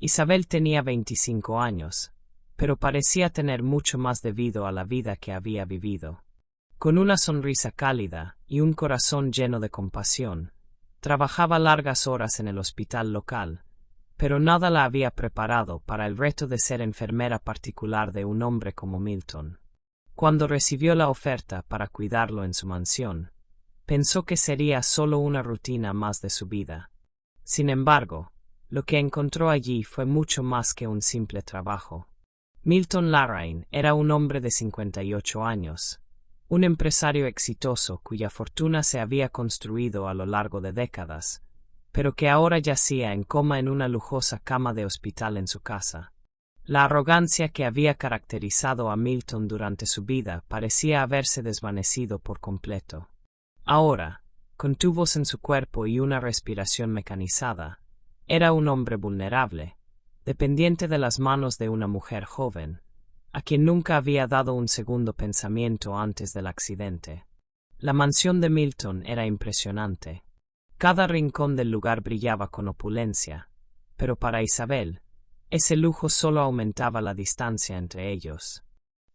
Isabel tenía 25 años, pero parecía tener mucho más debido a la vida que había vivido. Con una sonrisa cálida y un corazón lleno de compasión, trabajaba largas horas en el hospital local, pero nada la había preparado para el reto de ser enfermera particular de un hombre como Milton. Cuando recibió la oferta para cuidarlo en su mansión, pensó que sería solo una rutina más de su vida. Sin embargo, lo que encontró allí fue mucho más que un simple trabajo. Milton Larraín era un hombre de 58 años, un empresario exitoso cuya fortuna se había construido a lo largo de décadas, pero que ahora yacía en coma en una lujosa cama de hospital en su casa. La arrogancia que había caracterizado a Milton durante su vida parecía haberse desvanecido por completo. Ahora, con tubos en su cuerpo y una respiración mecanizada, era un hombre vulnerable, dependiente de las manos de una mujer joven, a quien nunca había dado un segundo pensamiento antes del accidente. La mansión de Milton era impresionante. Cada rincón del lugar brillaba con opulencia, pero para Isabel, ese lujo solo aumentaba la distancia entre ellos.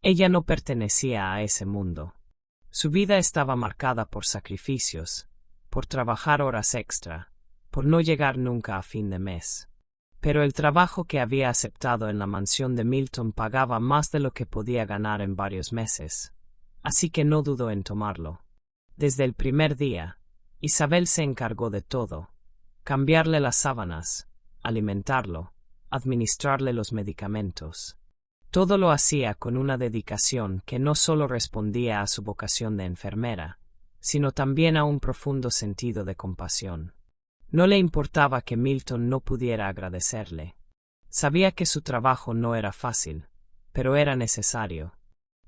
Ella no pertenecía a ese mundo. Su vida estaba marcada por sacrificios, por trabajar horas extra, por no llegar nunca a fin de mes. Pero el trabajo que había aceptado en la mansión de Milton pagaba más de lo que podía ganar en varios meses, así que no dudó en tomarlo. Desde el primer día, Isabel se encargó de todo: cambiarle las sábanas, alimentarlo, administrarle los medicamentos. Todo lo hacía con una dedicación que no solo respondía a su vocación de enfermera, sino también a un profundo sentido de compasión. No le importaba que Milton no pudiera agradecerle. Sabía que su trabajo no era fácil, pero era necesario.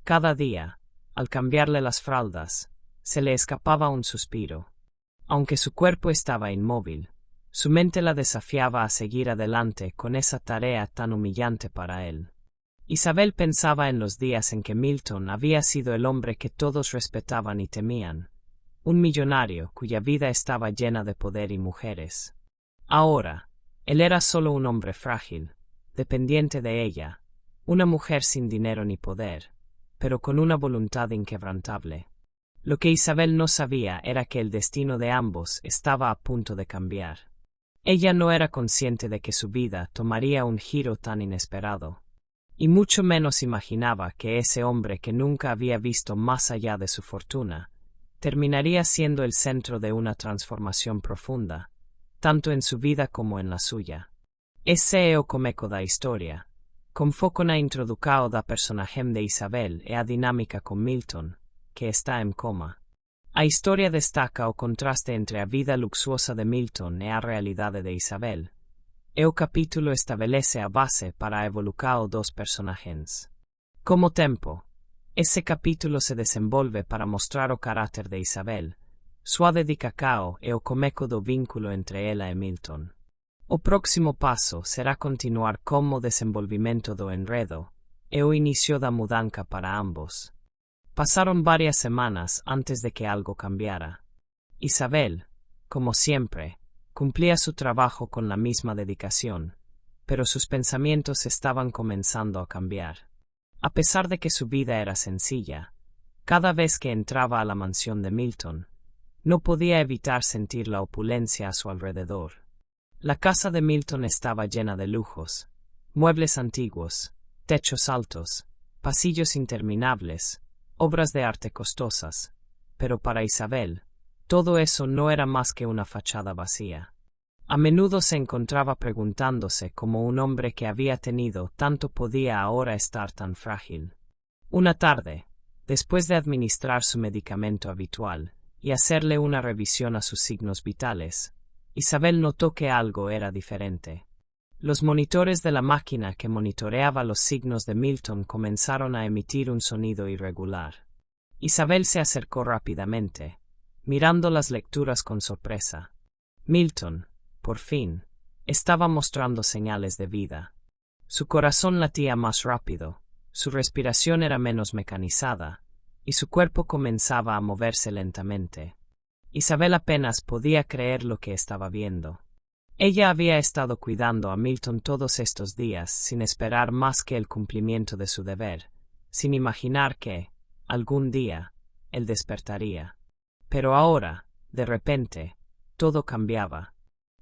Cada día, al cambiarle las faldas, se le escapaba un suspiro. Aunque su cuerpo estaba inmóvil, su mente la desafiaba a seguir adelante con esa tarea tan humillante para él. Isabel pensaba en los días en que Milton había sido el hombre que todos respetaban y temían, un millonario cuya vida estaba llena de poder y mujeres. Ahora, él era solo un hombre frágil, dependiente de ella, una mujer sin dinero ni poder, pero con una voluntad inquebrantable. Lo que Isabel no sabía era que el destino de ambos estaba a punto de cambiar. Ella no era consciente de que su vida tomaría un giro tan inesperado, y mucho menos imaginaba que ese hombre que nunca había visto más allá de su fortuna, terminaría siendo el centro de una transformación profunda, tanto en su vida como en la suya. Ese é o começo da historia, con foco na introducao da personagem de Isabel e a dinámica con Milton, que está en coma. A historia destaca o contraste entre a vida luxuosa de Milton e a realidade de Isabel, e o capítulo estabelece a base para a evolucao dos personagens. Como tempo, ese capítulo se desenvolve para mostrar o carácter de Isabel, sua dedicação e o começo do vínculo entre ela e Milton. O próximo passo será continuar como desenvolvimento do enredo e o inicio da mudança para ambos. Pasaron varias semanas antes de que algo cambiara. Isabel, como siempre, cumplía su trabajo con la misma dedicación, pero sus pensamientos estaban comenzando a cambiar. A pesar de que su vida era sencilla, cada vez que entraba a la mansión de Milton, no podía evitar sentir la opulencia a su alrededor. La casa de Milton estaba llena de lujos, muebles antiguos, techos altos, pasillos interminables, obras de arte costosas, pero para Isabel, todo eso no era más que una fachada vacía. A menudo se encontraba preguntándose cómo un hombre que había tenido tanto podía ahora estar tan frágil. Una tarde, después de administrar su medicamento habitual y hacerle una revisión a sus signos vitales, Isabel notó que algo era diferente. Los monitores de la máquina que monitoreaba los signos de Milton comenzaron a emitir un sonido irregular. Isabel se acercó rápidamente, mirando las lecturas con sorpresa. Milton, por fin, estaba mostrando señales de vida. Su corazón latía más rápido, su respiración era menos mecanizada, y su cuerpo comenzaba a moverse lentamente. Isabel apenas podía creer lo que estaba viendo. Ella había estado cuidando a Milton todos estos días sin esperar más que el cumplimiento de su deber, sin imaginar que, algún día, él despertaría. Pero ahora, de repente, todo cambiaba.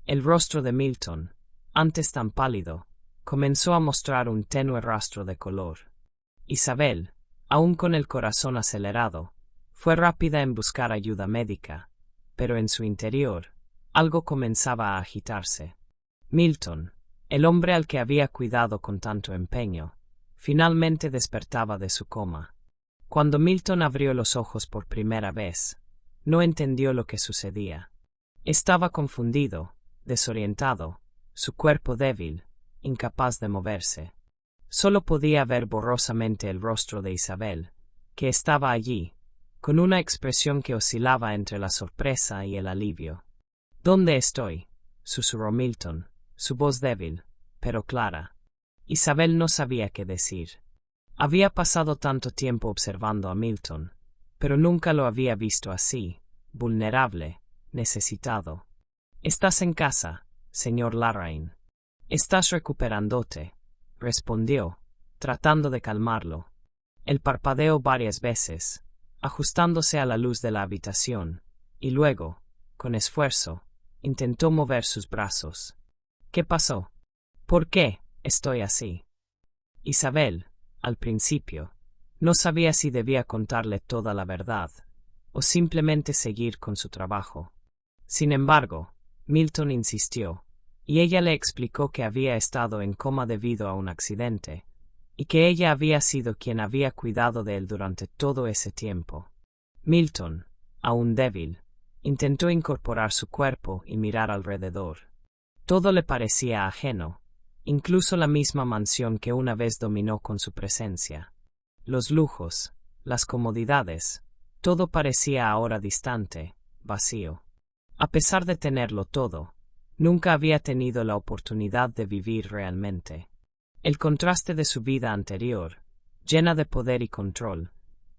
El rostro de Milton, antes tan pálido, comenzó a mostrar un tenue rastro de color. Isabel, aún con el corazón acelerado, fue rápida en buscar ayuda médica, pero en su interior, algo comenzaba a agitarse. Milton, el hombre al que había cuidado con tanto empeño, finalmente despertaba de su coma. Cuando Milton abrió los ojos por primera vez, no entendió lo que sucedía. Estaba confundido, desorientado, su cuerpo débil, incapaz de moverse. Solo podía ver borrosamente el rostro de Isabel, que estaba allí, con una expresión que oscilaba entre la sorpresa y el alivio. ¿Dónde estoy?, susurró Milton, su voz débil, pero clara. Isabel no sabía qué decir. Había pasado tanto tiempo observando a Milton, pero nunca lo había visto así, vulnerable, necesitado. «Estás en casa, señor Larraín. Estás recuperándote», respondió, tratando de calmarlo. Él parpadeó varias veces, ajustándose a la luz de la habitación, y luego, con esfuerzo, intentó mover sus brazos. «¿Qué pasó? ¿Por qué estoy así?» Isabel, al principio, no sabía si debía contarle toda la verdad, o simplemente seguir con su trabajo. Sin embargo, Milton insistió, y ella le explicó que había estado en coma debido a un accidente, y que ella había sido quien había cuidado de él durante todo ese tiempo. Milton, aún débil, intentó incorporar su cuerpo y mirar alrededor. Todo le parecía ajeno, incluso la misma mansión que una vez dominó con su presencia. Los lujos, las comodidades, todo parecía ahora distante, vacío. A pesar de tenerlo todo, nunca había tenido la oportunidad de vivir realmente. El contraste de su vida anterior, llena de poder y control,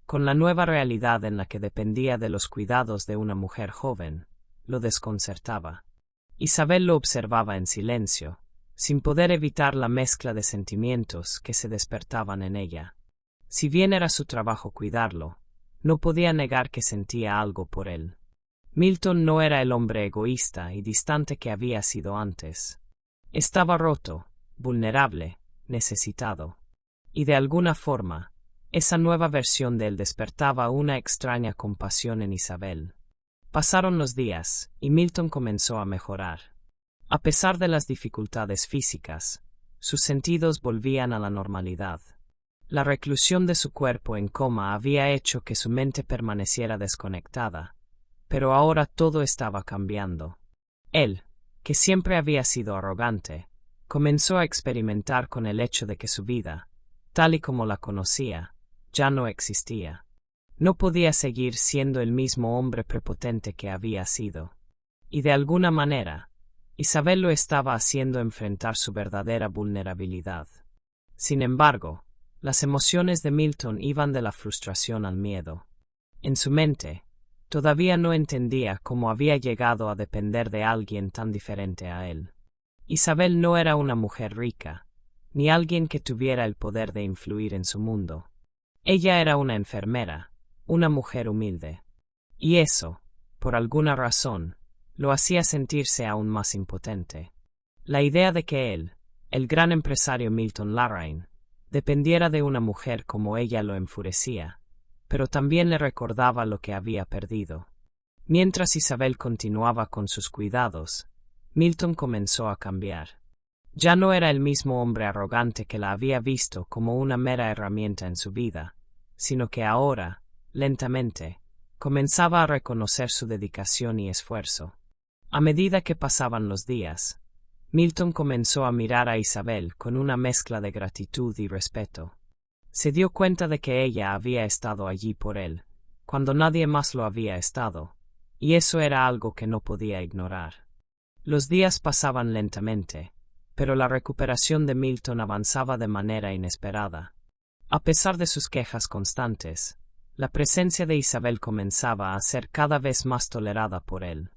con la nueva realidad en la que dependía de los cuidados de una mujer joven, lo desconcertaba. Isabel lo observaba en silencio, sin poder evitar la mezcla de sentimientos que se despertaban en ella. Si bien era su trabajo cuidarlo, no podía negar que sentía algo por él. Milton no era el hombre egoísta y distante que había sido antes. Estaba roto, vulnerable, necesitado. Y de alguna forma, esa nueva versión de él despertaba una extraña compasión en Isabel. Pasaron los días, y Milton comenzó a mejorar. A pesar de las dificultades físicas, sus sentidos volvían a la normalidad. La reclusión de su cuerpo en coma había hecho que su mente permaneciera desconectada, pero ahora todo estaba cambiando. Él, que siempre había sido arrogante, comenzó a experimentar con el hecho de que su vida, tal y como la conocía, ya no existía. No podía seguir siendo el mismo hombre prepotente que había sido. Y de alguna manera, Isabel lo estaba haciendo enfrentar su verdadera vulnerabilidad. Sin embargo, las emociones de Milton iban de la frustración al miedo. En su mente, todavía no entendía cómo había llegado a depender de alguien tan diferente a él. Isabel no era una mujer rica, ni alguien que tuviera el poder de influir en su mundo. Ella era una enfermera, una mujer humilde. Y eso, por alguna razón, lo hacía sentirse aún más impotente. La idea de que él, el gran empresario Milton Larraín, dependiera de una mujer como ella lo enfurecía, pero también le recordaba lo que había perdido. Mientras Isabel continuaba con sus cuidados, Milton comenzó a cambiar. Ya no era el mismo hombre arrogante que la había visto como una mera herramienta en su vida, sino que ahora, lentamente, comenzaba a reconocer su dedicación y esfuerzo. A medida que pasaban los días, Milton comenzó a mirar a Isabel con una mezcla de gratitud y respeto. Se dio cuenta de que ella había estado allí por él, cuando nadie más lo había estado, y eso era algo que no podía ignorar. Los días pasaban lentamente, pero la recuperación de Milton avanzaba de manera inesperada. A pesar de sus quejas constantes, la presencia de Isabel comenzaba a ser cada vez más tolerada por él.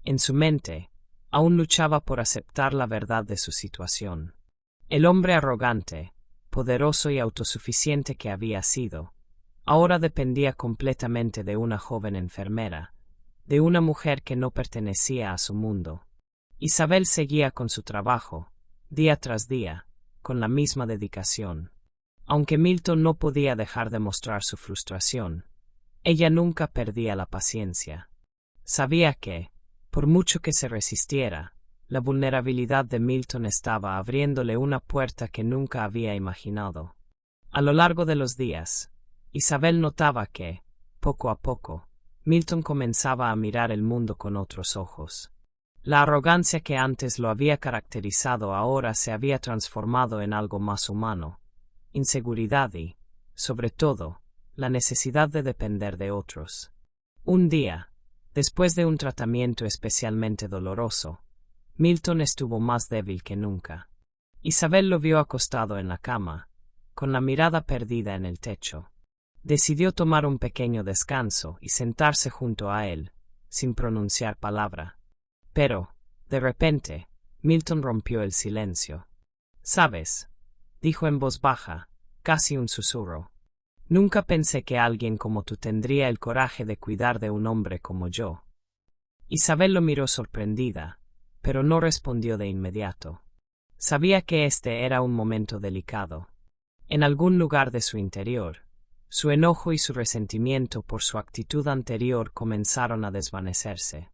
En su mente, Aún luchaba por aceptar la verdad de su situación. El hombre arrogante, poderoso y autosuficiente que había sido, ahora dependía completamente de una joven enfermera, de una mujer que no pertenecía a su mundo. Isabel seguía con su trabajo, día tras día, con la misma dedicación. Aunque Milton no podía dejar de mostrar su frustración, ella nunca perdía la paciencia. Sabía que, por mucho que se resistiera, la vulnerabilidad de Milton estaba abriéndole una puerta que nunca había imaginado. A lo largo de los días, Isabel notaba que, poco a poco, Milton comenzaba a mirar el mundo con otros ojos. La arrogancia que antes lo había caracterizado ahora se había transformado en algo más humano. Inseguridad y, sobre todo, la necesidad de depender de otros. Un día, después de un tratamiento especialmente doloroso, Milton estuvo más débil que nunca. Isabel lo vio acostado en la cama, con la mirada perdida en el techo. Decidió tomar un pequeño descanso y sentarse junto a él, sin pronunciar palabra. Pero, de repente, Milton rompió el silencio. «¿Sabes?», dijo en voz baja, casi un susurro. «Nunca pensé que alguien como tú tendría el coraje de cuidar de un hombre como yo». Isabel lo miró sorprendida, pero no respondió de inmediato. Sabía que este era un momento delicado. En algún lugar de su interior, su enojo y su resentimiento por su actitud anterior comenzaron a desvanecerse.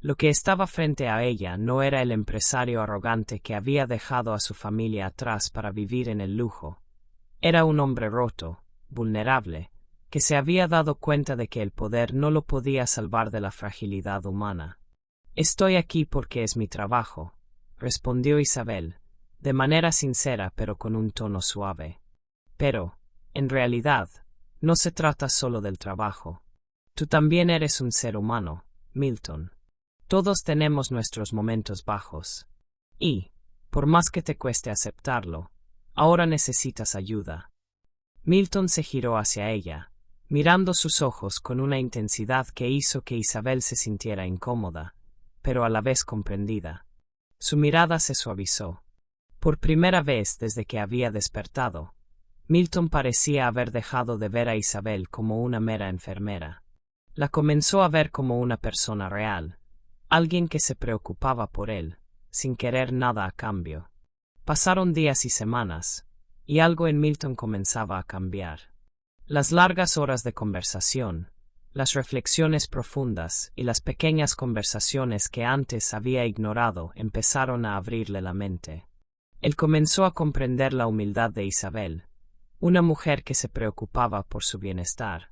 Lo que estaba frente a ella no era el empresario arrogante que había dejado a su familia atrás para vivir en el lujo. Era un hombre roto, vulnerable, que se había dado cuenta de que el poder no lo podía salvar de la fragilidad humana. «Estoy aquí porque es mi trabajo», respondió Isabel, de manera sincera pero con un tono suave. «Pero, en realidad, no se trata solo del trabajo. Tú también eres un ser humano, Milton. Todos tenemos nuestros momentos bajos. Y, por más que te cueste aceptarlo, ahora necesitas ayuda». Milton se giró hacia ella, mirando sus ojos con una intensidad que hizo que Isabel se sintiera incómoda, pero a la vez comprendida. Su mirada se suavizó. Por primera vez desde que había despertado, Milton parecía haber dejado de ver a Isabel como una mera enfermera. La comenzó a ver como una persona real, alguien que se preocupaba por él, sin querer nada a cambio. Pasaron días y semanas, y algo en Milton comenzaba a cambiar. Las largas horas de conversación, las reflexiones profundas y las pequeñas conversaciones que antes había ignorado empezaron a abrirle la mente. Él comenzó a comprender la humildad de Isabel, una mujer que se preocupaba por su bienestar,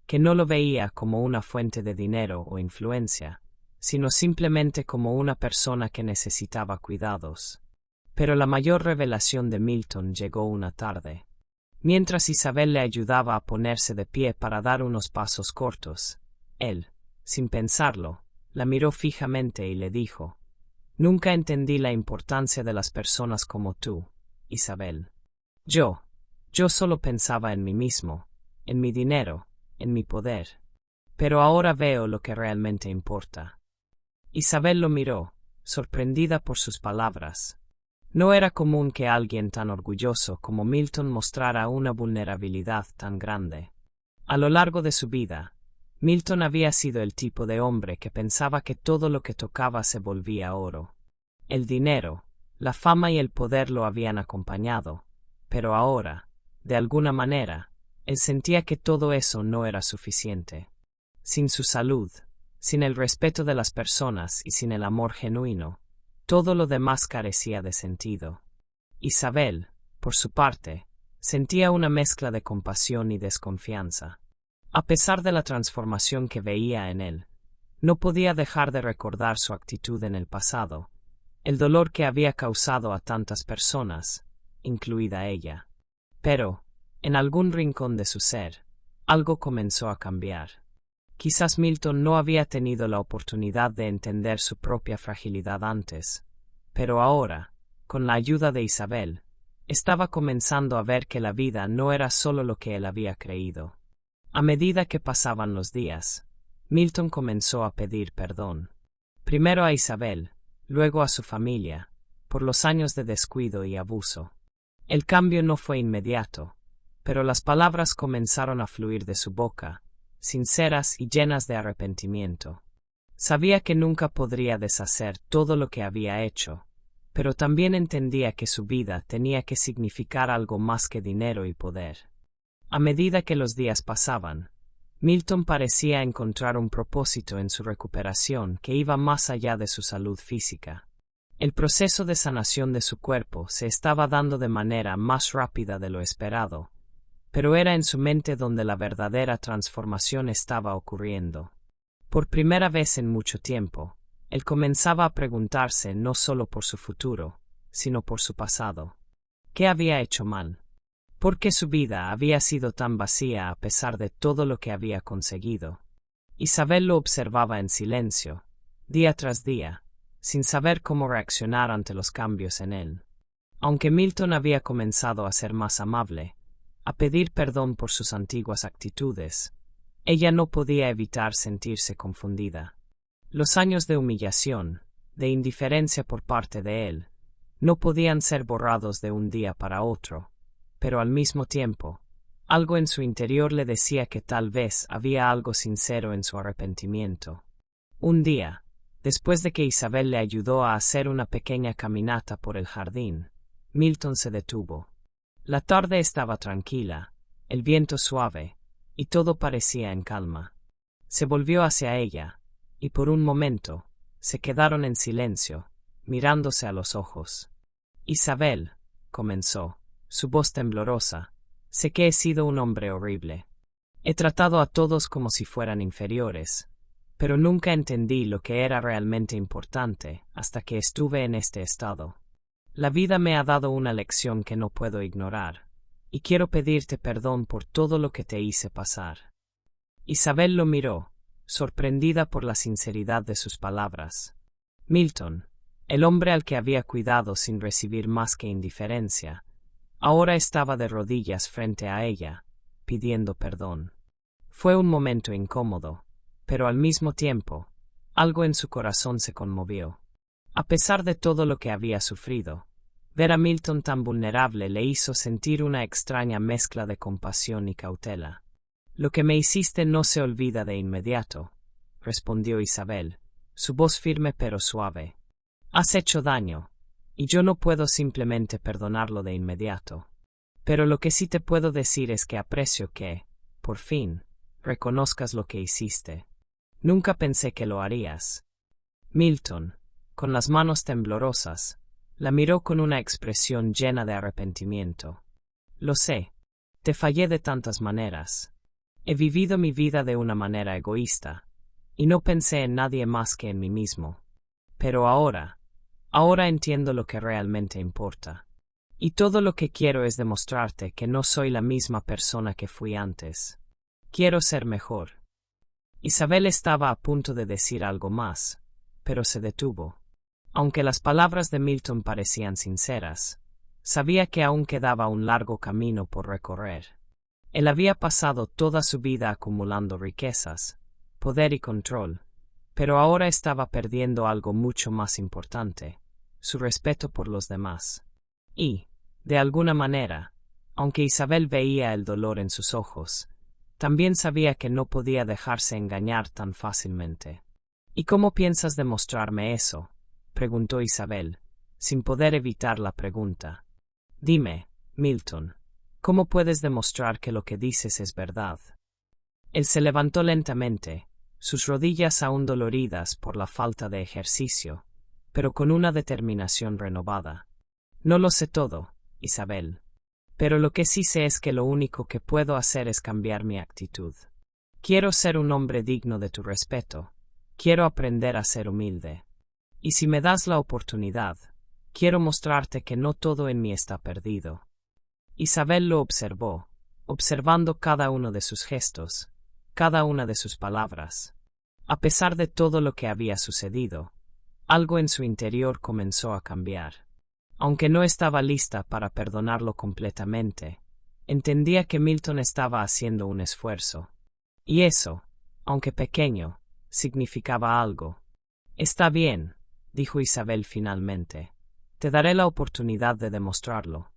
que no lo veía como una fuente de dinero o influencia, sino simplemente como una persona que necesitaba cuidados. Pero la mayor revelación de Milton llegó una tarde. Mientras Isabel le ayudaba a ponerse de pie para dar unos pasos cortos, él, sin pensarlo, la miró fijamente y le dijo: «Nunca entendí la importancia de las personas como tú, Isabel. Yo solo pensaba en mí mismo, en mi dinero, en mi poder. Pero ahora veo lo que realmente importa». Isabel lo miró, sorprendida por sus palabras. No era común que alguien tan orgulloso como Milton mostrara una vulnerabilidad tan grande. A lo largo de su vida, Milton había sido el tipo de hombre que pensaba que todo lo que tocaba se volvía oro. El dinero, la fama y el poder lo habían acompañado, pero ahora, de alguna manera, él sentía que todo eso no era suficiente. Sin su salud, sin el respeto de las personas y sin el amor genuino, todo lo demás carecía de sentido. Isabel, por su parte, sentía una mezcla de compasión y desconfianza. A pesar de la transformación que veía en él, no podía dejar de recordar su actitud en el pasado, el dolor que había causado a tantas personas, incluida ella. Pero, en algún rincón de su ser, algo comenzó a cambiar. Quizás Milton no había tenido la oportunidad de entender su propia fragilidad antes, pero ahora, con la ayuda de Isabel, estaba comenzando a ver que la vida no era solo lo que él había creído. A medida que pasaban los días, Milton comenzó a pedir perdón. Primero a Isabel, luego a su familia, por los años de descuido y abuso. El cambio no fue inmediato, pero las palabras comenzaron a fluir de su boca, sinceras y llenas de arrepentimiento. Sabía que nunca podría deshacer todo lo que había hecho, pero también entendía que su vida tenía que significar algo más que dinero y poder. A medida que los días pasaban, Milton parecía encontrar un propósito en su recuperación que iba más allá de su salud física. El proceso de sanación de su cuerpo se estaba dando de manera más rápida de lo esperado, pero era en su mente donde la verdadera transformación estaba ocurriendo. Por primera vez en mucho tiempo, él comenzaba a preguntarse no solo por su futuro, sino por su pasado. ¿Qué había hecho mal? ¿Por qué su vida había sido tan vacía a pesar de todo lo que había conseguido? Isabel lo observaba en silencio, día tras día, sin saber cómo reaccionar ante los cambios en él. Aunque Milton había comenzado a ser más amable, a pedir perdón por sus antiguas actitudes, ella no podía evitar sentirse confundida. Los años de humillación, de indiferencia por parte de él, no podían ser borrados de un día para otro, pero al mismo tiempo, algo en su interior le decía que tal vez había algo sincero en su arrepentimiento. Un día, después de que Isabel le ayudó a hacer una pequeña caminata por el jardín, Milton se detuvo. La tarde estaba tranquila, el viento suave, y todo parecía en calma. Se volvió hacia ella, y por un momento, se quedaron en silencio, mirándose a los ojos. Isabel, comenzó, su voz temblorosa, sé que he sido un hombre horrible. He tratado a todos como si fueran inferiores, pero nunca entendí lo que era realmente importante hasta que estuve en este estado. La vida me ha dado una lección que no puedo ignorar, y quiero pedirte perdón por todo lo que te hice pasar. Isabel lo miró, sorprendida por la sinceridad de sus palabras. Milton, el hombre al que había cuidado sin recibir más que indiferencia, ahora estaba de rodillas frente a ella, pidiendo perdón. Fue un momento incómodo, pero al mismo tiempo, algo en su corazón se conmovió. A pesar de todo lo que había sufrido, ver a Milton tan vulnerable le hizo sentir una extraña mezcla de compasión y cautela. Lo que me hiciste no se olvida de inmediato, respondió Isabel, su voz firme pero suave. Has hecho daño, y yo no puedo simplemente perdonarlo de inmediato. Pero lo que sí te puedo decir es que aprecio que, por fin, reconozcas lo que hiciste. Nunca pensé que lo harías. Milton, con las manos temblorosas, la miró con una expresión llena de arrepentimiento. Lo sé, te fallé de tantas maneras. He vivido mi vida de una manera egoísta, y no pensé en nadie más que en mí mismo. Pero ahora entiendo lo que realmente importa. Y todo lo que quiero es demostrarte que no soy la misma persona que fui antes. Quiero ser mejor. Isabel estaba a punto de decir algo más, pero se detuvo. Aunque las palabras de Milton parecían sinceras, sabía que aún quedaba un largo camino por recorrer. Él había pasado toda su vida acumulando riquezas, poder y control, pero ahora estaba perdiendo algo mucho más importante, su respeto por los demás. Y, de alguna manera, aunque Isabel veía el dolor en sus ojos, también sabía que no podía dejarse engañar tan fácilmente. ¿Y cómo piensas demostrarme eso?, preguntó Isabel, sin poder evitar la pregunta. Dime, Milton, ¿cómo puedes demostrar que lo que dices es verdad? Él se levantó lentamente, sus rodillas aún doloridas por la falta de ejercicio, pero con una determinación renovada. No lo sé todo, Isabel. Pero lo que sí sé es que lo único que puedo hacer es cambiar mi actitud. Quiero ser un hombre digno de tu respeto. Quiero aprender a ser humilde. Y si me das la oportunidad, quiero mostrarte que no todo en mí está perdido. Isabel lo observó, observando cada uno de sus gestos, cada una de sus palabras. A pesar de todo lo que había sucedido, algo en su interior comenzó a cambiar. Aunque no estaba lista para perdonarlo completamente, entendía que Milton estaba haciendo un esfuerzo. Y eso, aunque pequeño, significaba algo. Está bien, dijo Isabel finalmente. Te daré la oportunidad de demostrarlo.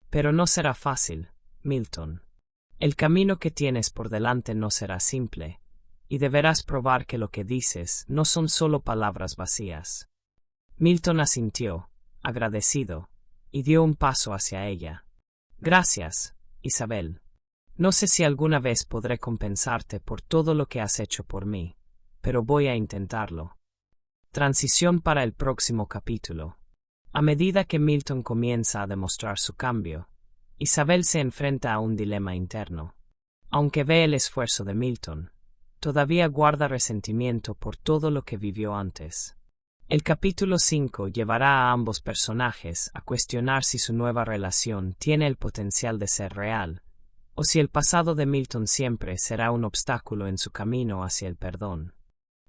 Pero no será fácil, Milton. El camino que tienes por delante no será simple, y deberás probar que lo que dices no son solo palabras vacías. Milton asintió, agradecido, y dio un paso hacia ella. Gracias, Isabel. No sé si alguna vez podré compensarte por todo lo que has hecho por mí, pero voy a intentarlo. Transición para el próximo capítulo. A medida que Milton comienza a demostrar su cambio, Isabel se enfrenta a un dilema interno. Aunque ve el esfuerzo de Milton, todavía guarda resentimiento por todo lo que vivió antes. El capítulo 5 llevará a ambos personajes a cuestionar si su nueva relación tiene el potencial de ser real, o si el pasado de Milton siempre será un obstáculo en su camino hacia el perdón.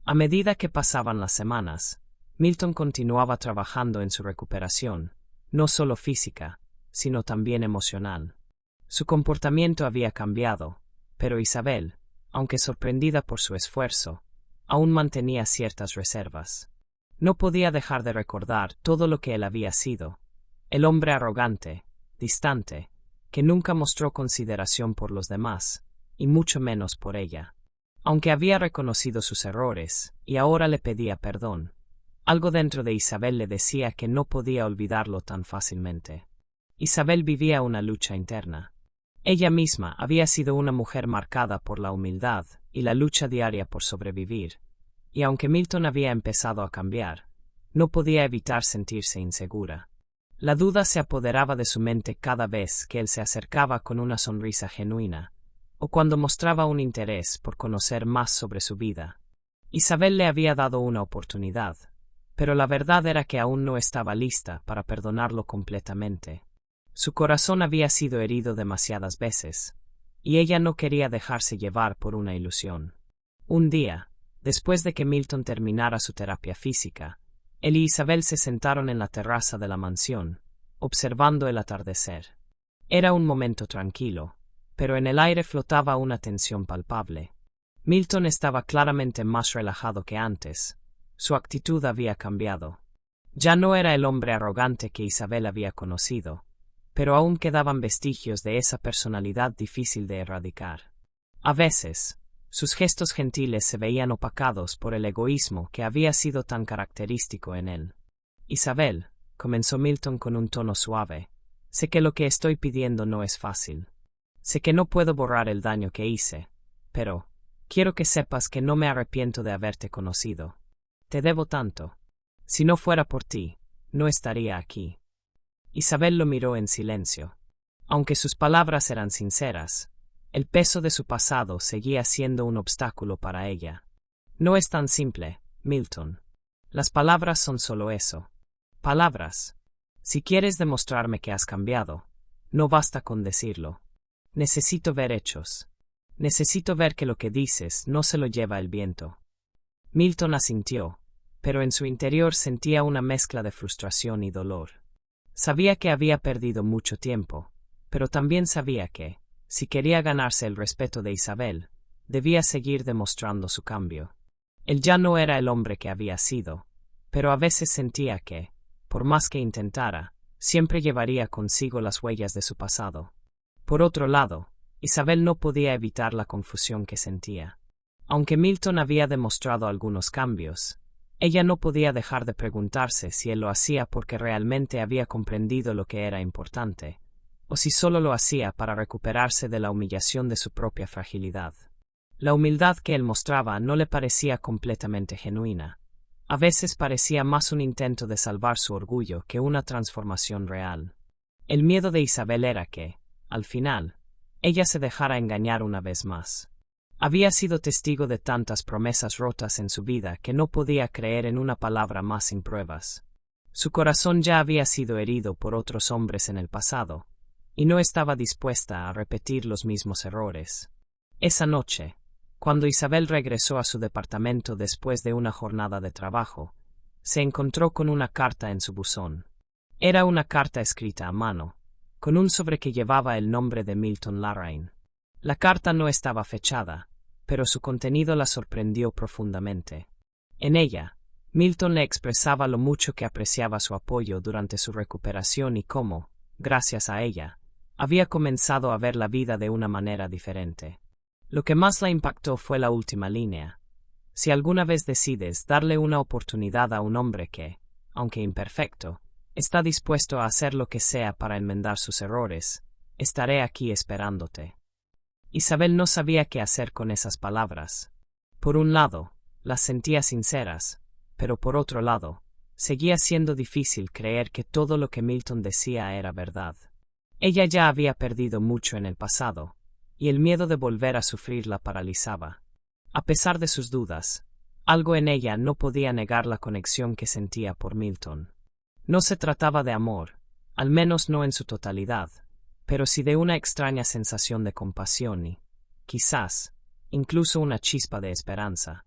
A medida que pasaban las semanas, Milton continuaba trabajando en su recuperación, no solo física, sino también emocional. Su comportamiento había cambiado, pero Isabel, aunque sorprendida por su esfuerzo, aún mantenía ciertas reservas. No podía dejar de recordar todo lo que él había sido, el hombre arrogante, distante, que nunca mostró consideración por los demás, y mucho menos por ella. Aunque había reconocido sus errores, y ahora le pedía perdón, algo dentro de Isabel le decía que no podía olvidarlo tan fácilmente. Isabel vivía una lucha interna. Ella misma había sido una mujer marcada por la humildad y la lucha diaria por sobrevivir, y aunque Milton había empezado a cambiar, no podía evitar sentirse insegura. La duda se apoderaba de su mente cada vez que él se acercaba con una sonrisa genuina, o cuando mostraba un interés por conocer más sobre su vida. Isabel le había dado una oportunidad, pero la verdad era que aún no estaba lista para perdonarlo completamente. Su corazón había sido herido demasiadas veces, y ella no quería dejarse llevar por una ilusión. Un día, después de que Milton terminara su terapia física, él y Isabel se sentaron en la terraza de la mansión, observando el atardecer. Era un momento tranquilo, pero en el aire flotaba una tensión palpable. Milton estaba claramente más relajado que antes. Su actitud había cambiado. Ya no era el hombre arrogante que Isabel había conocido, pero aún quedaban vestigios de esa personalidad difícil de erradicar. A veces, sus gestos gentiles se veían opacados por el egoísmo que había sido tan característico en él. Isabel, comenzó Milton con un tono suave, sé que lo que estoy pidiendo no es fácil. Sé que no puedo borrar el daño que hice, pero quiero que sepas que no me arrepiento de haberte conocido. Te debo tanto. Si no fuera por ti, no estaría aquí. Isabel lo miró en silencio. Aunque sus palabras eran sinceras, el peso de su pasado seguía siendo un obstáculo para ella. No es tan simple, Milton. Las palabras son solo eso. Palabras. Si quieres demostrarme que has cambiado, no basta con decirlo. Necesito ver hechos. Necesito ver que lo que dices no se lo lleva el viento. Milton asintió, pero en su interior sentía una mezcla de frustración y dolor. Sabía que había perdido mucho tiempo, pero también sabía que, si quería ganarse el respeto de Isabel, debía seguir demostrando su cambio. Él ya no era el hombre que había sido, pero a veces sentía que, por más que intentara, siempre llevaría consigo las huellas de su pasado. Por otro lado, Isabel no podía evitar la confusión que sentía. Aunque Milton había demostrado algunos cambios, ella no podía dejar de preguntarse si él lo hacía porque realmente había comprendido lo que era importante, o si solo lo hacía para recuperarse de la humillación de su propia fragilidad. La humildad que él mostraba no le parecía completamente genuina. A veces parecía más un intento de salvar su orgullo que una transformación real. El miedo de Isabel era que, al final, ella se dejara engañar una vez más. Había sido testigo de tantas promesas rotas en su vida que no podía creer en una palabra más sin pruebas. Su corazón ya había sido herido por otros hombres en el pasado, y no estaba dispuesta a repetir los mismos errores. Esa noche, cuando Isabel regresó a su departamento después de una jornada de trabajo, se encontró con una carta en su buzón. Era una carta escrita a mano, con un sobre que llevaba el nombre de Milton Larraín. La carta no estaba fechada, pero su contenido la sorprendió profundamente. En ella, Milton le expresaba lo mucho que apreciaba su apoyo durante su recuperación y cómo, gracias a ella, había comenzado a ver la vida de una manera diferente. Lo que más la impactó fue la última línea. Si alguna vez decides darle una oportunidad a un hombre que, aunque imperfecto, está dispuesto a hacer lo que sea para enmendar sus errores, estaré aquí esperándote. Isabel no sabía qué hacer con esas palabras. Por un lado, las sentía sinceras, pero por otro lado, seguía siendo difícil creer que todo lo que Milton decía era verdad. Ella ya había perdido mucho en el pasado, y el miedo de volver a sufrir la paralizaba. A pesar de sus dudas, algo en ella no podía negar la conexión que sentía por Milton. No se trataba de amor, al menos no en su totalidad, pero sí de una extraña sensación de compasión y, quizás, incluso una chispa de esperanza.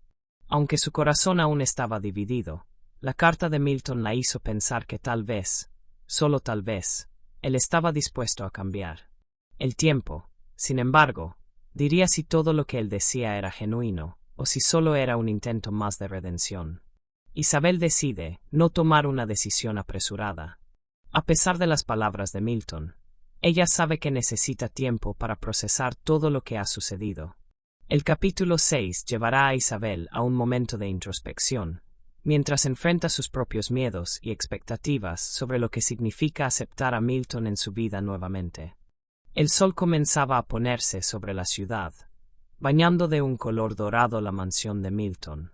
Aunque su corazón aún estaba dividido, la carta de Milton la hizo pensar que tal vez, solo tal vez, él estaba dispuesto a cambiar. El tiempo, sin embargo, diría si todo lo que él decía era genuino, o si solo era un intento más de redención. Isabel decide no tomar una decisión apresurada. A pesar de las palabras de Milton, ella sabe que necesita tiempo para procesar todo lo que ha sucedido. El capítulo 6 llevará a Isabel a un momento de introspección, mientras enfrenta sus propios miedos y expectativas sobre lo que significa aceptar a Milton en su vida nuevamente. El sol comenzaba a ponerse sobre la ciudad, bañando de un color dorado la mansión de Milton.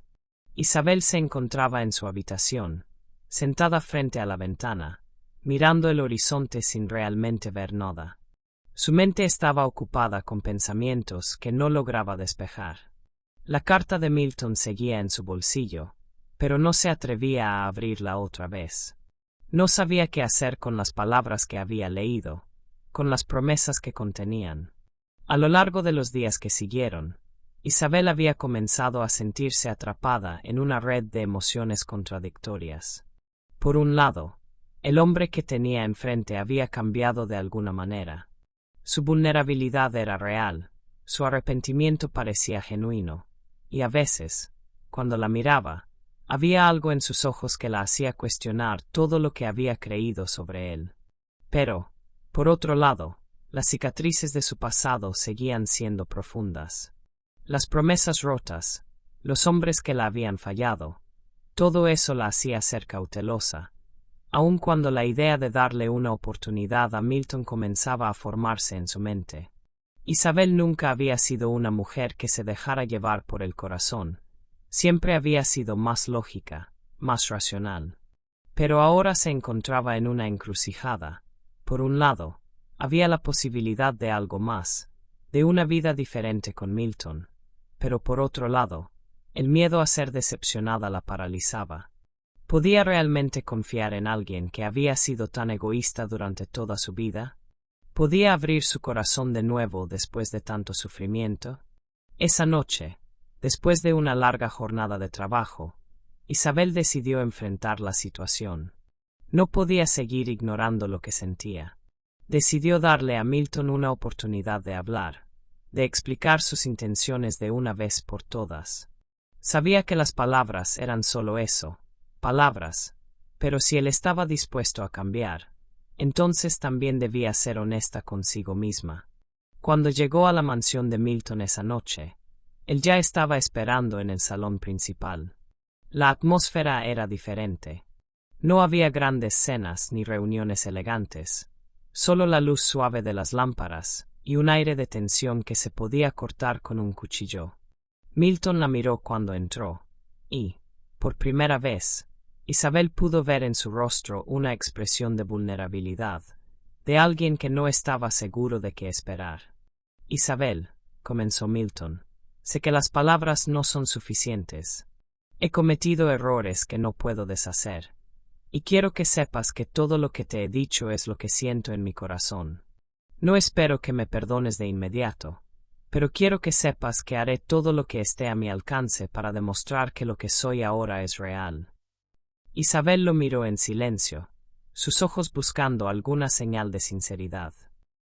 Isabel se encontraba en su habitación, sentada frente a la ventana, mirando el horizonte sin realmente ver nada. Su mente estaba ocupada con pensamientos que no lograba despejar. La carta de Milton seguía en su bolsillo, pero no se atrevía a abrirla otra vez. No sabía qué hacer con las palabras que había leído, con las promesas que contenían. A lo largo de los días que siguieron, Isabel había comenzado a sentirse atrapada en una red de emociones contradictorias. Por un lado, el hombre que tenía enfrente había cambiado de alguna manera. Su vulnerabilidad era real, su arrepentimiento parecía genuino, y a veces, cuando la miraba, había algo en sus ojos que la hacía cuestionar todo lo que había creído sobre él. Pero, por otro lado, las cicatrices de su pasado seguían siendo profundas. Las promesas rotas, los hombres que la habían fallado, todo eso la hacía ser cautelosa, aun cuando la idea de darle una oportunidad a Milton comenzaba a formarse en su mente. Isabel nunca había sido una mujer que se dejara llevar por el corazón, siempre había sido más lógica, más racional. Pero ahora se encontraba en una encrucijada. Por un lado, había la posibilidad de algo más, de una vida diferente con Milton, pero por otro lado, el miedo a ser decepcionada la paralizaba. ¿Podía realmente confiar en alguien que había sido tan egoísta durante toda su vida? ¿Podía abrir su corazón de nuevo después de tanto sufrimiento? Esa noche, después de una larga jornada de trabajo, Isabel decidió enfrentar la situación. No podía seguir ignorando lo que sentía. Decidió darle a Milton una oportunidad de hablar, de explicar sus intenciones de una vez por todas. Sabía que las palabras eran solo eso, palabras, pero si él estaba dispuesto a cambiar, entonces también debía ser honesta consigo misma. Cuando llegó a la mansión de Milton esa noche, él ya estaba esperando en el salón principal. La atmósfera era diferente. No había grandes cenas ni reuniones elegantes, solo la luz suave de las lámparas y un aire de tensión que se podía cortar con un cuchillo. Milton la miró cuando entró, y, por primera vez, Isabel pudo ver en su rostro una expresión de vulnerabilidad, de alguien que no estaba seguro de qué esperar. Isabel, comenzó Milton, sé que las palabras no son suficientes. He cometido errores que no puedo deshacer, y quiero que sepas que todo lo que te he dicho es lo que siento en mi corazón. No espero que me perdones de inmediato, pero quiero que sepas que haré todo lo que esté a mi alcance para demostrar que lo que soy ahora es real. Isabel lo miró en silencio, sus ojos buscando alguna señal de sinceridad.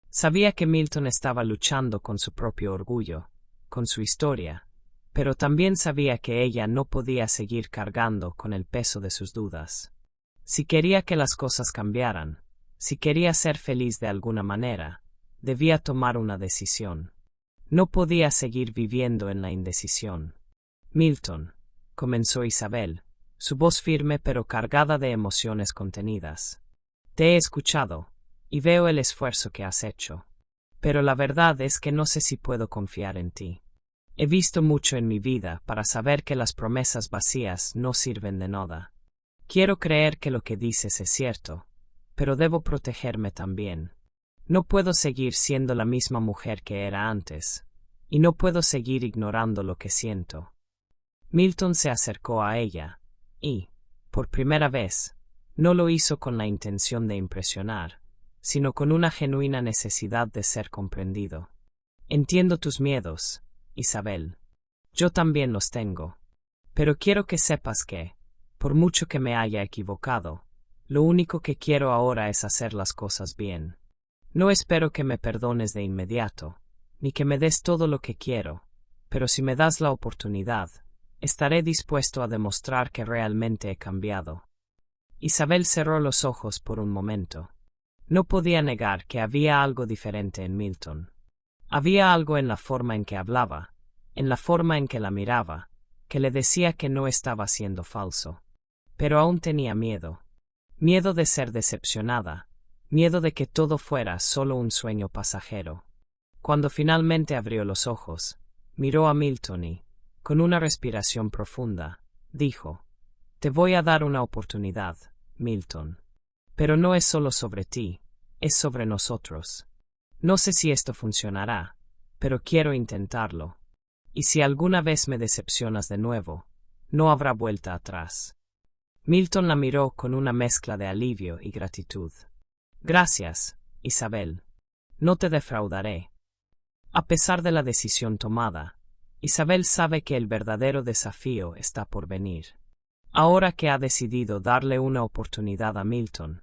Sabía que Milton estaba luchando con su propio orgullo, con su historia, pero también sabía que ella no podía seguir cargando con el peso de sus dudas. Si quería que las cosas cambiaran, si quería ser feliz de alguna manera, debía tomar una decisión. No podía seguir viviendo en la indecisión. Milton, comenzó Isabel, su voz firme pero cargada de emociones contenidas. Te he escuchado, y veo el esfuerzo que has hecho. Pero la verdad es que no sé si puedo confiar en ti. He visto mucho en mi vida para saber que las promesas vacías no sirven de nada. Quiero creer que lo que dices es cierto, pero debo protegerme también. No puedo seguir siendo la misma mujer que era antes, y no puedo seguir ignorando lo que siento. Milton se acercó a ella, y, por primera vez, no lo hizo con la intención de impresionar, sino con una genuina necesidad de ser comprendido. Entiendo tus miedos, Isabel. Yo también los tengo. Pero quiero que sepas que, por mucho que me haya equivocado, lo único que quiero ahora es hacer las cosas bien. No espero que me perdones de inmediato, ni que me des todo lo que quiero, pero si me das la oportunidad, estaré dispuesto a demostrar que realmente he cambiado. Isabel cerró los ojos por un momento. No podía negar que había algo diferente en Milton. Había algo en la forma en que hablaba, en la forma en que la miraba, que le decía que no estaba siendo falso. Pero aún tenía miedo. Miedo de ser decepcionada, miedo de que todo fuera solo un sueño pasajero. Cuando finalmente abrió los ojos, miró a Milton y, con una respiración profunda, dijo: Te voy a dar una oportunidad, Milton. Pero no es solo sobre ti, es sobre nosotros. No sé si esto funcionará, pero quiero intentarlo. Y si alguna vez me decepcionas de nuevo, no habrá vuelta atrás. Milton la miró con una mezcla de alivio y gratitud. Gracias, Isabel. No te defraudaré. A pesar de la decisión tomada, Isabel sabe que el verdadero desafío está por venir. Ahora que ha decidido darle una oportunidad a Milton,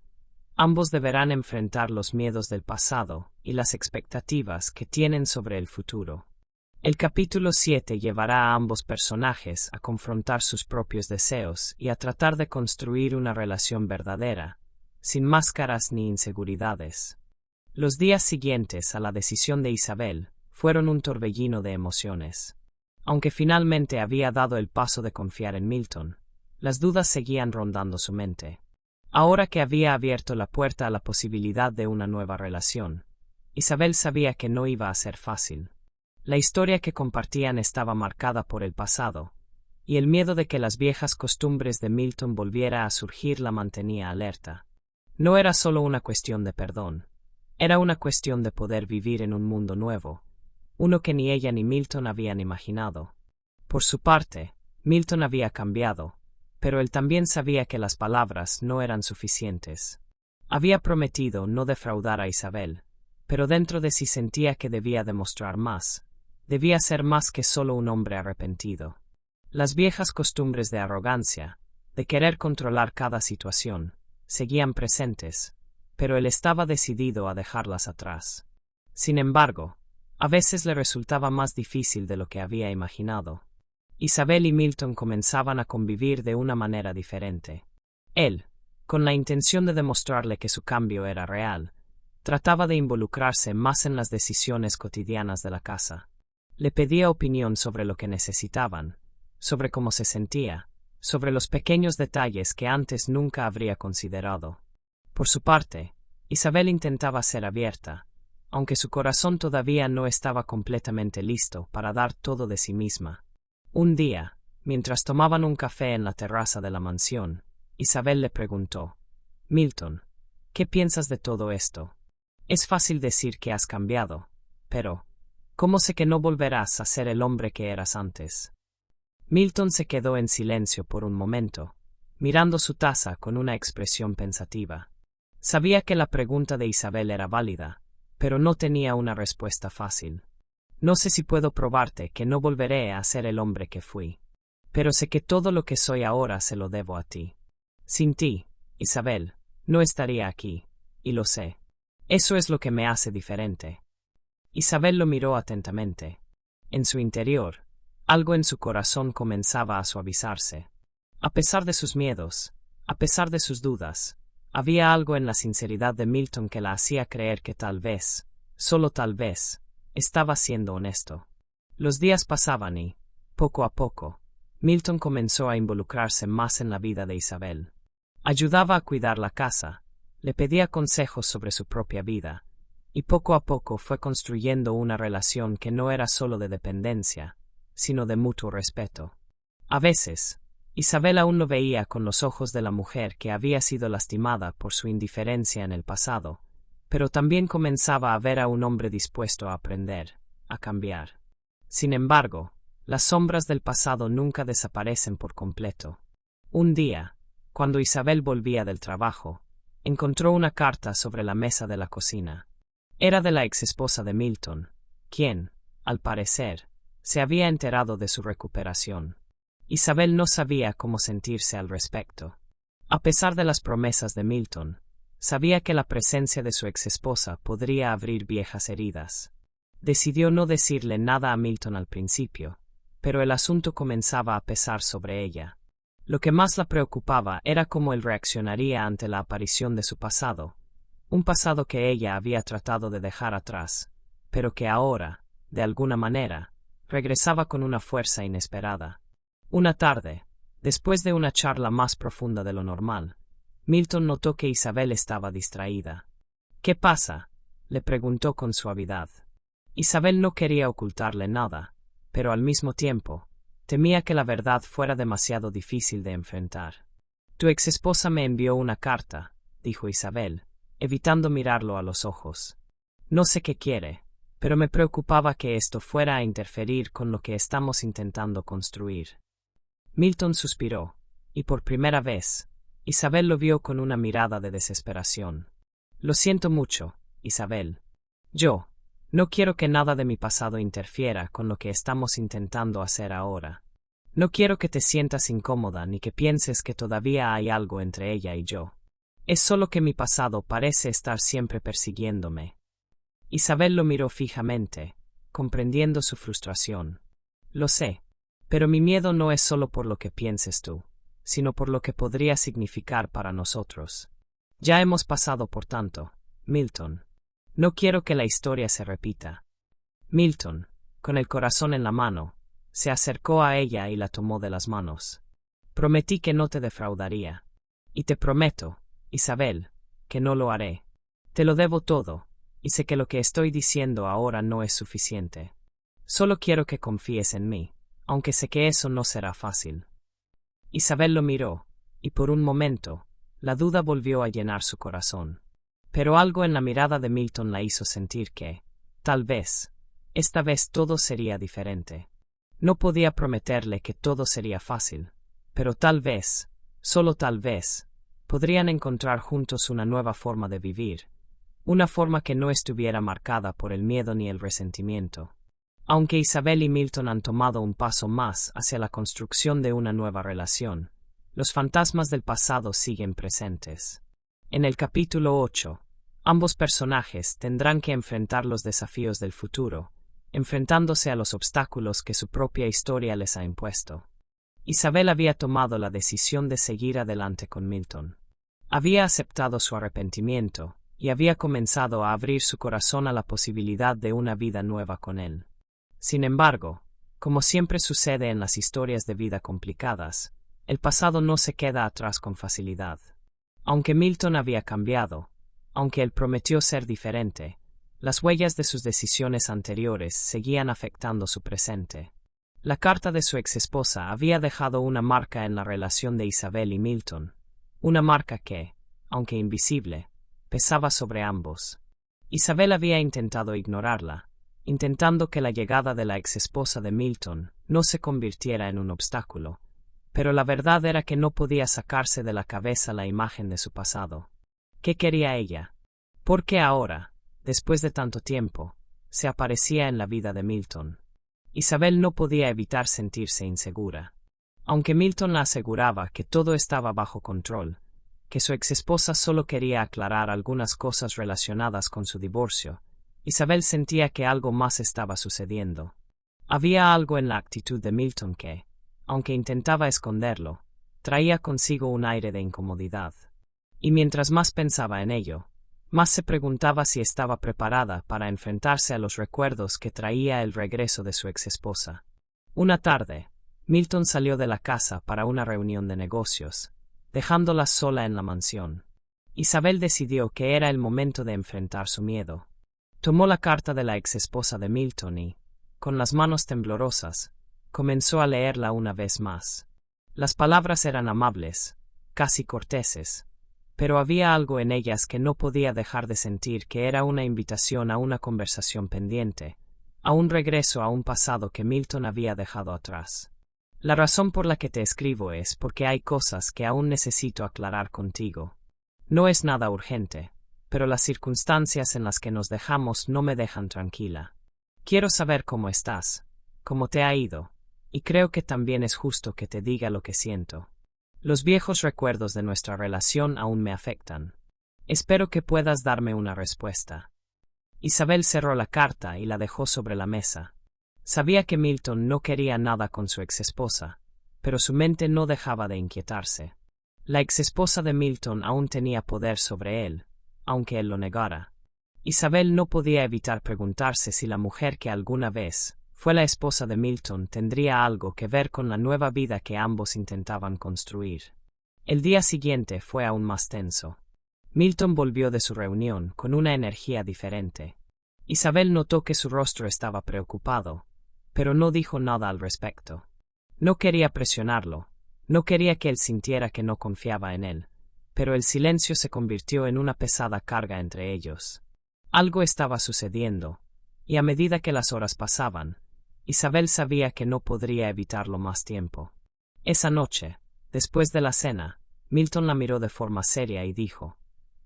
ambos deberán enfrentar los miedos del pasado y las expectativas que tienen sobre el futuro. El capítulo 7 llevará a ambos personajes a confrontar sus propios deseos y a tratar de construir una relación verdadera, sin máscaras ni inseguridades. Los días siguientes a la decisión de Isabel fueron un torbellino de emociones. Aunque finalmente había dado el paso de confiar en Milton, las dudas seguían rondando su mente. Ahora que había abierto la puerta a la posibilidad de una nueva relación, Isabel sabía que no iba a ser fácil. La historia que compartían estaba marcada por el pasado, y el miedo de que las viejas costumbres de Milton volviera a surgir la mantenía alerta. No era solo una cuestión de perdón, era una cuestión de poder vivir en un mundo nuevo, uno que ni ella ni Milton habían imaginado. Por su parte, Milton había cambiado, pero él también sabía que las palabras no eran suficientes. Había prometido no defraudar a Isabel, pero dentro de sí sentía que debía demostrar más. Debía ser más que solo un hombre arrepentido. Las viejas costumbres de arrogancia, de querer controlar cada situación, seguían presentes, pero él estaba decidido a dejarlas atrás. Sin embargo, a veces le resultaba más difícil de lo que había imaginado. Isabel y Milton comenzaban a convivir de una manera diferente. Él, con la intención de demostrarle que su cambio era real, trataba de involucrarse más en las decisiones cotidianas de la casa. Le pedía opinión sobre lo que necesitaban, sobre cómo se sentía, sobre los pequeños detalles que antes nunca habría considerado. Por su parte, Isabel intentaba ser abierta, aunque su corazón todavía no estaba completamente listo para dar todo de sí misma. Un día, mientras tomaban un café en la terraza de la mansión, Isabel le preguntó: Milton, ¿qué piensas de todo esto? Es fácil decir que has cambiado, pero ¿cómo sé que no volverás a ser el hombre que eras antes? Milton se quedó en silencio por un momento, mirando su taza con una expresión pensativa. Sabía que la pregunta de Isabel era válida, pero no tenía una respuesta fácil. No sé si puedo probarte que no volveré a ser el hombre que fui, pero sé que todo lo que soy ahora se lo debo a ti. Sin ti, Isabel, no estaría aquí, y lo sé. Eso es lo que me hace diferente. Isabel lo miró atentamente. En su interior, Algo en su corazón comenzaba a suavizarse. A pesar de sus miedos, a pesar de sus dudas, había algo en la sinceridad de Milton que la hacía creer que tal vez, solo tal vez, estaba siendo honesto. Los días pasaban y, poco a poco, Milton comenzó a involucrarse más en la vida de Isabel. Ayudaba a cuidar la casa, le pedía consejos sobre su propia vida, y poco a poco fue construyendo una relación que no era solo de dependencia, sino de mutuo respeto. A veces, Isabel aún lo veía con los ojos de la mujer que había sido lastimada por su indiferencia en el pasado, pero también comenzaba a ver a un hombre dispuesto a aprender, a cambiar. Sin embargo, las sombras del pasado nunca desaparecen por completo. Un día, cuando Isabel volvía del trabajo, encontró una carta sobre la mesa de la cocina. Era de la exesposa de Milton, quien, al parecer, se había enterado de su recuperación. Isabel no sabía cómo sentirse al respecto. A pesar de las promesas de Milton, sabía que la presencia de su exesposa podría abrir viejas heridas. Decidió no decirle nada a Milton al principio, pero el asunto comenzaba a pesar sobre ella. Lo que más la preocupaba era cómo él reaccionaría ante la aparición de su pasado, un pasado que ella había tratado de dejar atrás, pero que ahora, de alguna manera, regresaba con una fuerza inesperada. Una tarde, después de una charla más profunda de lo normal, Milton notó que Isabel estaba distraída. «¿Qué pasa?», le preguntó con suavidad. Isabel no quería ocultarle nada, pero al mismo tiempo, temía que la verdad fuera demasiado difícil de enfrentar. «Tu exesposa me envió una carta», dijo Isabel, evitando mirarlo a los ojos. «No sé qué quiere, pero me preocupaba que esto fuera a interferir con lo que estamos intentando construir». Milton suspiró, y por primera vez, Isabel lo vio con una mirada de desesperación. «Lo siento mucho, Isabel. Yo no quiero que nada de mi pasado interfiera con lo que estamos intentando hacer ahora. No quiero que te sientas incómoda ni que pienses que todavía hay algo entre ella y yo. Es solo que mi pasado parece estar siempre persiguiéndome». Isabel lo miró fijamente, comprendiendo su frustración. «Lo sé, pero mi miedo no es solo por lo que pienses tú, sino por lo que podría significar para nosotros. Ya hemos pasado por tanto, Milton. No quiero que la historia se repita». Milton, con el corazón en la mano, se acercó a ella y la tomó de las manos. «Prometí que no te defraudaría. Y te prometo, Isabel, que no lo haré. Te lo debo todo, y sé que lo que estoy diciendo ahora no es suficiente. Solo quiero que confíes en mí, aunque sé que eso no será fácil». Isabel lo miró, y por un momento, la duda volvió a llenar su corazón. Pero algo en la mirada de Milton la hizo sentir que, tal vez, esta vez todo sería diferente. No podía prometerle que todo sería fácil, pero tal vez, solo tal vez, podrían encontrar juntos una nueva forma de vivir, una forma que no estuviera marcada por el miedo ni el resentimiento. Aunque Isabel y Milton han tomado un paso más hacia la construcción de una nueva relación, los fantasmas del pasado siguen presentes. En el capítulo 8, ambos personajes tendrán que enfrentar los desafíos del futuro, enfrentándose a los obstáculos que su propia historia les ha impuesto. Isabel había tomado la decisión de seguir adelante con Milton. Había aceptado su arrepentimiento y había comenzado a abrir su corazón a la posibilidad de una vida nueva con él. Sin embargo, como siempre sucede en las historias de vida complicadas, el pasado no se queda atrás con facilidad. Aunque Milton había cambiado, aunque él prometió ser diferente, las huellas de sus decisiones anteriores seguían afectando su presente. La carta de su exesposa había dejado una marca en la relación de Isabel y Milton, una marca que, aunque invisible, pesaba sobre ambos. Isabel había intentado ignorarla, intentando que la llegada de la exesposa de Milton no se convirtiera en un obstáculo, pero la verdad era que no podía sacarse de la cabeza la imagen de su pasado. ¿Qué quería ella? ¿Por qué ahora, después de tanto tiempo, se aparecía en la vida de Milton? Isabel no podía evitar sentirse insegura. Aunque Milton la aseguraba que todo estaba bajo control, que su exesposa solo quería aclarar algunas cosas relacionadas con su divorcio, Isabel sentía que algo más estaba sucediendo. Había algo en la actitud de Milton que, aunque intentaba esconderlo, traía consigo un aire de incomodidad. Y mientras más pensaba en ello, más se preguntaba si estaba preparada para enfrentarse a los recuerdos que traía el regreso de su exesposa. Una tarde, Milton salió de la casa para una reunión de negocios, dejándola sola en la mansión. Isabel decidió que era el momento de enfrentar su miedo. Tomó la carta de la exesposa de Milton y, con las manos temblorosas, comenzó a leerla una vez más. Las palabras eran amables, casi corteses, pero había algo en ellas que no podía dejar de sentir que era una invitación a una conversación pendiente, a un regreso a un pasado que Milton había dejado atrás. La razón por la que te escribo es porque hay cosas que aún necesito aclarar contigo. No es nada urgente, pero las circunstancias en las que nos dejamos no me dejan tranquila. Quiero saber cómo estás, cómo te ha ido, y creo que también es justo que te diga lo que siento. Los viejos recuerdos de nuestra relación aún me afectan. Espero que puedas darme una respuesta. Isabel cerró la carta y la dejó sobre la mesa. Sabía que Milton no quería nada con su exesposa, pero su mente no dejaba de inquietarse. La exesposa de Milton aún tenía poder sobre él, aunque él lo negara. Isabel no podía evitar preguntarse si la mujer que alguna vez fue la esposa de Milton tendría algo que ver con la nueva vida que ambos intentaban construir. El día siguiente fue aún más tenso. Milton volvió de su reunión con una energía diferente. Isabel notó que su rostro estaba preocupado, pero no dijo nada al respecto. No quería presionarlo, no quería que él sintiera que no confiaba en él, pero el silencio se convirtió en una pesada carga entre ellos. Algo estaba sucediendo, y a medida que las horas pasaban, Isabel sabía que no podría evitarlo más tiempo. Esa noche, después de la cena, Milton la miró de forma seria y dijo: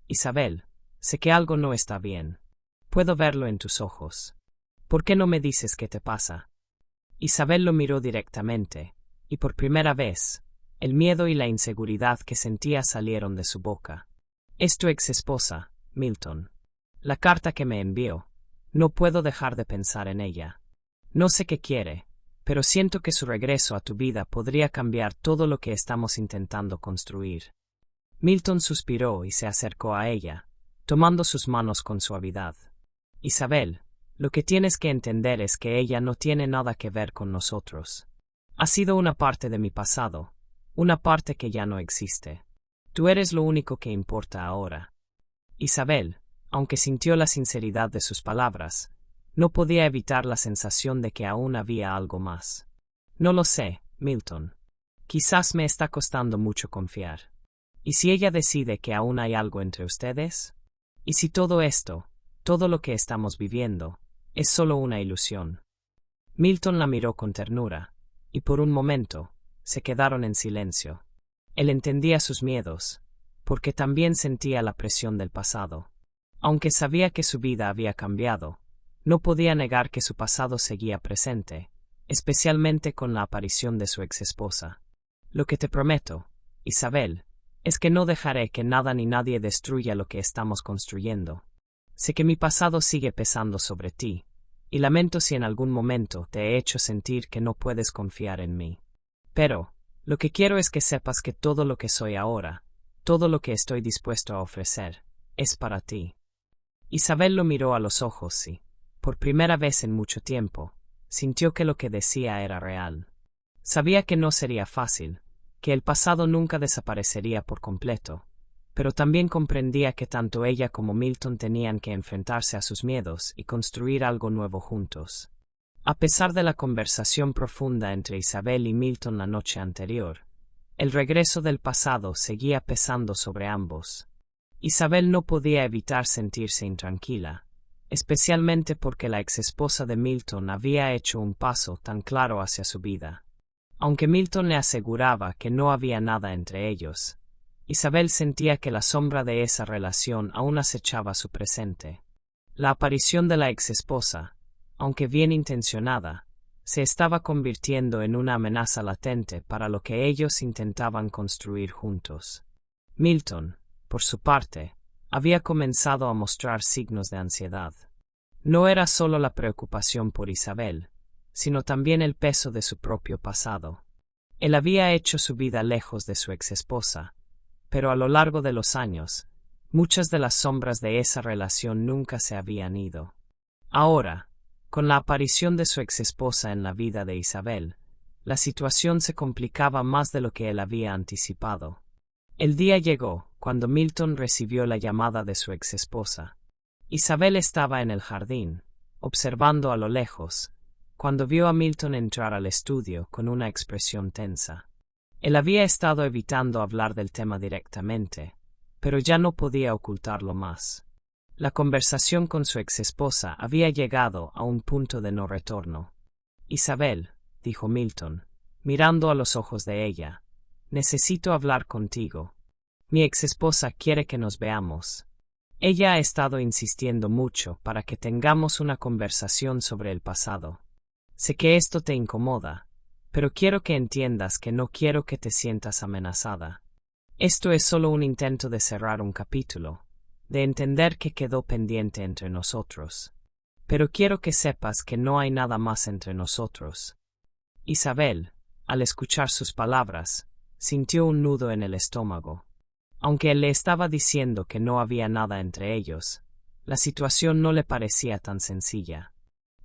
«Isabel, sé que algo no está bien. Puedo verlo en tus ojos. ¿Por qué no me dices qué te pasa?» Isabel lo miró directamente, y por primera vez, el miedo y la inseguridad que sentía salieron de su boca. «Es tu exesposa, Milton. La carta que me envió. No puedo dejar de pensar en ella. No sé qué quiere, pero siento que su regreso a tu vida podría cambiar todo lo que estamos intentando construir». Milton suspiró y se acercó a ella, tomando sus manos con suavidad. «Isabel, lo que tienes que entender es que ella no tiene nada que ver con nosotros. Ha sido una parte de mi pasado, una parte que ya no existe. Tú eres lo único que importa ahora». Isabel, aunque sintió la sinceridad de sus palabras, no podía evitar la sensación de que aún había algo más. «No lo sé, Milton. Quizás me está costando mucho confiar. ¿Y si ella decide que aún hay algo entre ustedes? ¿Y si todo esto, todo lo que estamos viviendo, es solo una ilusión?» Milton la miró con ternura, y por un momento, se quedaron en silencio. Él entendía sus miedos, porque también sentía la presión del pasado. Aunque sabía que su vida había cambiado, no podía negar que su pasado seguía presente, especialmente con la aparición de su exesposa. «Lo que te prometo, Isabel, es que no dejaré que nada ni nadie destruya lo que estamos construyendo. Sé que mi pasado sigue pesando sobre ti, y lamento si en algún momento te he hecho sentir que no puedes confiar en mí. Pero, lo que quiero es que sepas que todo lo que soy ahora, todo lo que estoy dispuesto a ofrecer, es para ti». Isabel lo miró a los ojos y, por primera vez en mucho tiempo, sintió que lo que decía era real. Sabía que no sería fácil, que el pasado nunca desaparecería por completo, pero también comprendía que tanto ella como Milton tenían que enfrentarse a sus miedos y construir algo nuevo juntos. A pesar de la conversación profunda entre Isabel y Milton la noche anterior, el regreso del pasado seguía pesando sobre ambos. Isabel no podía evitar sentirse intranquila, especialmente porque la exesposa de Milton había hecho un paso tan claro hacia su vida. Aunque Milton le aseguraba que no había nada entre ellos, Isabel sentía que la sombra de esa relación aún acechaba su presente. La aparición de la exesposa, aunque bien intencionada, se estaba convirtiendo en una amenaza latente para lo que ellos intentaban construir juntos. Milton, por su parte, había comenzado a mostrar signos de ansiedad. No era solo la preocupación por Isabel, sino también el peso de su propio pasado. Él había hecho su vida lejos de su exesposa, pero a lo largo de los años, muchas de las sombras de esa relación nunca se habían ido. Ahora, con la aparición de su exesposa en la vida de Isabel, la situación se complicaba más de lo que él había anticipado. El día llegó, cuando Milton recibió la llamada de su exesposa. Isabel estaba en el jardín, observando a lo lejos, cuando vio a Milton entrar al estudio con una expresión tensa. Él había estado evitando hablar del tema directamente, pero ya no podía ocultarlo más. La conversación con su exesposa había llegado a un punto de no retorno. Isabel, dijo Milton, mirando a los ojos de ella, necesito hablar contigo. Mi exesposa quiere que nos veamos. Ella ha estado insistiendo mucho para que tengamos una conversación sobre el pasado. Sé que esto te incomoda, pero quiero que entiendas que no quiero que te sientas amenazada. Esto es solo un intento de cerrar un capítulo, de entender que quedó pendiente entre nosotros. Pero quiero que sepas que no hay nada más entre nosotros. Isabel, al escuchar sus palabras, sintió un nudo en el estómago. Aunque él le estaba diciendo que no había nada entre ellos, la situación no le parecía tan sencilla.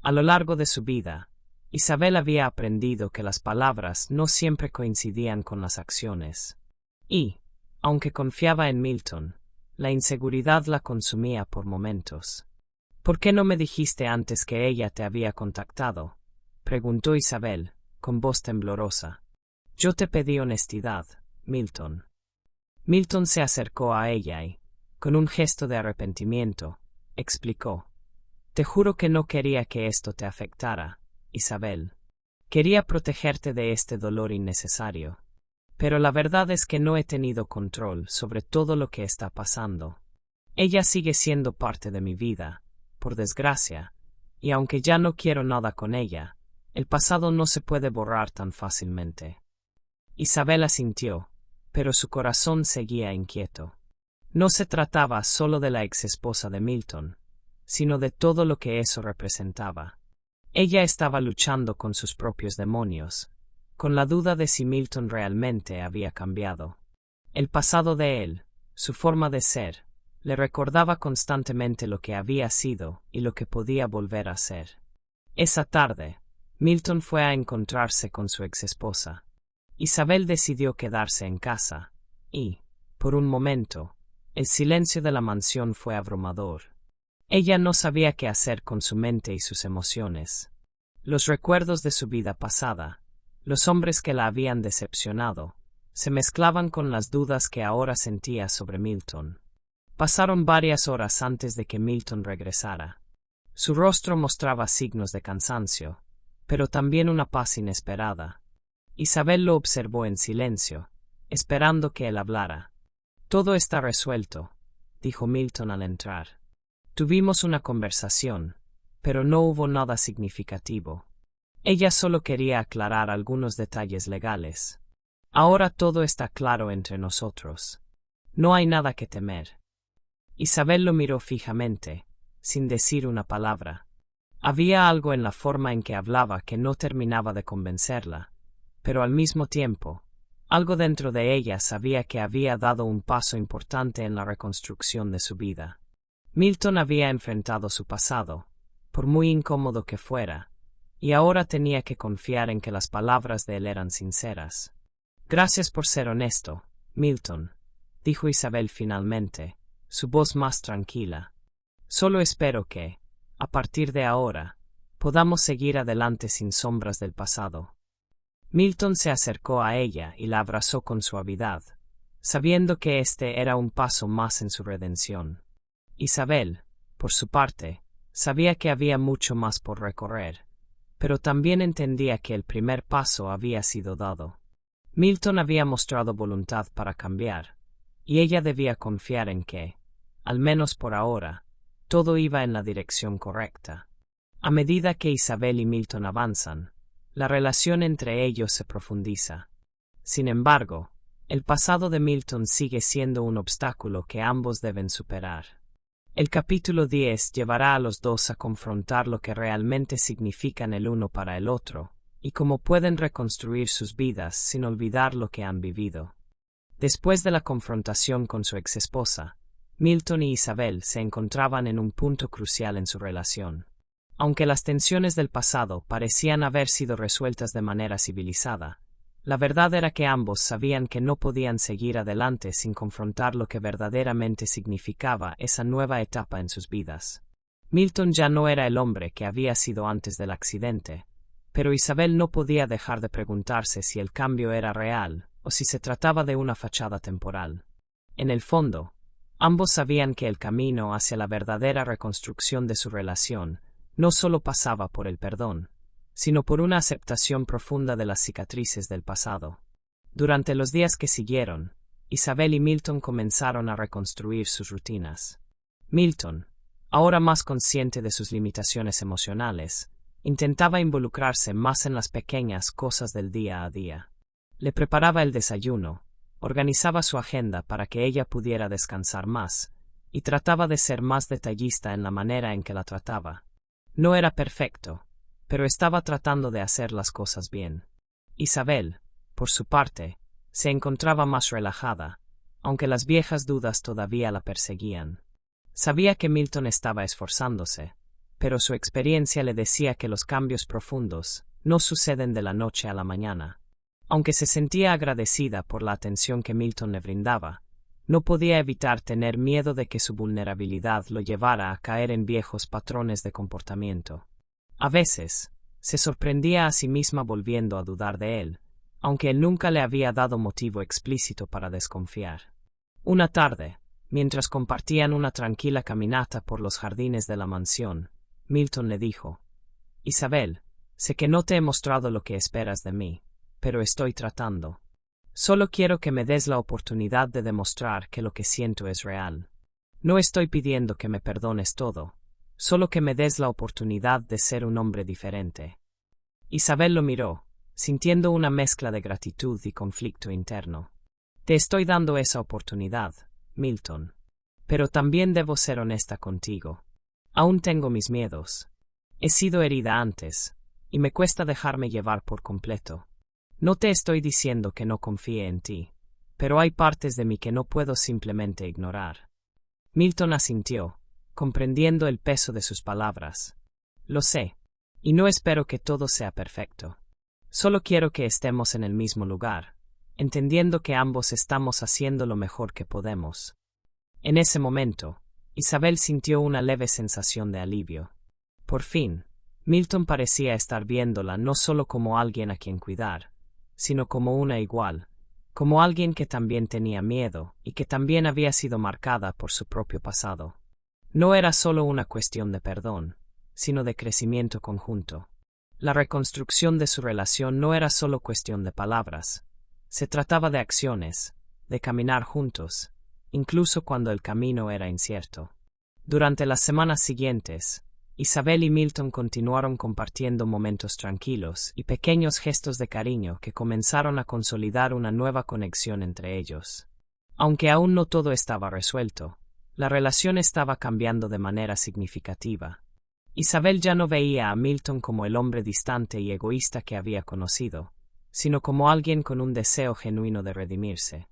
A lo largo de su vida, Isabel había aprendido que las palabras no siempre coincidían con las acciones. Y, aunque confiaba en Milton, la inseguridad la consumía por momentos. ¿Por qué no me dijiste antes que ella te había contactado?, preguntó Isabel, con voz temblorosa. Yo te pedí honestidad, Milton. Milton se acercó a ella y, con un gesto de arrepentimiento, explicó. Te juro que no quería que esto te afectara, Isabel. Quería protegerte de este dolor innecesario. Pero la verdad es que no he tenido control sobre todo lo que está pasando. Ella sigue siendo parte de mi vida, por desgracia, y aunque ya no quiero nada con ella, el pasado no se puede borrar tan fácilmente. Isabel asintió, pero su corazón seguía inquieto. No se trataba solo de la exesposa de Milton, sino de todo lo que eso representaba. Ella estaba luchando con sus propios demonios, con la duda de si Milton realmente había cambiado. El pasado de él, su forma de ser, le recordaba constantemente lo que había sido y lo que podía volver a ser. Esa tarde, Milton fue a encontrarse con su exesposa. Isabel decidió quedarse en casa, y, por un momento, el silencio de la mansión fue abrumador. Ella no sabía qué hacer con su mente y sus emociones. Los recuerdos de su vida pasada, los hombres que la habían decepcionado, se mezclaban con las dudas que ahora sentía sobre Milton. Pasaron varias horas antes de que Milton regresara. Su rostro mostraba signos de cansancio, pero también una paz inesperada. Isabel lo observó en silencio, esperando que él hablara. Todo está resuelto, dijo Milton al entrar. Tuvimos una conversación, pero no hubo nada significativo. Ella solo quería aclarar algunos detalles legales. Ahora todo está claro entre nosotros. No hay nada que temer. Isabel lo miró fijamente, sin decir una palabra. Había algo en la forma en que hablaba que no terminaba de convencerla, pero al mismo tiempo, algo dentro de ella sabía que había dado un paso importante en la reconstrucción de su vida. Milton había enfrentado su pasado, por muy incómodo que fuera, y ahora tenía que confiar en que las palabras de él eran sinceras. Gracias por ser honesto, Milton, dijo Isabel finalmente, su voz más tranquila. Solo espero que, a partir de ahora, podamos seguir adelante sin sombras del pasado. Milton se acercó a ella y la abrazó con suavidad, sabiendo que este era un paso más en su redención. Isabel, por su parte, sabía que había mucho más por recorrer, pero también entendía que el primer paso había sido dado. Milton había mostrado voluntad para cambiar, y ella debía confiar en que, al menos por ahora, todo iba en la dirección correcta. A medida que Isabel y Milton avanzan, la relación entre ellos se profundiza. Sin embargo, el pasado de Milton sigue siendo un obstáculo que ambos deben superar. El capítulo 10 llevará a los dos a confrontar lo que realmente significan el uno para el otro, y cómo pueden reconstruir sus vidas sin olvidar lo que han vivido. Después de la confrontación con su exesposa, Milton y Isabel se encontraban en un punto crucial en su relación. Aunque las tensiones del pasado parecían haber sido resueltas de manera civilizada, la verdad era que ambos sabían que no podían seguir adelante sin confrontar lo que verdaderamente significaba esa nueva etapa en sus vidas. Milton ya no era el hombre que había sido antes del accidente, pero Isabel no podía dejar de preguntarse si el cambio era real o si se trataba de una fachada temporal. En el fondo, ambos sabían que el camino hacia la verdadera reconstrucción de su relación no solo pasaba por el perdón, sino por una aceptación profunda de las cicatrices del pasado. Durante los días que siguieron, Isabel y Milton comenzaron a reconstruir sus rutinas. Milton, ahora más consciente de sus limitaciones emocionales, intentaba involucrarse más en las pequeñas cosas del día a día. Le preparaba el desayuno, organizaba su agenda para que ella pudiera descansar más, y trataba de ser más detallista en la manera en que la trataba. No era perfecto, pero estaba tratando de hacer las cosas bien. Isabel, por su parte, se encontraba más relajada, aunque las viejas dudas todavía la perseguían. Sabía que Milton estaba esforzándose, pero su experiencia le decía que los cambios profundos no suceden de la noche a la mañana. Aunque se sentía agradecida por la atención que Milton le brindaba, no podía evitar tener miedo de que su vulnerabilidad lo llevara a caer en viejos patrones de comportamiento. A veces, se sorprendía a sí misma volviendo a dudar de él, aunque él nunca le había dado motivo explícito para desconfiar. Una tarde, mientras compartían una tranquila caminata por los jardines de la mansión, Milton le dijo: «Isabel, sé que no te he mostrado lo que esperas de mí, pero estoy tratando. Solo quiero que me des la oportunidad de demostrar que lo que siento es real. No estoy pidiendo que me perdones todo, solo que me des la oportunidad de ser un hombre diferente». Isabel lo miró, sintiendo una mezcla de gratitud y conflicto interno. «Te estoy dando esa oportunidad, Milton. Pero también debo ser honesta contigo. Aún tengo mis miedos. He sido herida antes, y me cuesta dejarme llevar por completo. No te estoy diciendo que no confíe en ti, pero hay partes de mí que no puedo simplemente ignorar». Milton asintió, comprendiendo el peso de sus palabras. «Lo sé, y no espero que todo sea perfecto. Solo quiero que estemos en el mismo lugar, entendiendo que ambos estamos haciendo lo mejor que podemos». En ese momento, Isabel sintió una leve sensación de alivio. Por fin, Milton parecía estar viéndola no solo como alguien a quien cuidar, sino como una igual, como alguien que también tenía miedo y que también había sido marcada por su propio pasado. No era solo una cuestión de perdón, sino de crecimiento conjunto. La reconstrucción de su relación no era solo cuestión de palabras, se trataba de acciones, de caminar juntos, incluso cuando el camino era incierto. Durante las semanas siguientes, Isabel y Milton continuaron compartiendo momentos tranquilos y pequeños gestos de cariño que comenzaron a consolidar una nueva conexión entre ellos. Aunque aún no todo estaba resuelto, la relación estaba cambiando de manera significativa. Isabel ya no veía a Milton como el hombre distante y egoísta que había conocido, sino como alguien con un deseo genuino de redimirse.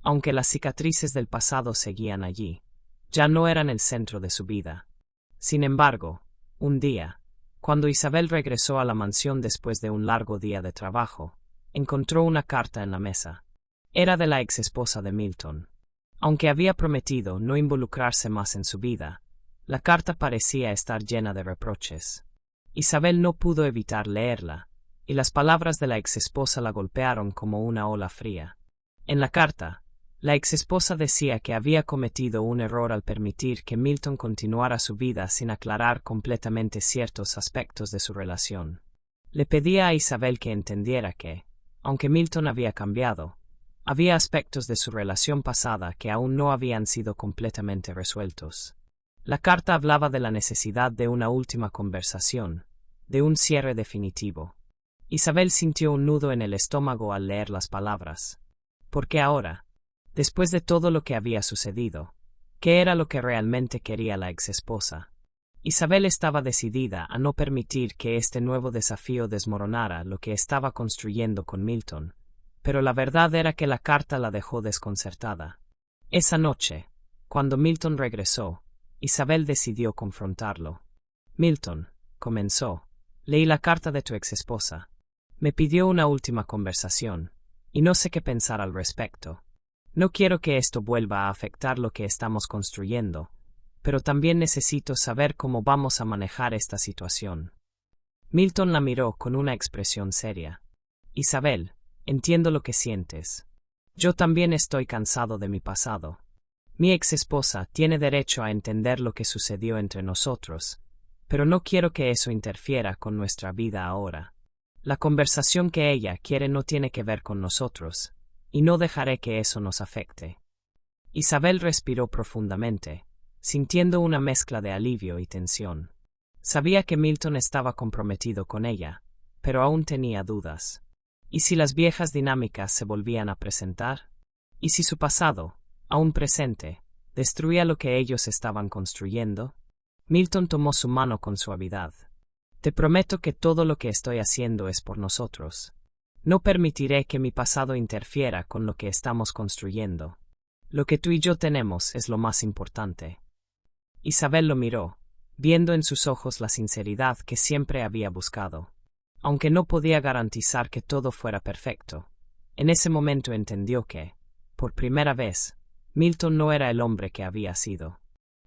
Aunque las cicatrices del pasado seguían allí, ya no eran el centro de su vida. Sin embargo, un día, cuando Isabel regresó a la mansión después de un largo día de trabajo, encontró una carta en la mesa. Era de la exesposa de Milton. Aunque había prometido no involucrarse más en su vida, la carta parecía estar llena de reproches. Isabel no pudo evitar leerla, y las palabras de la exesposa la golpearon como una ola fría. En la carta, la exesposa decía que había cometido un error al permitir que Milton continuara su vida sin aclarar completamente ciertos aspectos de su relación. Le pedía a Isabel que entendiera que, aunque Milton había cambiado, había aspectos de su relación pasada que aún no habían sido completamente resueltos. La carta hablaba de la necesidad de una última conversación, de un cierre definitivo. Isabel sintió un nudo en el estómago al leer las palabras. Porque ahora, después de todo lo que había sucedido, ¿Qué era lo que realmente quería la exesposa? Isabel estaba decidida a no permitir que este nuevo desafío desmoronara lo que estaba construyendo con Milton, pero la verdad era que la carta la dejó desconcertada. Esa noche, cuando Milton regresó, Isabel decidió confrontarlo. Milton, comenzó, leí la carta de tu exesposa. Me pidió una última conversación, y no sé qué pensar al respecto. No quiero que esto vuelva a afectar lo que estamos construyendo, pero también necesito saber cómo vamos a manejar esta situación. Milton la miró con una expresión seria. Isabel, entiendo lo que sientes. Yo también estoy cansado de mi pasado. Mi ex esposa tiene derecho a entender lo que sucedió entre nosotros, pero no quiero que eso interfiera con nuestra vida ahora. La conversación que ella quiere no tiene que ver con nosotros, y no dejaré que eso nos afecte. Isabel respiró profundamente, sintiendo una mezcla de alivio y tensión. Sabía que Milton estaba comprometido con ella, pero aún tenía dudas. ¿Y si las viejas dinámicas se volvían a presentar? ¿Y si su pasado, aún presente, destruía lo que ellos estaban construyendo? Milton tomó su mano con suavidad. Te prometo que todo lo que estoy haciendo es por nosotros. No permitiré que mi pasado interfiera con lo que estamos construyendo. Lo que tú y yo tenemos es lo más importante. Isabel lo miró, viendo en sus ojos la sinceridad que siempre había buscado. Aunque no podía garantizar que todo fuera perfecto, en ese momento entendió que, por primera vez, Milton no era el hombre que había sido.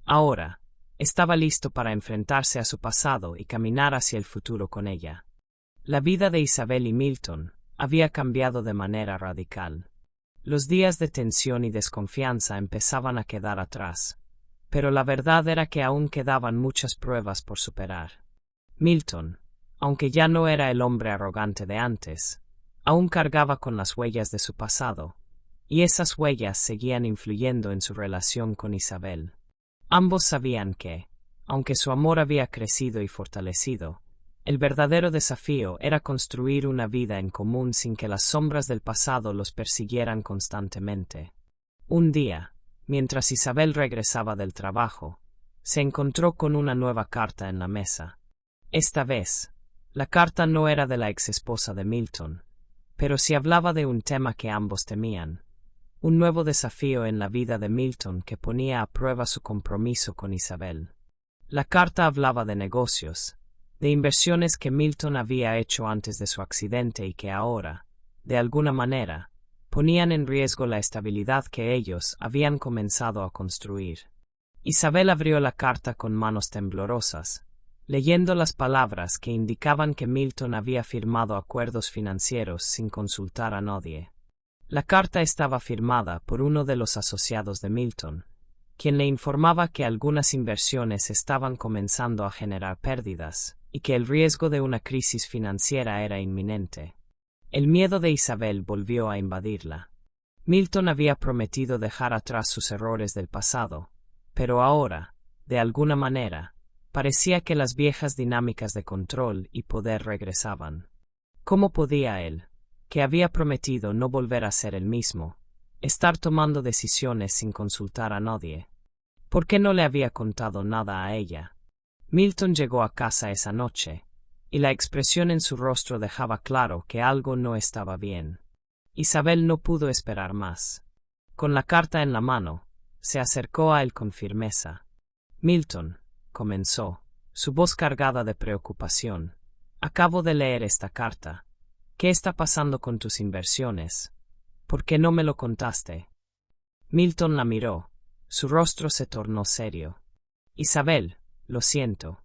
Ahora, estaba listo para enfrentarse a su pasado y caminar hacia el futuro con ella. La vida de Isabel y Milton había cambiado de manera radical. Los días de tensión y desconfianza empezaban a quedar atrás, pero la verdad era que aún quedaban muchas pruebas por superar. Milton, aunque ya no era el hombre arrogante de antes, aún cargaba con las huellas de su pasado, y esas huellas seguían influyendo en su relación con Isabel. Ambos sabían que, aunque su amor había crecido y fortalecido, el verdadero desafío era construir una vida en común sin que las sombras del pasado los persiguieran constantemente. Un día, mientras Isabel regresaba del trabajo, se encontró con una nueva carta en la mesa. Esta vez, la carta no era de la exesposa de Milton, pero sí hablaba de un tema que ambos temían, un nuevo desafío en la vida de Milton que ponía a prueba su compromiso con Isabel. La carta hablaba de negocios, de inversiones que Milton había hecho antes de su accidente y que ahora, de alguna manera, ponían en riesgo la estabilidad que ellos habían comenzado a construir. Isabel abrió la carta con manos temblorosas, leyendo las palabras que indicaban que Milton había firmado acuerdos financieros sin consultar a nadie. La carta estaba firmada por uno de los asociados de Milton, quien le informaba que algunas inversiones estaban comenzando a generar pérdidas y que el riesgo de una crisis financiera era inminente. El miedo de Isabel volvió a invadirla. Milton había prometido dejar atrás sus errores del pasado, pero ahora, de alguna manera, parecía que las viejas dinámicas de control y poder regresaban. ¿Cómo podía él, que había prometido no volver a ser el mismo, estar tomando decisiones sin consultar a nadie? ¿Por qué no le había contado nada a ella? Milton llegó a casa esa noche, y la expresión en su rostro dejaba claro que algo no estaba bien. Isabel no pudo esperar más. Con la carta en la mano, se acercó a él con firmeza. Milton, comenzó, su voz cargada de preocupación. Acabo de leer esta carta. ¿Qué está pasando con tus inversiones? ¿Por qué no me lo contaste? Milton la miró. Su rostro se tornó serio. Isabel, lo siento.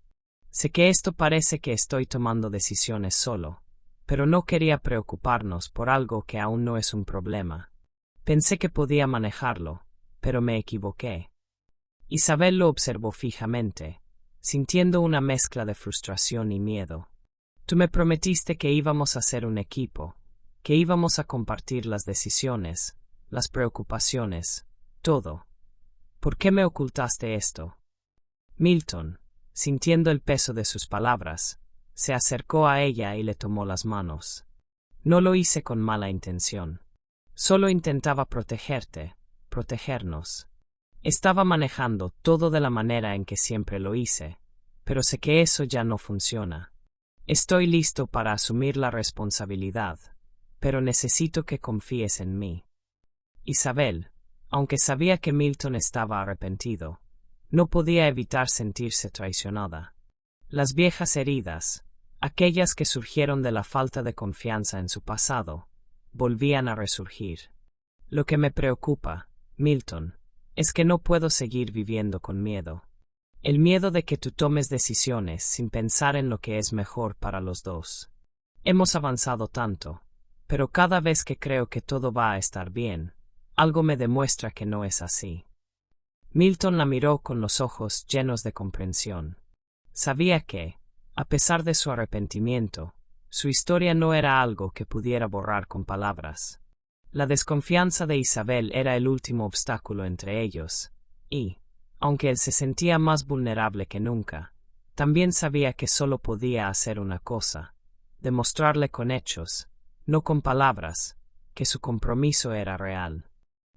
Sé que esto parece que estoy tomando decisiones solo, pero no quería preocuparnos por algo que aún no es un problema. Pensé que podía manejarlo, pero me equivoqué. Isabel lo observó fijamente, sintiendo una mezcla de frustración y miedo. Tú me prometiste que íbamos a ser un equipo, que íbamos a compartir las decisiones, las preocupaciones, todo. ¿Por qué me ocultaste esto? Milton, sintiendo el peso de sus palabras, se acercó a ella y le tomó las manos. No lo hice con mala intención. Solo intentaba protegerte, protegernos. Estaba manejando todo de la manera en que siempre lo hice, pero sé que eso ya no funciona. Estoy listo para asumir la responsabilidad, pero necesito que confíes en mí. Isabel, aunque sabía que Milton estaba arrepentido, no podía evitar sentirse traicionada. Las viejas heridas, aquellas que surgieron de la falta de confianza en su pasado, volvían a resurgir. Lo que me preocupa, Milton, es que no puedo seguir viviendo con miedo. El miedo de que tú tomes decisiones sin pensar en lo que es mejor para los dos. Hemos avanzado tanto, pero cada vez que creo que todo va a estar bien, algo me demuestra que no es así. Milton la miró con los ojos llenos de comprensión. Sabía que, a pesar de su arrepentimiento, su historia no era algo que pudiera borrar con palabras. La desconfianza de Isabel era el último obstáculo entre ellos, y, aunque él se sentía más vulnerable que nunca, también sabía que solo podía hacer una cosa: demostrarle con hechos, no con palabras, que su compromiso era real.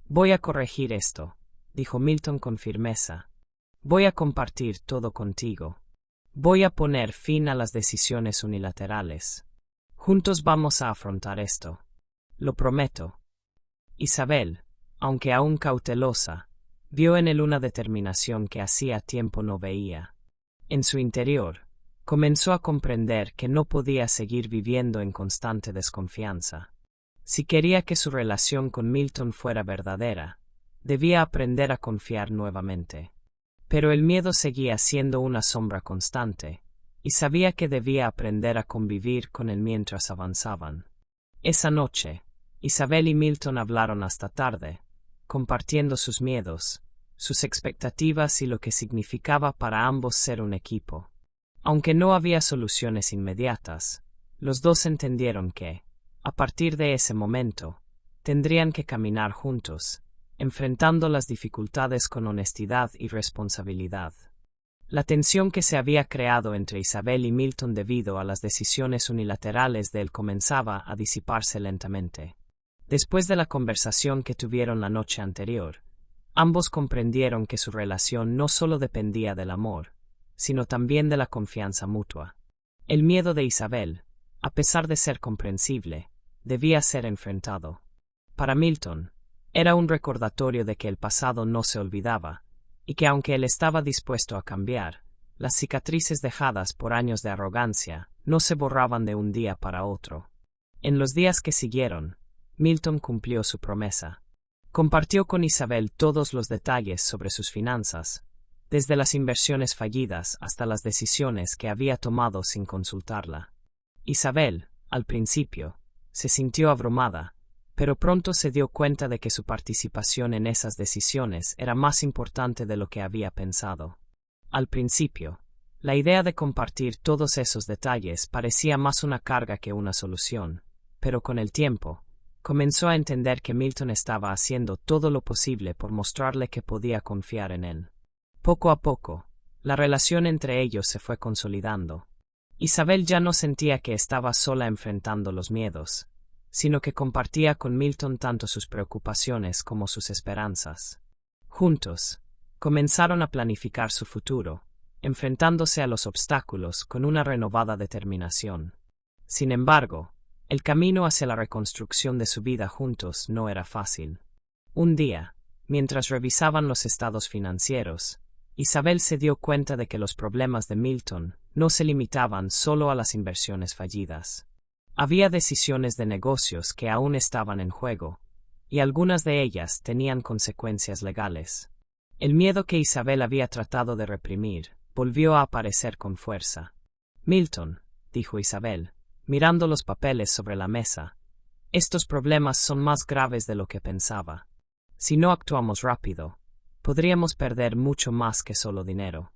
Voy a corregir esto, dijo Milton con firmeza. Voy a compartir todo contigo. Voy a poner fin a las decisiones unilaterales. Juntos vamos a afrontar esto. Lo prometo. Isabel, aunque aún cautelosa, vio en él una determinación que hacía tiempo no veía. En su interior, comenzó a comprender que no podía seguir viviendo en constante desconfianza. Si quería que su relación con Milton fuera verdadera, debía aprender a confiar nuevamente. Pero el miedo seguía siendo una sombra constante, y sabía que debía aprender a convivir con él mientras avanzaban. Esa noche, Isabel y Milton hablaron hasta tarde, compartiendo sus miedos, sus expectativas y lo que significaba para ambos ser un equipo. Aunque no había soluciones inmediatas, los dos entendieron que, a partir de ese momento, tendrían que caminar juntos, enfrentando las dificultades con honestidad y responsabilidad. La tensión que se había creado entre Isabel y Milton debido a las decisiones unilaterales de él comenzaba a disiparse lentamente. Después de la conversación que tuvieron la noche anterior, ambos comprendieron que su relación no solo dependía del amor, sino también de la confianza mutua. El miedo de Isabel, a pesar de ser comprensible, debía ser enfrentado. Para Milton, era un recordatorio de que el pasado no se olvidaba, y que aunque él estaba dispuesto a cambiar, las cicatrices dejadas por años de arrogancia no se borraban de un día para otro. En los días que siguieron, Milton cumplió su promesa. Compartió con Isabel todos los detalles sobre sus finanzas, desde las inversiones fallidas hasta las decisiones que había tomado sin consultarla. Isabel, al principio, se sintió abrumada, pero pronto se dio cuenta de que su participación en esas decisiones era más importante de lo que había pensado. Al principio, la idea de compartir todos esos detalles parecía más una carga que una solución, pero con el tiempo, comenzó a entender que Milton estaba haciendo todo lo posible por mostrarle que podía confiar en él. Poco a poco, la relación entre ellos se fue consolidando. Isabel ya no sentía que estaba sola enfrentando los miedos, sino que compartía con Milton tanto sus preocupaciones como sus esperanzas. Juntos, comenzaron a planificar su futuro, enfrentándose a los obstáculos con una renovada determinación. Sin embargo, el camino hacia la reconstrucción de su vida juntos no era fácil. Un día, mientras revisaban los estados financieros, Isabel se dio cuenta de que los problemas de Milton no se limitaban solo a las inversiones fallidas. Había decisiones de negocios que aún estaban en juego, y algunas de ellas tenían consecuencias legales. El miedo que Isabel había tratado de reprimir volvió a aparecer con fuerza. Milton, dijo Isabel, mirando los papeles sobre la mesa, estos problemas son más graves de lo que pensaba. Si no actuamos rápido, podríamos perder mucho más que solo dinero.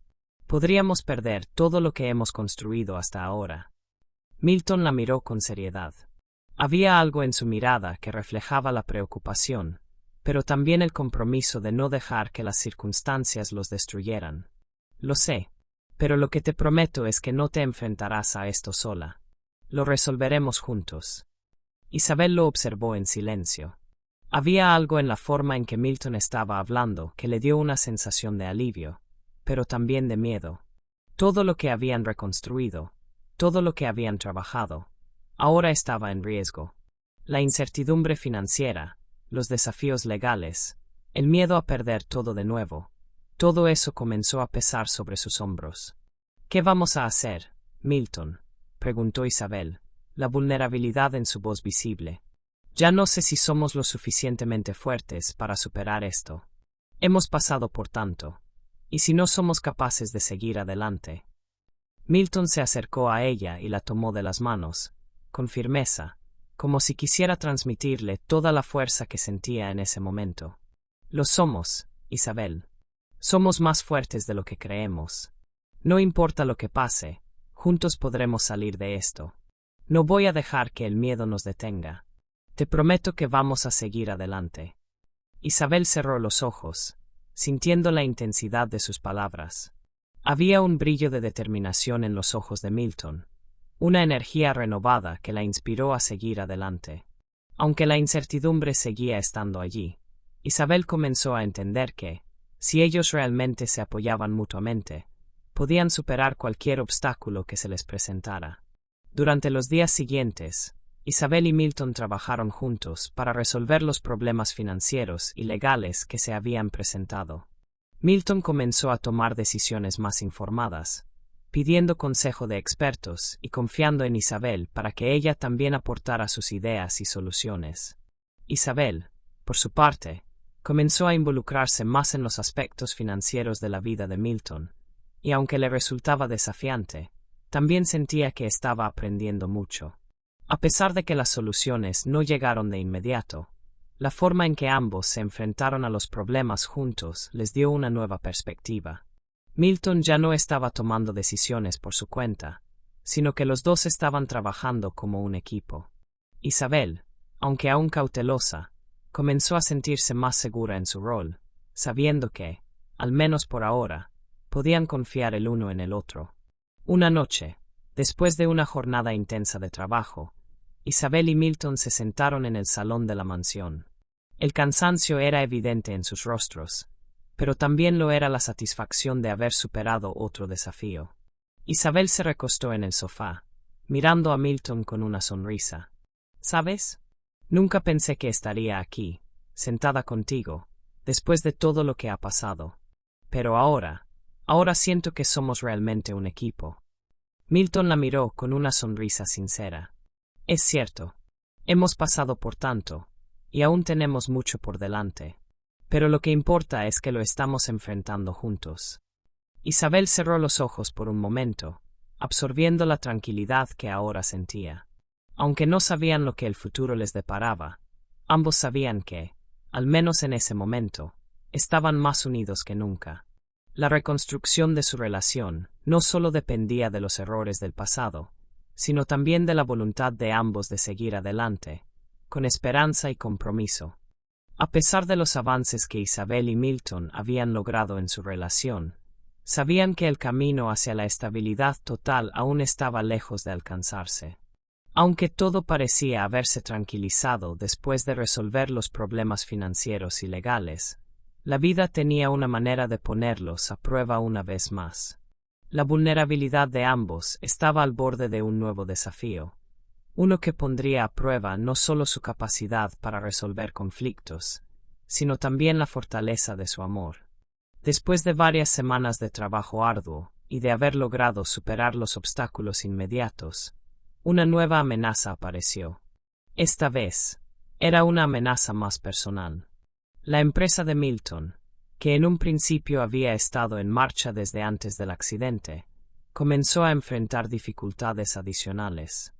Podríamos perder todo lo que hemos construido hasta ahora. Milton la miró con seriedad. Había algo en su mirada que reflejaba la preocupación, pero también el compromiso de no dejar que las circunstancias los destruyeran. Lo sé, pero lo que te prometo es que no te enfrentarás a esto sola. Lo resolveremos juntos. Isabel lo observó en silencio. Había algo en la forma en que Milton estaba hablando que le dio una sensación de alivio, pero también de miedo. Todo lo que habían reconstruido, todo lo que habían trabajado, ahora estaba en riesgo. La incertidumbre financiera, los desafíos legales, el miedo a perder todo de nuevo, todo eso comenzó a pesar sobre sus hombros. ¿Qué vamos a hacer, Milton?, preguntó Isabel, la vulnerabilidad en su voz visible. Ya no sé si somos lo suficientemente fuertes para superar esto. Hemos pasado por tanto. ¿Y si no somos capaces de seguir adelante? Milton se acercó a ella y la tomó de las manos, con firmeza, como si quisiera transmitirle toda la fuerza que sentía en ese momento. Lo somos, Isabel. Somos más fuertes de lo que creemos. No importa lo que pase, juntos podremos salir de esto. No voy a dejar que el miedo nos detenga. Te prometo que vamos a seguir adelante. Isabel cerró los ojos, sintiendo la intensidad de sus palabras. Había un brillo de determinación en los ojos de Milton, una energía renovada que la inspiró a seguir adelante. Aunque la incertidumbre seguía estando allí, Isabel comenzó a entender que, si ellos realmente se apoyaban mutuamente, podían superar cualquier obstáculo que se les presentara. Durante los días siguientes, Isabel y Milton trabajaron juntos para resolver los problemas financieros y legales que se habían presentado. Milton comenzó a tomar decisiones más informadas, pidiendo consejo de expertos y confiando en Isabel para que ella también aportara sus ideas y soluciones. Isabel, por su parte, comenzó a involucrarse más en los aspectos financieros de la vida de Milton, y aunque le resultaba desafiante, también sentía que estaba aprendiendo mucho. A pesar de que las soluciones no llegaron de inmediato, la forma en que ambos se enfrentaron a los problemas juntos les dio una nueva perspectiva. Milton ya no estaba tomando decisiones por su cuenta, sino que los dos estaban trabajando como un equipo. Isabel, aunque aún cautelosa, comenzó a sentirse más segura en su rol, sabiendo que, al menos por ahora, podían confiar el uno en el otro. Una noche, después de una jornada intensa de trabajo, Isabel y Milton se sentaron en el salón de la mansión. El cansancio era evidente en sus rostros, pero también lo era la satisfacción de haber superado otro desafío. Isabel se recostó en el sofá, mirando a Milton con una sonrisa. ¿Sabes? Nunca pensé que estaría aquí, sentada contigo, después de todo lo que ha pasado. Pero ahora siento que somos realmente un equipo. Milton la miró con una sonrisa sincera. Es cierto, hemos pasado por tanto, y aún tenemos mucho por delante. Pero lo que importa es que lo estamos enfrentando juntos. Isabel cerró los ojos por un momento, absorbiendo la tranquilidad que ahora sentía. Aunque no sabían lo que el futuro les deparaba, ambos sabían que, al menos en ese momento, estaban más unidos que nunca. La reconstrucción de su relación no solo dependía de los errores del pasado, sino también de la voluntad de ambos de seguir adelante, con esperanza y compromiso. A pesar de los avances que Isabel y Milton habían logrado en su relación, sabían que el camino hacia la estabilidad total aún estaba lejos de alcanzarse. Aunque todo parecía haberse tranquilizado después de resolver los problemas financieros y legales, la vida tenía una manera de ponerlos a prueba una vez más. La vulnerabilidad de ambos estaba al borde de un nuevo desafío, uno que pondría a prueba no solo su capacidad para resolver conflictos, sino también la fortaleza de su amor. Después de varias semanas de trabajo arduo y de haber logrado superar los obstáculos inmediatos, una nueva amenaza apareció. Esta vez, era una amenaza más personal. La empresa de Milton, que en un principio había estado en marcha desde antes del accidente, comenzó a enfrentar dificultades adicionales.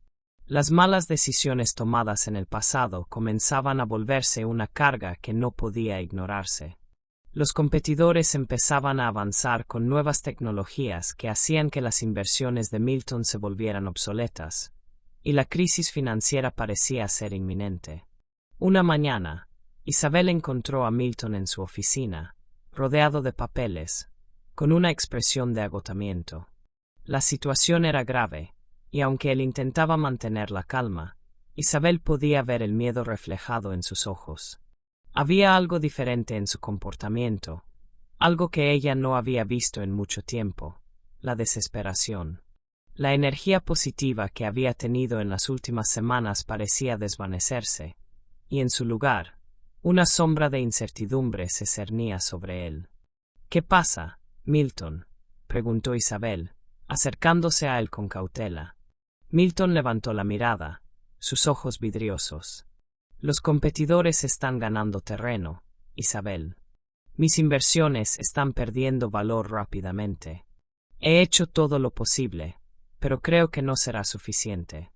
Las malas decisiones tomadas en el pasado comenzaban a volverse una carga que no podía ignorarse. Los competidores empezaban a avanzar con nuevas tecnologías que hacían que las inversiones de Milton se volvieran obsoletas, y la crisis financiera parecía ser inminente. Una mañana, Isabel encontró a Milton en su oficina, rodeado de papeles, con una expresión de agotamiento. La situación era grave, y aunque él intentaba mantener la calma, Isabel podía ver el miedo reflejado en sus ojos. Había algo diferente en su comportamiento, algo que ella no había visto en mucho tiempo: la desesperación. La energía positiva que había tenido en las últimas semanas parecía desvanecerse, y en su lugar, una sombra de incertidumbre se cernía sobre él. «¿Qué pasa, Milton?», preguntó Isabel, acercándose a él con cautela. Milton levantó la mirada, sus ojos vidriosos. «Los competidores están ganando terreno, Isabel. Mis inversiones están perdiendo valor rápidamente. He hecho todo lo posible, pero creo que no será suficiente.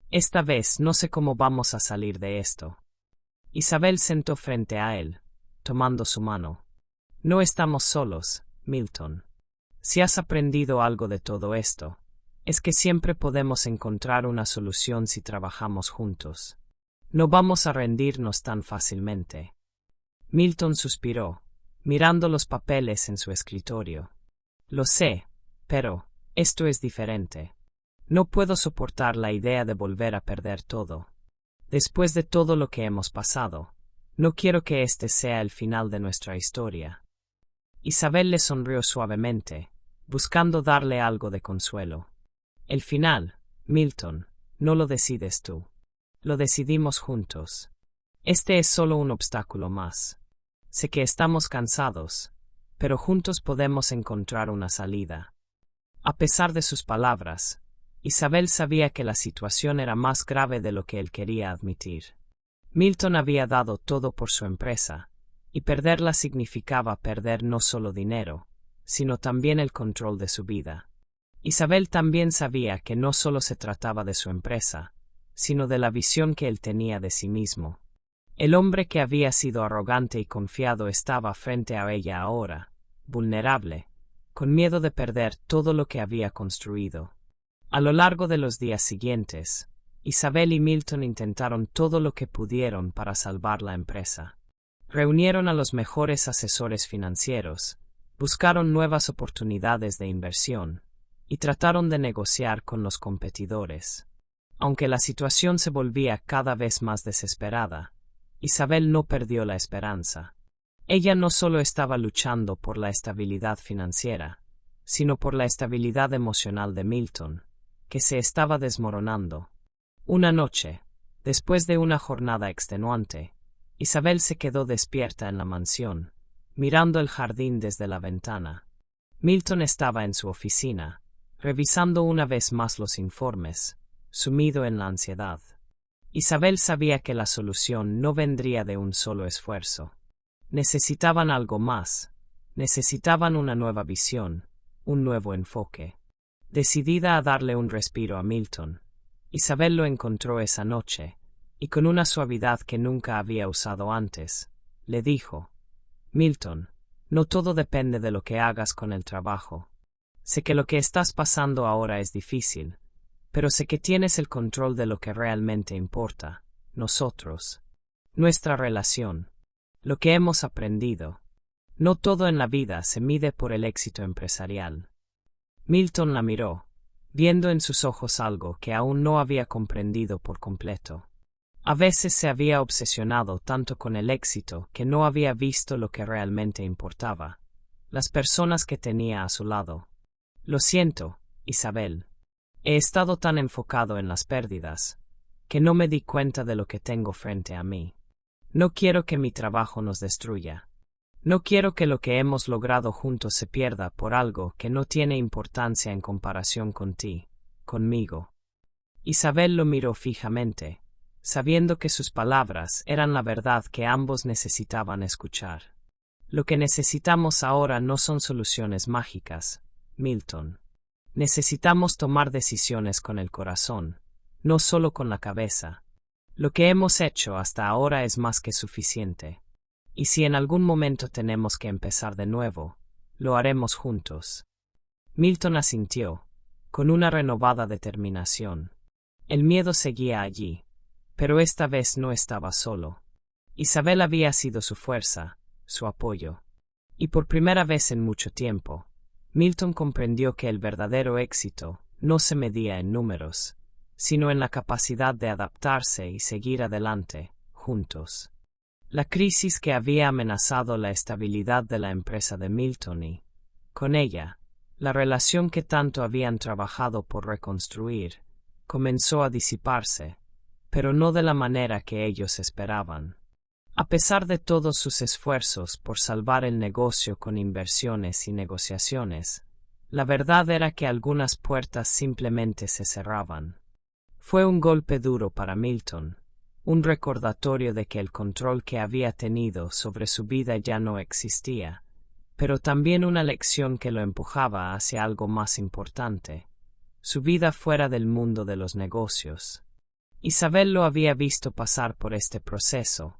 Esta vez no sé cómo vamos a salir de esto». Isabel sentó frente a él, tomando su mano. «No estamos solos, Milton. Si has aprendido algo de todo esto, es que siempre podemos encontrar una solución si trabajamos juntos. No vamos a rendirnos tan fácilmente». Milton suspiró, mirando los papeles en su escritorio. «Lo sé, pero esto es diferente. No puedo soportar la idea de volver a perder todo. Después de todo lo que hemos pasado, no quiero que este sea el final de nuestra historia». Isabel le sonrió suavemente, buscando darle algo de consuelo. «El final, Milton, no lo decides tú. Lo decidimos juntos. Este es solo un obstáculo más. Sé que estamos cansados, pero juntos podemos encontrar una salida». A pesar de sus palabras, Isabel sabía que la situación era más grave de lo que él quería admitir. Milton había dado todo por su empresa, y perderla significaba perder no solo dinero, sino también el control de su vida. Isabel también sabía que no solo se trataba de su empresa, sino de la visión que él tenía de sí mismo. El hombre que había sido arrogante y confiado estaba frente a ella ahora, vulnerable, con miedo de perder todo lo que había construido. A lo largo de los días siguientes, Isabel y Milton intentaron todo lo que pudieron para salvar la empresa. Reunieron a los mejores asesores financieros, buscaron nuevas oportunidades de inversión, y trataron de negociar con los competidores. Aunque la situación se volvía cada vez más desesperada, Isabel no perdió la esperanza. Ella no solo estaba luchando por la estabilidad financiera, sino por la estabilidad emocional de Milton, que se estaba desmoronando. Una noche, después de una jornada extenuante, Isabel se quedó despierta en la mansión, mirando el jardín desde la ventana. Milton estaba en su oficina, revisando una vez más los informes, sumido en la ansiedad. Isabel sabía que la solución no vendría de un solo esfuerzo. Necesitaban algo más, necesitaban una nueva visión, un nuevo enfoque. Decidida a darle un respiro a Milton, Isabel lo encontró esa noche, y con una suavidad que nunca había usado antes, le dijo: «Milton, no todo depende de lo que hagas con el trabajo. Sé que lo que estás pasando ahora es difícil, pero sé que tienes el control de lo que realmente importa, nosotros, nuestra relación, lo que hemos aprendido. No todo en la vida se mide por el éxito empresarial». Milton la miró, viendo en sus ojos algo que aún no había comprendido por completo. A veces se había obsesionado tanto con el éxito que no había visto lo que realmente importaba: las personas que tenía a su lado. «Lo siento, Isabel. He estado tan enfocado en las pérdidas, que no me di cuenta de lo que tengo frente a mí. No quiero que mi trabajo nos destruya. No quiero que lo que hemos logrado juntos se pierda por algo que no tiene importancia en comparación conmigo». Isabel lo miró fijamente, sabiendo que sus palabras eran la verdad que ambos necesitaban escuchar. «Lo que necesitamos ahora no son soluciones mágicas, Milton. Necesitamos tomar decisiones con el corazón, no solo con la cabeza. Lo que hemos hecho hasta ahora es más que suficiente. Y si en algún momento tenemos que empezar de nuevo, lo haremos juntos». Milton asintió, con una renovada determinación. El miedo seguía allí, pero esta vez no estaba solo. Isabel había sido su fuerza, su apoyo. Y por primera vez en mucho tiempo, Milton comprendió que el verdadero éxito no se medía en números, sino en la capacidad de adaptarse y seguir adelante, juntos. La crisis que había amenazado la estabilidad de la empresa de Milton y, con ella, la relación que tanto habían trabajado por reconstruir, comenzó a disiparse, pero no de la manera que ellos esperaban. A pesar de todos sus esfuerzos por salvar el negocio con inversiones y negociaciones, la verdad era que algunas puertas simplemente se cerraban. Fue un golpe duro para Milton, un recordatorio de que el control que había tenido sobre su vida ya no existía, pero también una lección que lo empujaba hacia algo más importante, su vida fuera del mundo de los negocios. Isabel lo había visto pasar por este proceso,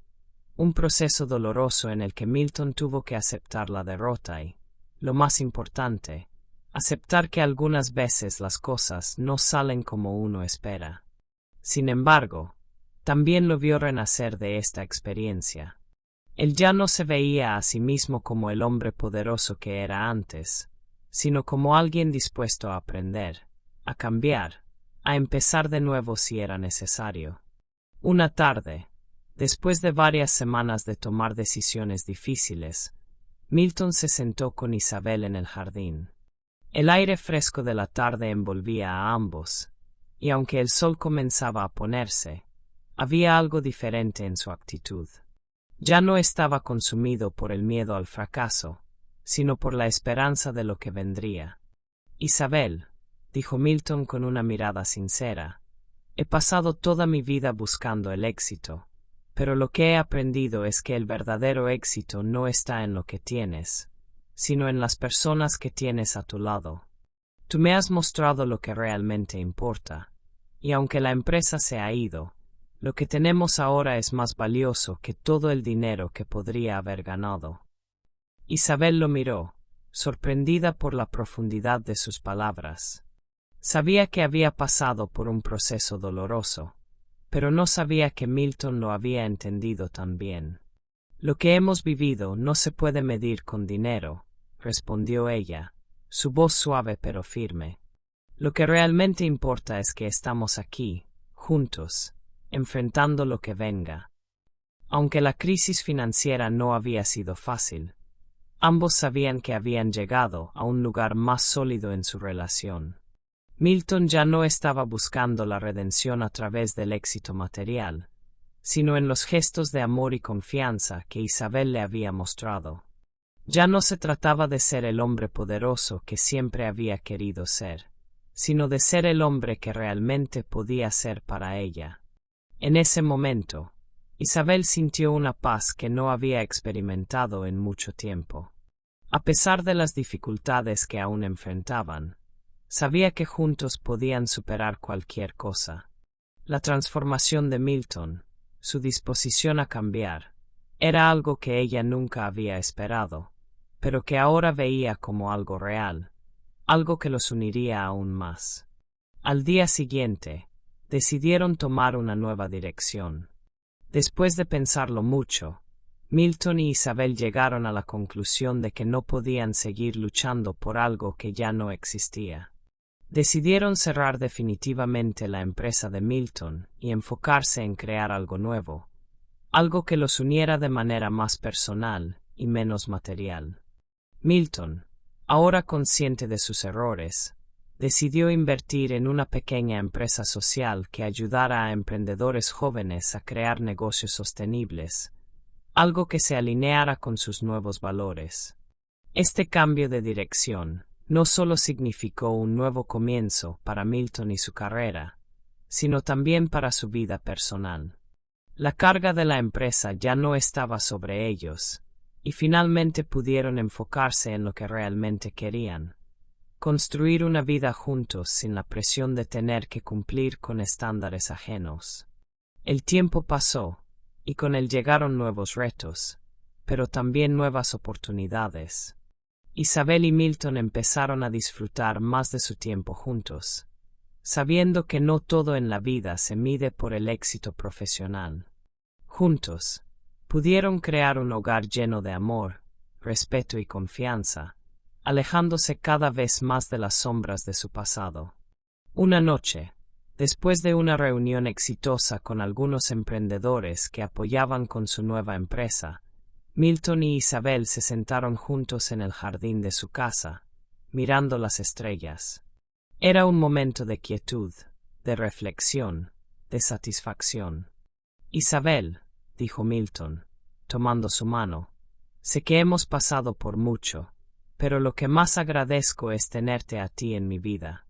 un proceso doloroso en el que Milton tuvo que aceptar la derrota y, lo más importante, aceptar que algunas veces las cosas no salen como uno espera. Sin embargo, también lo vio renacer de esta experiencia. Él ya no se veía a sí mismo como el hombre poderoso que era antes, sino como alguien dispuesto a aprender, a cambiar, a empezar de nuevo si era necesario. Una tarde, después de varias semanas de tomar decisiones difíciles, Milton se sentó con Isabel en el jardín. El aire fresco de la tarde envolvía a ambos, y aunque el sol comenzaba a ponerse, había algo diferente en su actitud. Ya no estaba consumido por el miedo al fracaso, sino por la esperanza de lo que vendría. Isabel, dijo Milton con una mirada sincera, he pasado toda mi vida buscando el éxito, pero lo que he aprendido es que el verdadero éxito no está en lo que tienes, sino en las personas que tienes a tu lado. Tú me has mostrado lo que realmente importa, y aunque la empresa se ha ido, lo que tenemos ahora es más valioso que todo el dinero que podría haber ganado. Isabel lo miró, sorprendida por la profundidad de sus palabras. Sabía que había pasado por un proceso doloroso, pero no sabía que Milton lo había entendido tan bien. Lo que hemos vivido no se puede medir con dinero, respondió ella, su voz suave pero firme. Lo que realmente importa es que estamos aquí, juntos, enfrentando lo que venga. Aunque la crisis financiera no había sido fácil, ambos sabían que habían llegado a un lugar más sólido en su relación. Milton ya no estaba buscando la redención a través del éxito material, sino en los gestos de amor y confianza que Isabel le había mostrado. Ya no se trataba de ser el hombre poderoso que siempre había querido ser, sino de ser el hombre que realmente podía ser para ella. En ese momento, Isabel sintió una paz que no había experimentado en mucho tiempo. A pesar de las dificultades que aún enfrentaban, sabía que juntos podían superar cualquier cosa. La transformación de Milton, su disposición a cambiar, era algo que ella nunca había esperado, pero que ahora veía como algo real, algo que los uniría aún más. Al día siguiente, decidieron tomar una nueva dirección. Después de pensarlo mucho, Milton y Isabel llegaron a la conclusión de que no podían seguir luchando por algo que ya no existía. Decidieron cerrar definitivamente la empresa de Milton y enfocarse en crear algo nuevo, algo que los uniera de manera más personal y menos material. Milton, ahora consciente de sus errores, decidió invertir en una pequeña empresa social que ayudara a emprendedores jóvenes a crear negocios sostenibles, algo que se alineara con sus nuevos valores. Este cambio de dirección no solo significó un nuevo comienzo para Milton y su carrera, sino también para su vida personal. La carga de la empresa ya no estaba sobre ellos, y finalmente pudieron enfocarse en lo que realmente querían: construir una vida juntos sin la presión de tener que cumplir con estándares ajenos. El tiempo pasó, y con él llegaron nuevos retos, pero también nuevas oportunidades. Isabel y Milton empezaron a disfrutar más de su tiempo juntos, sabiendo que no todo en la vida se mide por el éxito profesional. Juntos, pudieron crear un hogar lleno de amor, respeto y confianza, alejándose cada vez más de las sombras de su pasado. Una noche, Después de una reunión exitosa con algunos emprendedores que apoyaban con su nueva empresa, Milton y Isabel se sentaron juntos en el jardín de su casa, mirando las estrellas. Era un momento de quietud, de reflexión, de satisfacción. Isabel, dijo Milton, tomando su mano, sé que hemos pasado por mucho, pero lo que más agradezco es tenerte a ti en mi vida.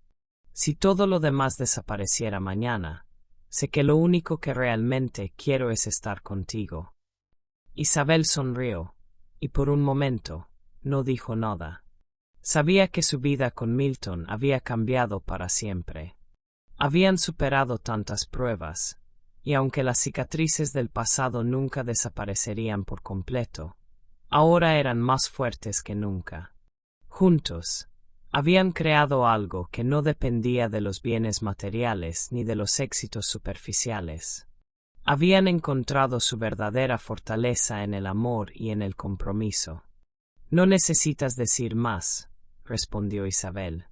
Si todo lo demás desapareciera mañana, sé que lo único que realmente quiero es estar contigo. Isabel sonrió, y por un momento, no dijo nada. Sabía que su vida con Milton había cambiado para siempre. Habían superado tantas pruebas, y aunque las cicatrices del pasado nunca desaparecerían por completo, ahora eran más fuertes que nunca. Juntos, habían creado algo que no dependía de los bienes materiales ni de los éxitos superficiales. Habían encontrado su verdadera fortaleza en el amor y en el compromiso. No necesitas decir más, respondió Isabel,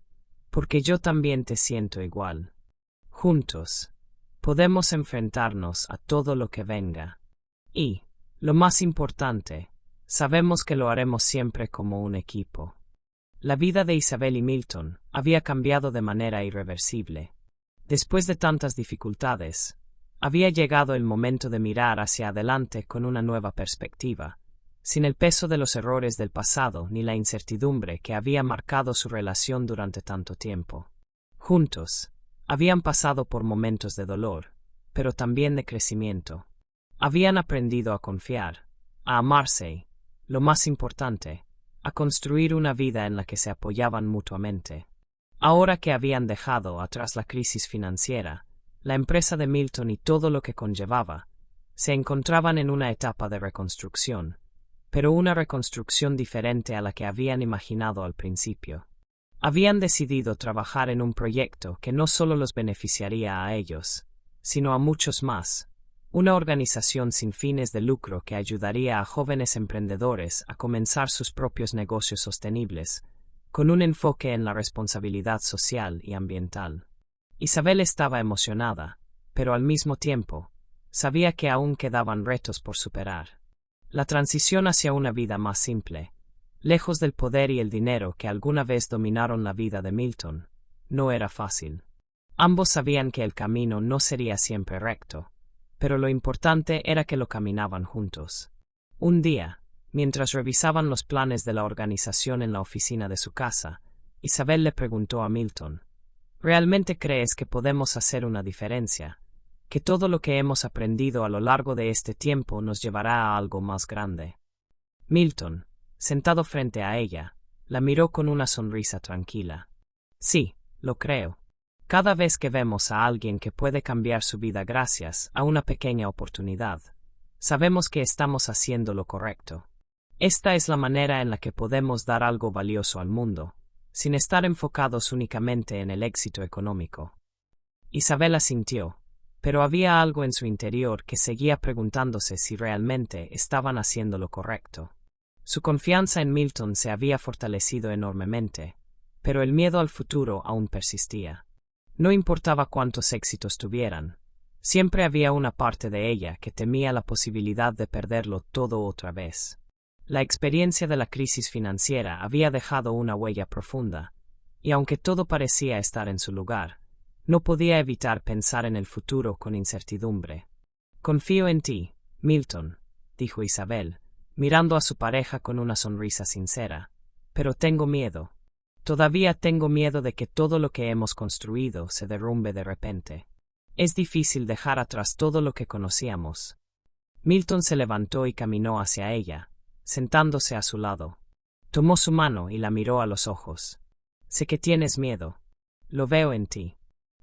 porque yo también te siento igual. Juntos, podemos enfrentarnos a todo lo que venga. Y, lo más importante, sabemos que lo haremos siempre como un equipo. La vida de Isabel y Milton había cambiado de manera irreversible. Después de tantas dificultades, había llegado el momento de mirar hacia adelante con una nueva perspectiva, sin el peso de los errores del pasado ni la incertidumbre que había marcado su relación durante tanto tiempo. Juntos, habían pasado por momentos de dolor, pero también de crecimiento. Habían aprendido a confiar, a amarse y, lo más importante, a construir una vida en la que se apoyaban mutuamente. Ahora que habían dejado atrás la crisis financiera, la empresa de Milton y todo lo que conllevaba, se encontraban en una etapa de reconstrucción, pero una reconstrucción diferente a la que habían imaginado al principio. Habían decidido trabajar en un proyecto que no solo los beneficiaría a ellos, sino a muchos más, una organización sin fines de lucro que ayudaría a jóvenes emprendedores a comenzar sus propios negocios sostenibles, con un enfoque en la responsabilidad social y ambiental. Isabel estaba emocionada, pero al mismo tiempo, sabía que aún quedaban retos por superar. La transición hacia una vida más simple, lejos del poder y el dinero que alguna vez dominaron la vida de Milton, no era fácil. Ambos sabían que el camino no sería siempre recto, pero lo importante era que lo caminaban juntos. Un día, mientras revisaban los planes de la organización en la oficina de su casa, Isabel le preguntó a Milton, ¿realmente crees que podemos hacer una diferencia? ¿Que todo lo que hemos aprendido a lo largo de este tiempo nos llevará a algo más grande? Milton, sentado frente a ella, la miró con una sonrisa tranquila. Sí, lo creo. Cada vez que vemos a alguien que puede cambiar su vida gracias a una pequeña oportunidad, sabemos que estamos haciendo lo correcto. Esta es la manera en la que podemos dar algo valioso al mundo, sin estar enfocados únicamente en el éxito económico. Isabel asintió, pero había algo en su interior que seguía preguntándose si realmente estaban haciendo lo correcto. Su confianza en Milton se había fortalecido enormemente, pero el miedo al futuro aún persistía. No importaba cuántos éxitos tuvieran, siempre había una parte de ella que temía la posibilidad de perderlo todo otra vez. La experiencia de la crisis financiera había dejado una huella profunda, y aunque todo parecía estar en su lugar, no podía evitar pensar en el futuro con incertidumbre. Confío en ti, Milton, dijo Isabel, mirando a su pareja con una sonrisa sincera, pero tengo miedo. Todavía tengo miedo de que todo lo que hemos construido se derrumbe de repente. Es difícil dejar atrás todo lo que conocíamos. Milton se levantó y caminó hacia ella, sentándose a su lado. Tomó su mano y la miró a los ojos. Sé que tienes miedo. Lo veo en ti.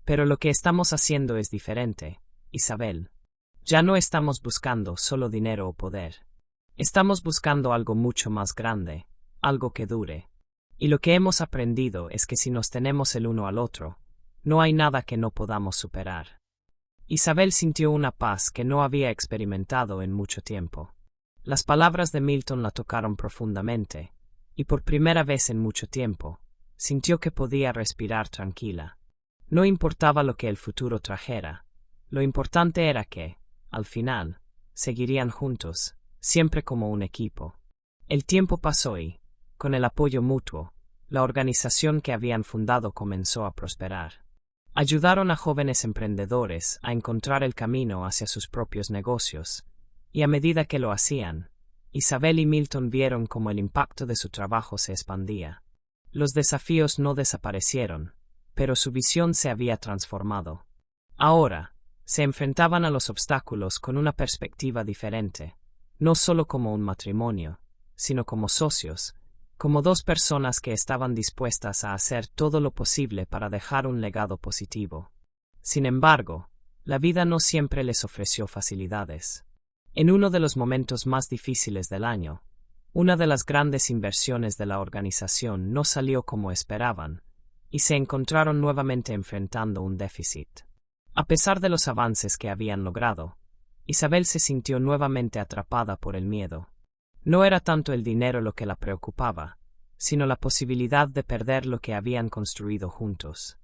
Pero lo que estamos haciendo es diferente, Isabel. Ya no estamos buscando solo dinero o poder. Estamos buscando algo mucho más grande, algo que dure. Y lo que hemos aprendido es que si nos tenemos el uno al otro, no hay nada que no podamos superar. Isabel sintió una paz que no había experimentado en mucho tiempo. Las palabras de Milton la tocaron profundamente, y por primera vez en mucho tiempo, sintió que podía respirar tranquila. No importaba lo que el futuro trajera. Lo importante era que, al final, seguirían juntos, siempre como un equipo. El tiempo pasó y, con el apoyo mutuo, la organización que habían fundado comenzó a prosperar. Ayudaron a jóvenes emprendedores a encontrar el camino hacia sus propios negocios, y a medida que lo hacían, Isabel y Milton vieron cómo el impacto de su trabajo se expandía. Los desafíos no desaparecieron, pero su visión se había transformado. Ahora, se enfrentaban a los obstáculos con una perspectiva diferente, no solo como un matrimonio, sino como socios, como dos personas que estaban dispuestas a hacer todo lo posible para dejar un legado positivo. Sin embargo, la vida no siempre les ofreció facilidades. En uno de los momentos más difíciles del año, una de las grandes inversiones de la organización no salió como esperaban, y se encontraron nuevamente enfrentando un déficit. A pesar de los avances que habían logrado, Isabel se sintió nuevamente atrapada por el miedo. No era tanto el dinero lo que la preocupaba, sino la posibilidad de perder lo que habían construido juntos.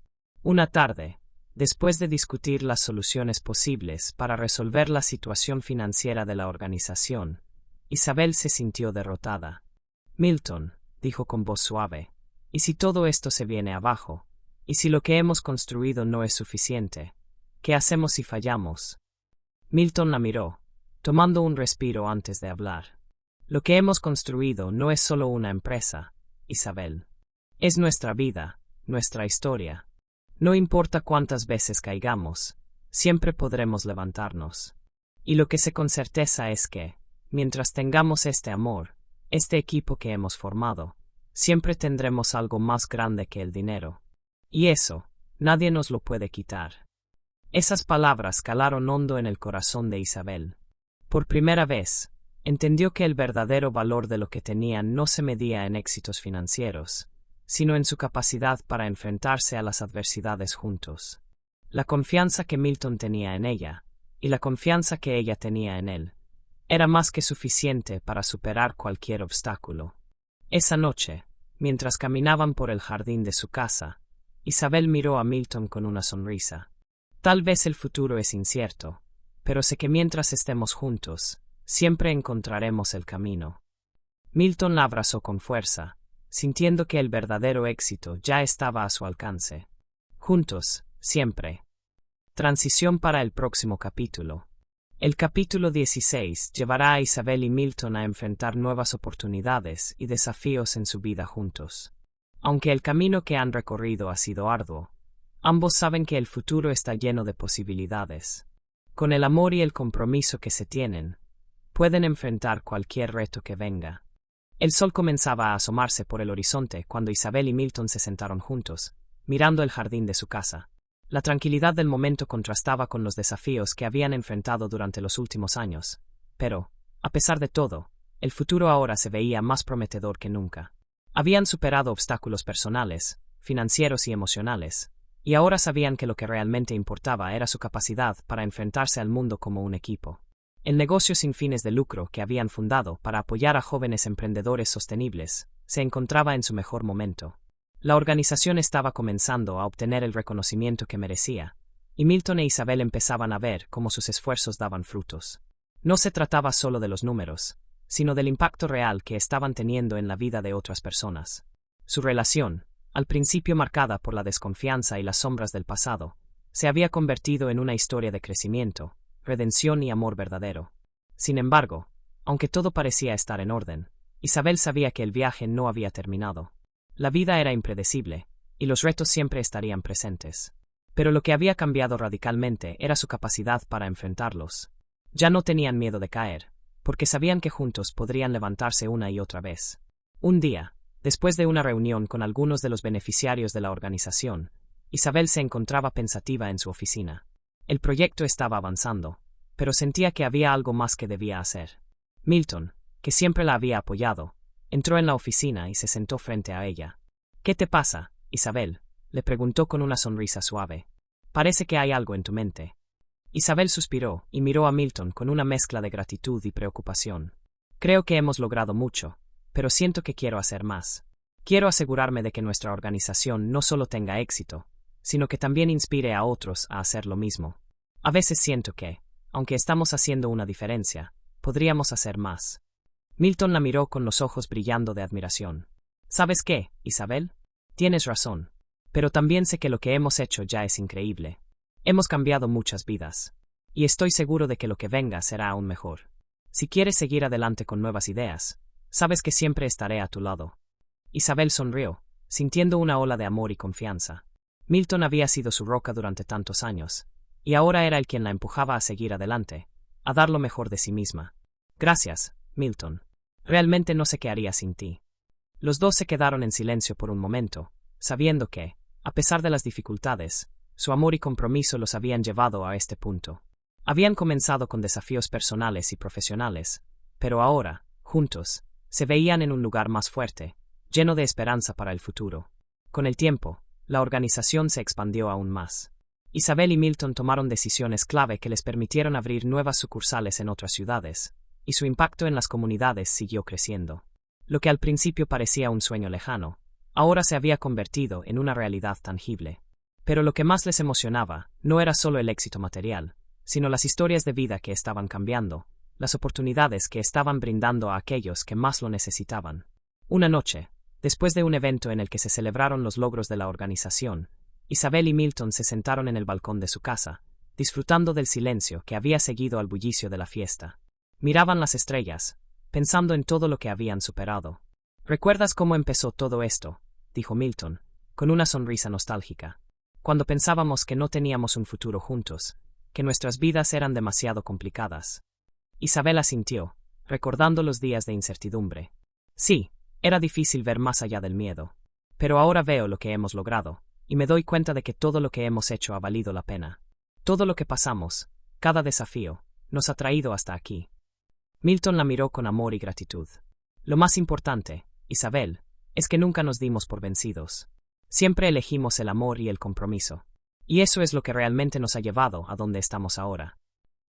Una tarde, después de discutir las soluciones posibles para resolver la situación financiera de la organización, Isabel se sintió derrotada. «Milton», dijo con voz suave, «¿y si todo esto se viene abajo? ¿Y si lo que hemos construido no es suficiente? ¿Qué hacemos si fallamos?» Milton la miró, tomando un respiro antes de hablar. «Lo que hemos construido no es solo una empresa, Isabel. Es nuestra vida, nuestra historia. No importa cuántas veces caigamos, siempre podremos levantarnos. Y lo que sé con certeza es que, mientras tengamos este amor, este equipo que hemos formado, siempre tendremos algo más grande que el dinero. Y eso, nadie nos lo puede quitar». Esas palabras calaron hondo en el corazón de Isabel. Por primera vez, entendió que el verdadero valor de lo que tenían no se medía en éxitos financieros, sino en su capacidad para enfrentarse a las adversidades juntos. La confianza que Milton tenía en ella, y la confianza que ella tenía en él, era más que suficiente para superar cualquier obstáculo. Esa noche, mientras caminaban por el jardín de su casa, Isabel miró a Milton con una sonrisa. «Tal vez el futuro es incierto, pero sé que mientras estemos juntos, siempre encontraremos el camino». Milton la abrazó con fuerza, sintiendo que el verdadero éxito ya estaba a su alcance. Juntos, siempre. Transición para el próximo capítulo. El capítulo 16 llevará a Isabel y Milton a enfrentar nuevas oportunidades y desafíos en su vida juntos. Aunque el camino que han recorrido ha sido arduo, ambos saben que el futuro está lleno de posibilidades. Con el amor y el compromiso que se tienen, pueden enfrentar cualquier reto que venga. El sol comenzaba a asomarse por el horizonte cuando Isabel y Milton se sentaron juntos, mirando el jardín de su casa. La tranquilidad del momento contrastaba con los desafíos que habían enfrentado durante los últimos años, pero, a pesar de todo, el futuro ahora se veía más prometedor que nunca. Habían superado obstáculos personales, financieros y emocionales, y ahora sabían que lo que realmente importaba era su capacidad para enfrentarse al mundo como un equipo. El negocio sin fines de lucro que habían fundado para apoyar a jóvenes emprendedores sostenibles se encontraba en su mejor momento. La organización estaba comenzando a obtener el reconocimiento que merecía, y Milton e Isabel empezaban a ver cómo sus esfuerzos daban frutos. No se trataba solo de los números, sino del impacto real que estaban teniendo en la vida de otras personas. Su relación, al principio marcada por la desconfianza y las sombras del pasado, se había convertido en una historia de crecimiento, redención y amor verdadero. Sin embargo, aunque todo parecía estar en orden, Isabel sabía que el viaje no había terminado. La vida era impredecible, y los retos siempre estarían presentes. Pero lo que había cambiado radicalmente era su capacidad para enfrentarlos. Ya no tenían miedo de caer, porque sabían que juntos podrían levantarse una y otra vez. Un día, después de una reunión con algunos de los beneficiarios de la organización, Isabel se encontraba pensativa en su oficina. El proyecto estaba avanzando, pero sentía que había algo más que debía hacer. Milton, que siempre la había apoyado, entró en la oficina y se sentó frente a ella. «¿Qué te pasa, Isabel?», le preguntó con una sonrisa suave. «Parece que hay algo en tu mente». Isabel suspiró y miró a Milton con una mezcla de gratitud y preocupación. «Creo que hemos logrado mucho, pero siento que quiero hacer más. Quiero asegurarme de que nuestra organización no solo tenga éxito, sino que también inspire a otros a hacer lo mismo. A veces siento que, aunque estamos haciendo una diferencia, podríamos hacer más. Milton la miró con los ojos brillando de admiración. ¿Sabes qué, Isabel? Tienes razón. Pero también sé que lo que hemos hecho ya es increíble. Hemos cambiado muchas vidas. Y estoy seguro de que lo que venga será aún mejor. Si quieres seguir adelante con nuevas ideas, sabes que siempre estaré a tu lado. Isabel sonrió, sintiendo una ola de amor y confianza. Milton había sido su roca durante tantos años, y ahora era el quien la empujaba a seguir adelante, a dar lo mejor de sí misma. Gracias, Milton. Realmente no sé qué haría sin ti. Los dos se quedaron en silencio por un momento, sabiendo que, a pesar de las dificultades, su amor y compromiso los habían llevado a este punto. Habían comenzado con desafíos personales y profesionales, pero ahora, juntos, se veían en un lugar más fuerte, lleno de esperanza para el futuro. Con el tiempo, la organización se expandió aún más. Isabel y Milton tomaron decisiones clave que les permitieron abrir nuevas sucursales en otras ciudades, y su impacto en las comunidades siguió creciendo. Lo que al principio parecía un sueño lejano, ahora se había convertido en una realidad tangible. Pero lo que más les emocionaba no era solo el éxito material, sino las historias de vida que estaban cambiando, las oportunidades que estaban brindando a aquellos que más lo necesitaban. Una noche, después de un evento en el que se celebraron los logros de la organización, Isabel y Milton se sentaron en el balcón de su casa, disfrutando del silencio que había seguido al bullicio de la fiesta. Miraban las estrellas, pensando en todo lo que habían superado. ¿Recuerdas cómo empezó todo esto?, dijo Milton, con una sonrisa nostálgica. Cuando pensábamos que no teníamos un futuro juntos, que nuestras vidas eran demasiado complicadas. Isabel asintió, recordando los días de incertidumbre. Sí, era difícil ver más allá del miedo. Pero ahora veo lo que hemos logrado, y me doy cuenta de que todo lo que hemos hecho ha valido la pena. Todo lo que pasamos, cada desafío, nos ha traído hasta aquí. Milton la miró con amor y gratitud. Lo más importante, Isabel, es que nunca nos dimos por vencidos. Siempre elegimos el amor y el compromiso. Y eso es lo que realmente nos ha llevado a donde estamos ahora.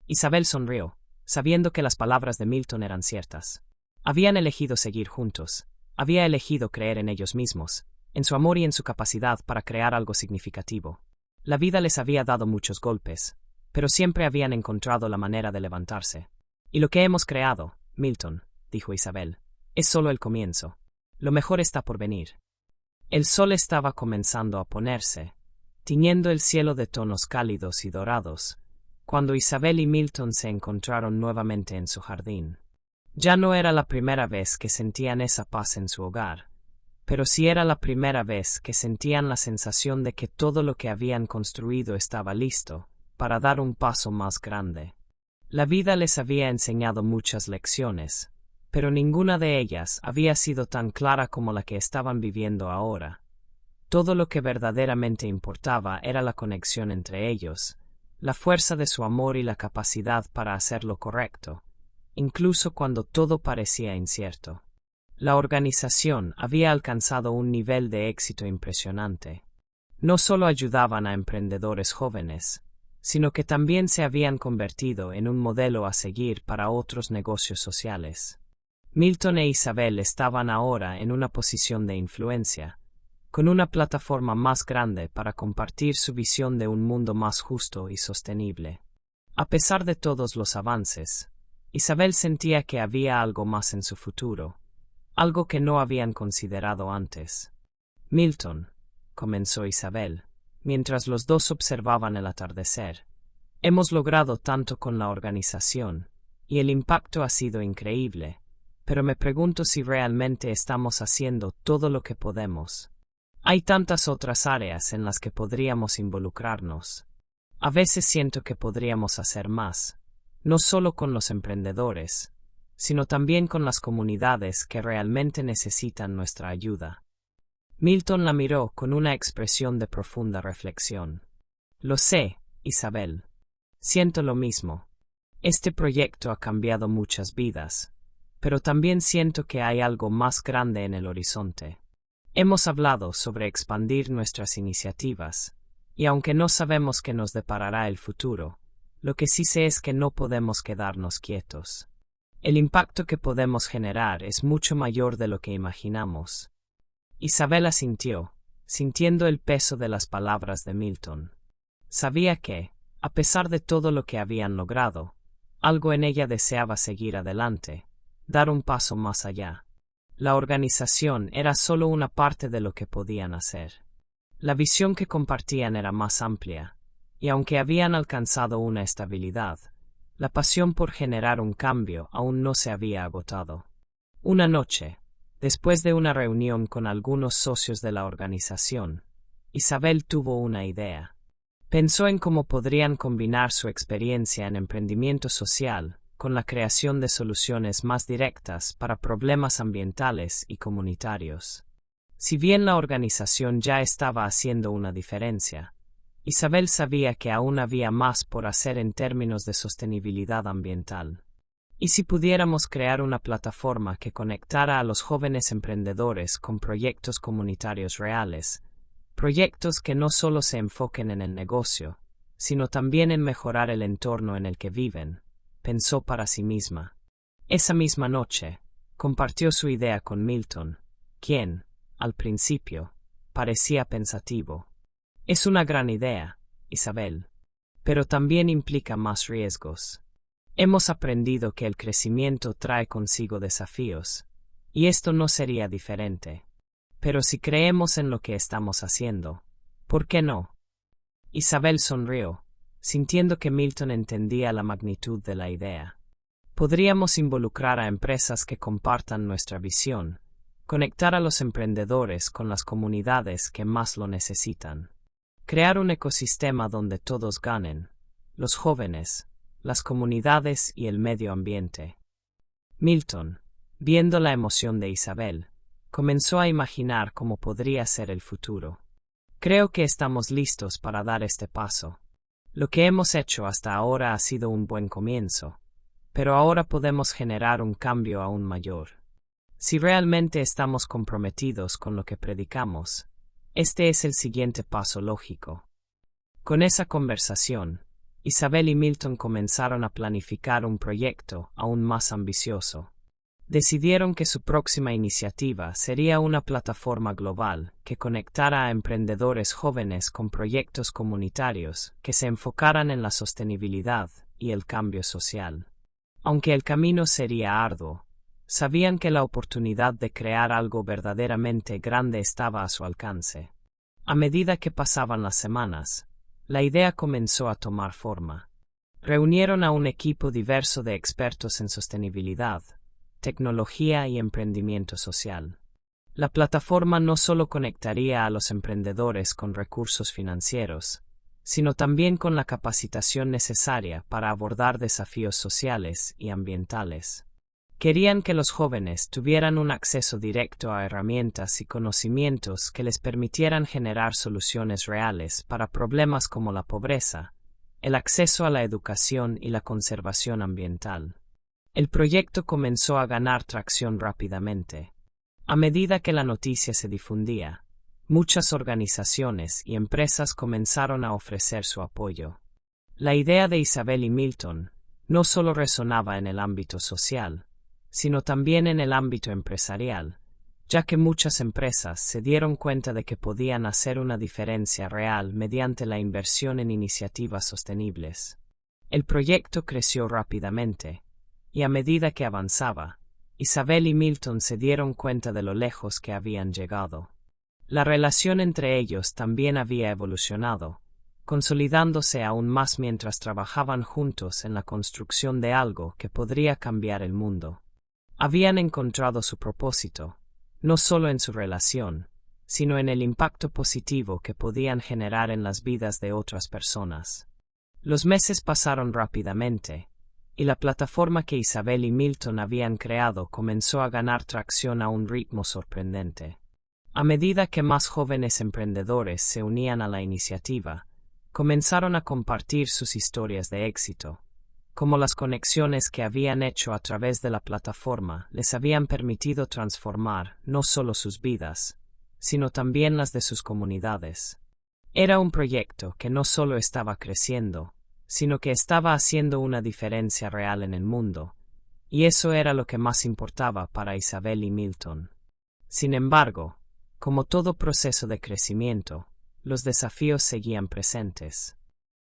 Isabel sonrió, sabiendo que las palabras de Milton eran ciertas. Habían elegido seguir juntos, había elegido creer en ellos mismos, en su amor y en su capacidad para crear algo significativo. La vida les había dado muchos golpes, pero siempre habían encontrado la manera de levantarse. Y lo que hemos creado, Milton, dijo Isabel, es solo el comienzo. Lo mejor está por venir. El sol estaba comenzando a ponerse, tiñendo el cielo de tonos cálidos y dorados, cuando Isabel y Milton se encontraron nuevamente en su jardín. Ya no era la primera vez que sentían esa paz en su hogar, pero sí era la primera vez que sentían la sensación de que todo lo que habían construido estaba listo para dar un paso más grande. La vida les había enseñado muchas lecciones, pero ninguna de ellas había sido tan clara como la que estaban viviendo ahora. Todo lo que verdaderamente importaba era la conexión entre ellos, la fuerza de su amor y la capacidad para hacer lo correcto, incluso cuando todo parecía incierto. La organización había alcanzado un nivel de éxito impresionante. No solo ayudaban a emprendedores jóvenes, sino que también se habían convertido en un modelo a seguir para otros negocios sociales. Milton e Isabel estaban ahora en una posición de influencia, con una plataforma más grande para compartir su visión de un mundo más justo y sostenible. A pesar de todos los avances, Isabel sentía que había algo más en su futuro, algo que no habían considerado antes. Milton, comenzó Isabel, mientras los dos observaban el atardecer. Hemos logrado tanto con la organización, y el impacto ha sido increíble, pero me pregunto si realmente estamos haciendo todo lo que podemos. Hay tantas otras áreas en las que podríamos involucrarnos. A veces siento que podríamos hacer más, no solo con los emprendedores, sino también con las comunidades que realmente necesitan nuestra ayuda. Milton la miró con una expresión de profunda reflexión. Lo sé, Isabel. Siento lo mismo. Este proyecto ha cambiado muchas vidas, pero también siento que hay algo más grande en el horizonte. Hemos hablado sobre expandir nuestras iniciativas, y aunque no sabemos qué nos deparará el futuro, lo que sí sé es que no podemos quedarnos quietos. El impacto que podemos generar es mucho mayor de lo que imaginamos. Isabel asintió, sintiendo el peso de las palabras de Milton. Sabía que, a pesar de todo lo que habían logrado, algo en ella deseaba seguir adelante, dar un paso más allá. La organización era solo una parte de lo que podían hacer. La visión que compartían era más amplia, y aunque habían alcanzado una estabilidad, la pasión por generar un cambio aún no se había agotado. Una noche, después de una reunión con algunos socios de la organización, Isabel tuvo una idea. Pensó en cómo podrían combinar su experiencia en emprendimiento social con la creación de soluciones más directas para problemas ambientales y comunitarios. Si bien la organización ya estaba haciendo una diferencia, Isabel sabía que aún había más por hacer en términos de sostenibilidad ambiental. ¿Y si pudiéramos crear una plataforma que conectara a los jóvenes emprendedores con proyectos comunitarios reales? Proyectos que no solo se enfoquen en el negocio, sino también en mejorar el entorno en el que viven, pensó para sí misma. Esa misma noche, compartió su idea con Milton, quien, al principio, parecía pensativo. Es una gran idea, Isabel, pero también implica más riesgos. Hemos aprendido que el crecimiento trae consigo desafíos, y esto no sería diferente. Pero si creemos en lo que estamos haciendo, ¿por qué no? Isabel sonrió, sintiendo que Milton entendía la magnitud de la idea. Podríamos involucrar a empresas que compartan nuestra visión, conectar a los emprendedores con las comunidades que más lo necesitan. Crear un ecosistema donde todos ganen, los jóvenes, las comunidades y el medio ambiente. Milton, viendo la emoción de Isabel, comenzó a imaginar cómo podría ser el futuro. Creo que estamos listos para dar este paso. Lo que hemos hecho hasta ahora ha sido un buen comienzo, pero ahora podemos generar un cambio aún mayor. Si realmente estamos comprometidos con lo que predicamos, este es el siguiente paso lógico. Con esa conversación, Isabel y Milton comenzaron a planificar un proyecto aún más ambicioso. Decidieron que su próxima iniciativa sería una plataforma global que conectara a emprendedores jóvenes con proyectos comunitarios que se enfocaran en la sostenibilidad y el cambio social. Aunque el camino sería arduo, sabían que la oportunidad de crear algo verdaderamente grande estaba a su alcance. A medida que pasaban las semanas, la idea comenzó a tomar forma. Reunieron a un equipo diverso de expertos en sostenibilidad, tecnología y emprendimiento social. La plataforma no solo conectaría a los emprendedores con recursos financieros, sino también con la capacitación necesaria para abordar desafíos sociales y ambientales. Querían que los jóvenes tuvieran un acceso directo a herramientas y conocimientos que les permitieran generar soluciones reales para problemas como la pobreza, el acceso a la educación y la conservación ambiental. El proyecto comenzó a ganar tracción rápidamente. A medida que la noticia se difundía, muchas organizaciones y empresas comenzaron a ofrecer su apoyo. La idea de Isabel y Milton no solo resonaba en el ámbito social, sino también en el ámbito empresarial, ya que muchas empresas se dieron cuenta de que podían hacer una diferencia real mediante la inversión en iniciativas sostenibles. El proyecto creció rápidamente, y a medida que avanzaba, Isabel y Milton se dieron cuenta de lo lejos que habían llegado. La relación entre ellos también había evolucionado, consolidándose aún más mientras trabajaban juntos en la construcción de algo que podría cambiar el mundo. Habían encontrado su propósito, no solo en su relación, sino en el impacto positivo que podían generar en las vidas de otras personas. Los meses pasaron rápidamente, y la plataforma que Isabel y Milton habían creado comenzó a ganar tracción a un ritmo sorprendente. A medida que más jóvenes emprendedores se unían a la iniciativa, comenzaron a compartir sus historias de éxito, como las conexiones que habían hecho a través de la plataforma les habían permitido transformar no solo sus vidas, sino también las de sus comunidades. Era un proyecto que no solo estaba creciendo, sino que estaba haciendo una diferencia real en el mundo, y eso era lo que más importaba para Isabel y Milton. Sin embargo, Como todo proceso de crecimiento, los desafíos seguían presentes.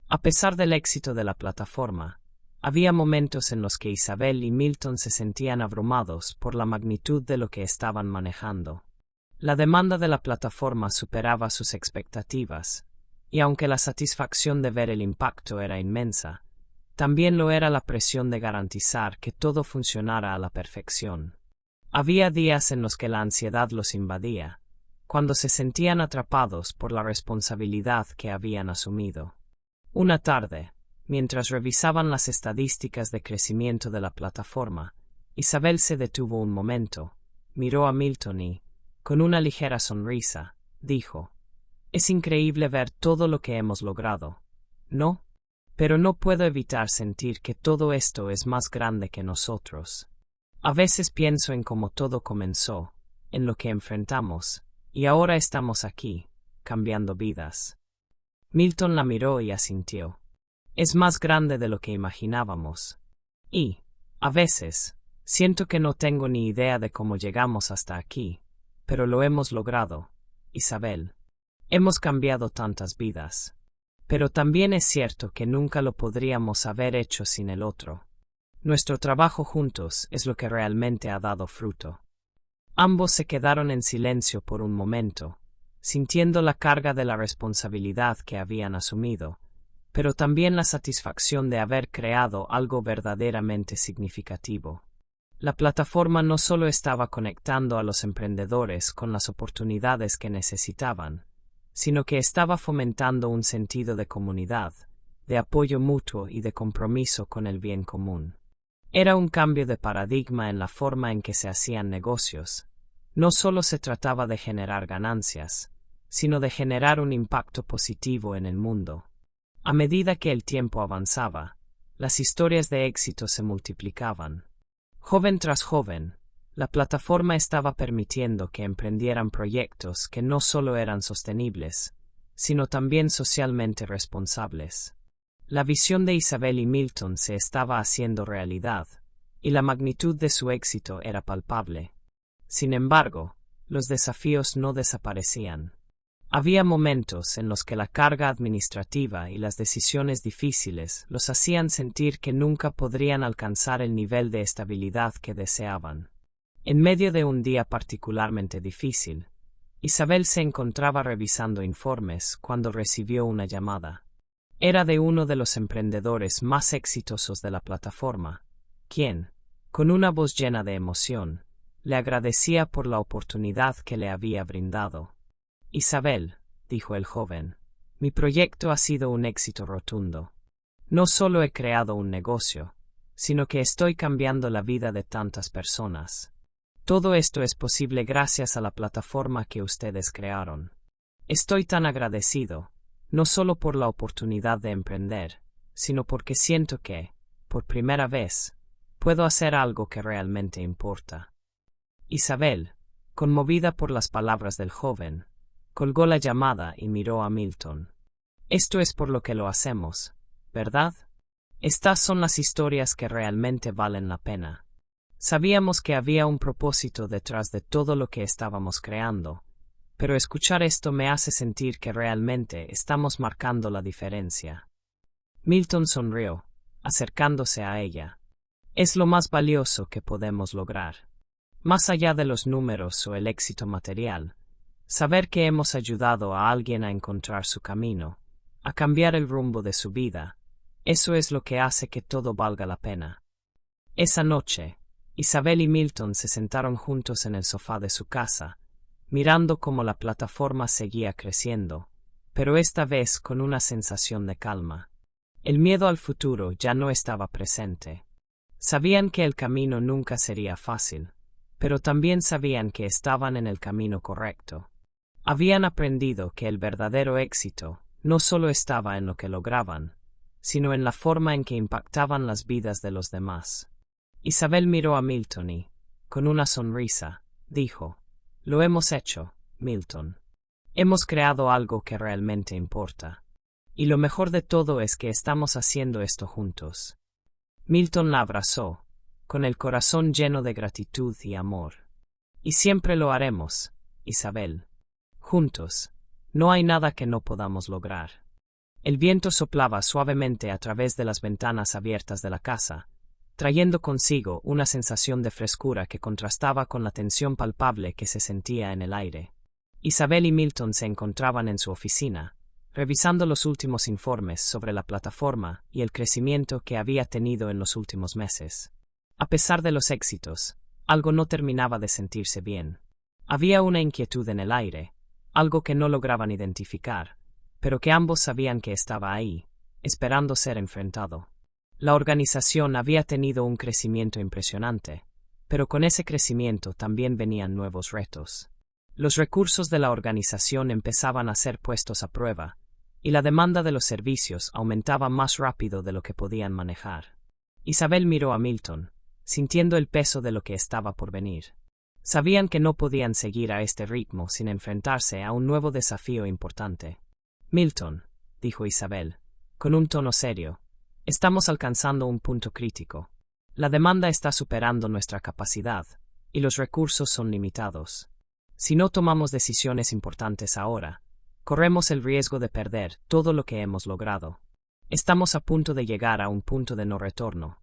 A pesar del éxito de la plataforma, había momentos en los que Isabel y Milton se sentían abrumados por la magnitud de lo que estaban manejando. La demanda de la plataforma superaba sus expectativas, y aunque la satisfacción de ver el impacto era inmensa, también lo era la presión de garantizar que todo funcionara a la perfección. Había días en los que la ansiedad los invadía, cuando se sentían atrapados por la responsabilidad que habían asumido. Una tarde, mientras revisaban las estadísticas de crecimiento de la plataforma, Isabel se detuvo un momento, miró a Milton y, con una ligera sonrisa, dijo: «Es increíble ver todo lo que hemos logrado, ¿no? Pero no puedo evitar sentir que todo esto es más grande que nosotros. A veces pienso en cómo todo comenzó, en lo que enfrentamos, y ahora estamos aquí, cambiando vidas». Milton la miró y asintió. «Es más grande de lo que imaginábamos. Y, a veces, siento que no tengo ni idea de cómo llegamos hasta aquí, pero lo hemos logrado, Isabel. Hemos cambiado tantas vidas. Pero también es cierto que nunca lo podríamos haber hecho sin el otro. Nuestro trabajo juntos es lo que realmente ha dado fruto». Ambos se quedaron en silencio por un momento, sintiendo la carga de la responsabilidad que habían asumido, pero también la satisfacción de haber creado algo verdaderamente significativo. La plataforma no solo estaba conectando a los emprendedores con las oportunidades que necesitaban, sino que estaba fomentando un sentido de comunidad, de apoyo mutuo y de compromiso con el bien común. Era un cambio de paradigma en la forma en que se hacían negocios. No solo se trataba de generar ganancias, sino de generar un impacto positivo en el mundo. A medida que el tiempo avanzaba, las historias de éxito se multiplicaban. Joven tras joven, la plataforma estaba permitiendo que emprendieran proyectos que no solo eran sostenibles, sino también socialmente responsables. La visión de Isabel y Milton se estaba haciendo realidad, y la magnitud de su éxito era palpable. Sin embargo, los desafíos no desaparecían. Había momentos en los que la carga administrativa y las decisiones difíciles los hacían sentir que nunca podrían alcanzar el nivel de estabilidad que deseaban. En medio de un día particularmente difícil, Isabel se encontraba revisando informes cuando recibió una llamada. Era de uno de los emprendedores más exitosos de la plataforma, quien, con una voz llena de emoción, le agradecía por la oportunidad que le había brindado. «Isabel», dijo el joven, «mi proyecto ha sido un éxito rotundo. No solo he creado un negocio, sino que estoy cambiando la vida de tantas personas. Todo esto es posible gracias a la plataforma que ustedes crearon. Estoy tan agradecido, no solo por la oportunidad de emprender, sino porque siento que, por primera vez, puedo hacer algo que realmente importa». Isabel, conmovida por las palabras del joven, colgó la llamada y miró a Milton. «Esto es por lo que lo hacemos, ¿verdad? Estas son las historias que realmente valen la pena. Sabíamos que había un propósito detrás de todo lo que estábamos creando, pero escuchar esto me hace sentir que realmente estamos marcando la diferencia». Milton sonrió, acercándose a ella. «Es lo más valioso que podemos lograr. Más allá de los números o el éxito material, saber que hemos ayudado a alguien a encontrar su camino, a cambiar el rumbo de su vida, eso es lo que hace que todo valga la pena». Esa noche, Isabel y Milton se sentaron juntos en el sofá de su casa, mirando cómo la plataforma seguía creciendo, pero esta vez con una sensación de calma. El miedo al futuro ya no estaba presente. Sabían que el camino nunca sería fácil, pero también sabían que estaban en el camino correcto. Habían aprendido que el verdadero éxito no solo estaba en lo que lograban, sino en la forma en que impactaban las vidas de los demás. Isabel miró a Milton y, con una sonrisa, dijo: «Lo hemos hecho, Milton. Hemos creado algo que realmente importa. Y lo mejor de todo es que estamos haciendo esto juntos». Milton la abrazó, con el corazón lleno de gratitud y amor. «Y siempre lo haremos, Isabel». Juntos, no hay nada que no podamos lograr. El viento soplaba suavemente a través de las ventanas abiertas de la casa, trayendo consigo una sensación de frescura que contrastaba con la tensión palpable que se sentía en el aire. Isabel y Milton se encontraban en su oficina, revisando los últimos informes sobre la plataforma y el crecimiento que había tenido en los últimos meses. A pesar de los éxitos, algo no terminaba de sentirse bien. Había una inquietud en el aire, algo que no lograban identificar, pero que ambos sabían que estaba ahí, esperando ser enfrentado. La organización había tenido un crecimiento impresionante, pero con ese crecimiento también venían nuevos retos. Los recursos de la organización empezaban a ser puestos a prueba, y la demanda de los servicios aumentaba más rápido de lo que podían manejar. Isabel miró a Milton, sintiendo el peso de lo que estaba por venir. Sabían que no podían seguir a este ritmo sin enfrentarse a un nuevo desafío importante. Milton, dijo Isabel, con un tono serio, estamos alcanzando un punto crítico. La demanda está superando nuestra capacidad, y los recursos son limitados. Si no tomamos decisiones importantes ahora, corremos el riesgo de perder todo lo que hemos logrado. Estamos a punto de llegar a un punto de no retorno.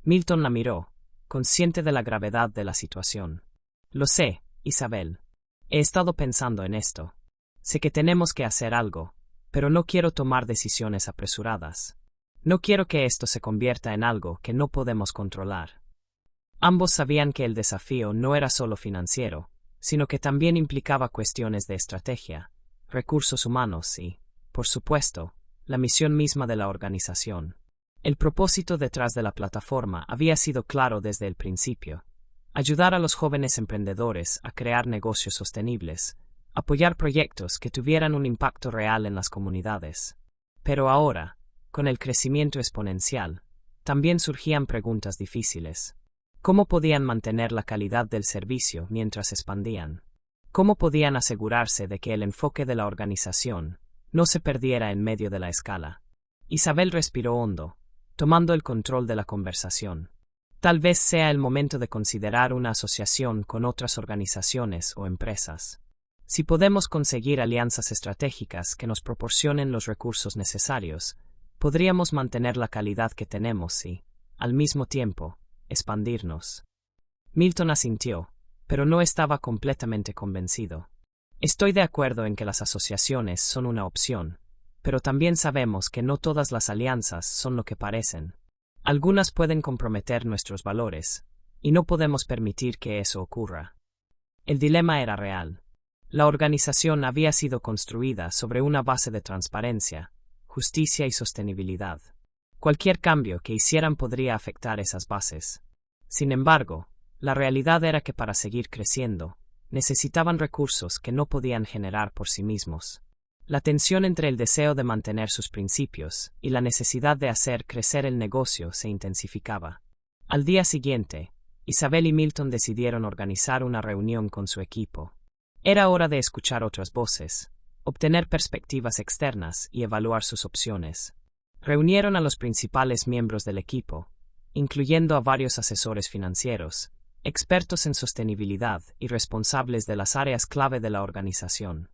Milton la miró, consciente de la gravedad de la situación. Lo sé, Isabel. He estado pensando en esto. Sé que tenemos que hacer algo, pero no quiero tomar decisiones apresuradas. No quiero que esto se convierta en algo que no podemos controlar. Ambos sabían que el desafío no era solo financiero, sino que también implicaba cuestiones de estrategia, recursos humanos y, por supuesto, la misión misma de la organización. El propósito detrás de la plataforma había sido claro desde el principio: ayudar a los jóvenes emprendedores a crear negocios sostenibles, apoyar proyectos que tuvieran un impacto real en las comunidades. Pero ahora, con el crecimiento exponencial, también surgían preguntas difíciles. ¿Cómo podían mantener la calidad del servicio mientras expandían? ¿Cómo podían asegurarse de que el enfoque de la organización no se perdiera en medio de la escala? Isabel respiró hondo, tomando el control de la conversación. Tal vez sea el momento de considerar una asociación con otras organizaciones o empresas. Si podemos conseguir alianzas estratégicas que nos proporcionen los recursos necesarios, podríamos mantener la calidad que tenemos y, al mismo tiempo, expandirnos. Milton asintió, pero no estaba completamente convencido. Estoy de acuerdo en que las asociaciones son una opción, pero también sabemos que no todas las alianzas son lo que parecen. Algunas pueden comprometer nuestros valores, y no podemos permitir que eso ocurra. El dilema era real. La organización había sido construida sobre una base de transparencia, justicia y sostenibilidad. Cualquier cambio que hicieran podría afectar esas bases. Sin embargo, la realidad era que para seguir creciendo, necesitaban recursos que no podían generar por sí mismos. La tensión entre el deseo de mantener sus principios y la necesidad de hacer crecer el negocio se intensificaba. Al día siguiente, Isabel y Milton decidieron organizar una reunión con su equipo. Era hora de escuchar otras voces, obtener perspectivas externas y evaluar sus opciones. Reunieron a los principales miembros del equipo, incluyendo a varios asesores financieros, expertos en sostenibilidad y responsables de las áreas clave de la organización.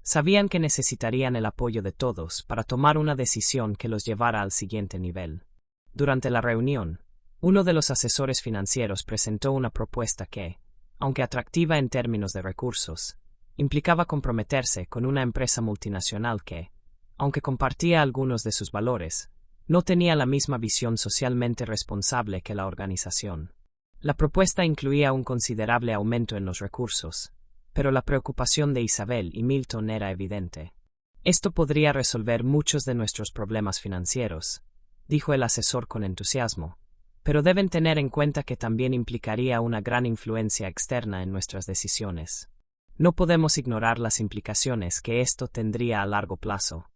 Sabían que necesitarían el apoyo de todos para tomar una decisión que los llevara al siguiente nivel. Durante la reunión, uno de los asesores financieros presentó una propuesta que, aunque atractiva en términos de recursos, implicaba comprometerse con una empresa multinacional que, aunque compartía algunos de sus valores, no tenía la misma visión socialmente responsable que la organización. La propuesta incluía un considerable aumento en los recursos, pero la preocupación de Isabel y Milton era evidente. Esto podría resolver muchos de nuestros problemas financieros, dijo el asesor con entusiasmo, pero deben tener en cuenta que también implicaría una gran influencia externa en nuestras decisiones. No podemos ignorar las implicaciones que esto tendría a largo plazo.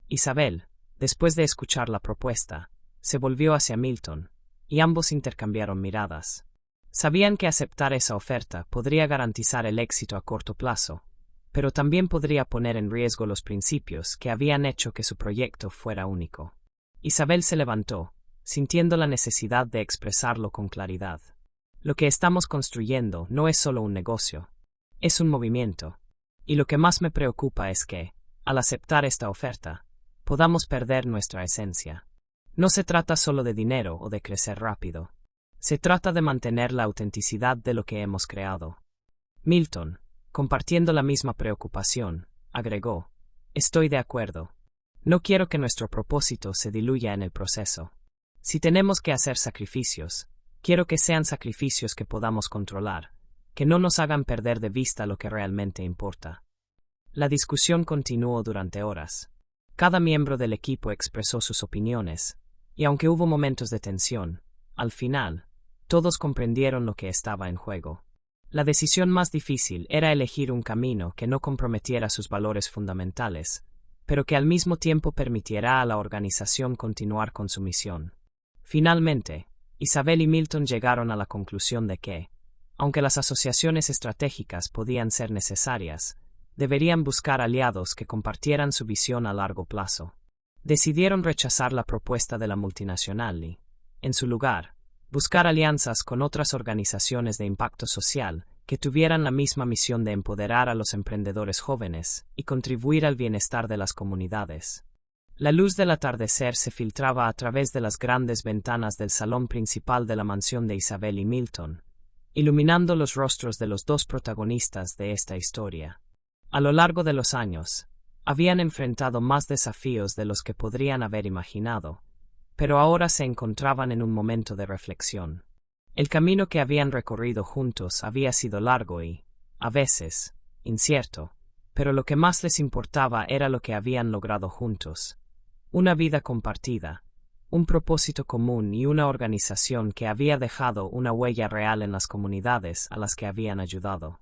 Isabel, después de escuchar la propuesta, se volvió hacia Milton, y ambos intercambiaron miradas. Sabían que aceptar esa oferta podría garantizar el éxito a corto plazo, pero también podría poner en riesgo los principios que habían hecho que su proyecto fuera único. Isabel se levantó, sintiendo la necesidad de expresarlo con claridad. Lo que estamos construyendo no es solo un negocio, es un movimiento. Y lo que más me preocupa es que, al aceptar esta oferta, podamos perder nuestra esencia. No se trata solo de dinero o de crecer rápido. Se trata de mantener la autenticidad de lo que hemos creado. Milton, compartiendo la misma preocupación, agregó: estoy de acuerdo. No quiero que nuestro propósito se diluya en el proceso. Si tenemos que hacer sacrificios, quiero que sean sacrificios que podamos controlar, que no nos hagan perder de vista lo que realmente importa. La discusión continuó durante horas. Cada miembro del equipo expresó sus opiniones, y aunque hubo momentos de tensión, al final, todos comprendieron lo que estaba en juego. La decisión más difícil era elegir un camino que no comprometiera sus valores fundamentales, pero que al mismo tiempo permitiera a la organización continuar con su misión. Finalmente, Isabel y Milton llegaron a la conclusión de que, aunque las asociaciones estratégicas podían ser necesarias, deberían buscar aliados que compartieran su visión a largo plazo. Decidieron rechazar la propuesta de la multinacional y, en su lugar, buscar alianzas con otras organizaciones de impacto social que tuvieran la misma misión de empoderar a los emprendedores jóvenes y contribuir al bienestar de las comunidades. La luz del atardecer se filtraba a través de las grandes ventanas del salón principal de la mansión de Isabel y Milton, iluminando los rostros de los dos protagonistas de esta historia. A lo largo de los años, habían enfrentado más desafíos de los que podrían haber imaginado, pero ahora se encontraban en un momento de reflexión. El camino que habían recorrido juntos había sido largo y, a veces, incierto, pero lo que más les importaba era lo que habían logrado juntos. Una vida compartida, un propósito común y una organización que había dejado una huella real en las comunidades a las que habían ayudado.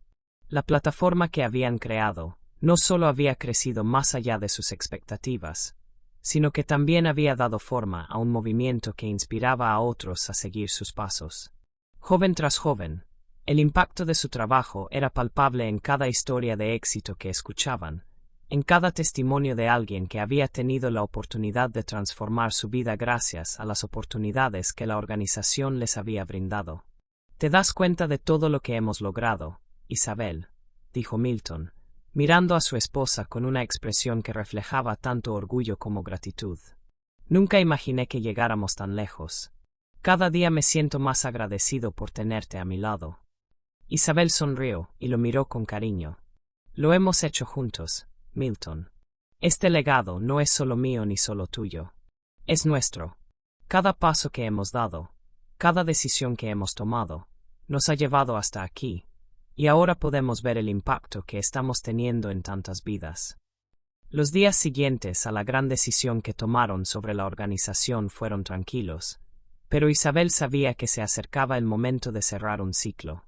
La plataforma que habían creado no solo había crecido más allá de sus expectativas, sino que también había dado forma a un movimiento que inspiraba a otros a seguir sus pasos. Joven tras joven, el impacto de su trabajo era palpable en cada historia de éxito que escuchaban, en cada testimonio de alguien que había tenido la oportunidad de transformar su vida gracias a las oportunidades que la organización les había brindado. ¿Te das cuenta de todo lo que hemos logrado, Isabel?, dijo Milton, mirando a su esposa con una expresión que reflejaba tanto orgullo como gratitud. Nunca imaginé que llegáramos tan lejos. Cada día me siento más agradecido por tenerte a mi lado. Isabel sonrió y lo miró con cariño. Lo hemos hecho juntos, Milton. Este legado no es solo mío ni solo tuyo. Es nuestro. Cada paso que hemos dado, cada decisión que hemos tomado, nos ha llevado hasta aquí, y ahora podemos ver el impacto que estamos teniendo en tantas vidas. Los días siguientes a la gran decisión que tomaron sobre la organización fueron tranquilos, pero Isabel sabía que se acercaba el momento de cerrar un ciclo.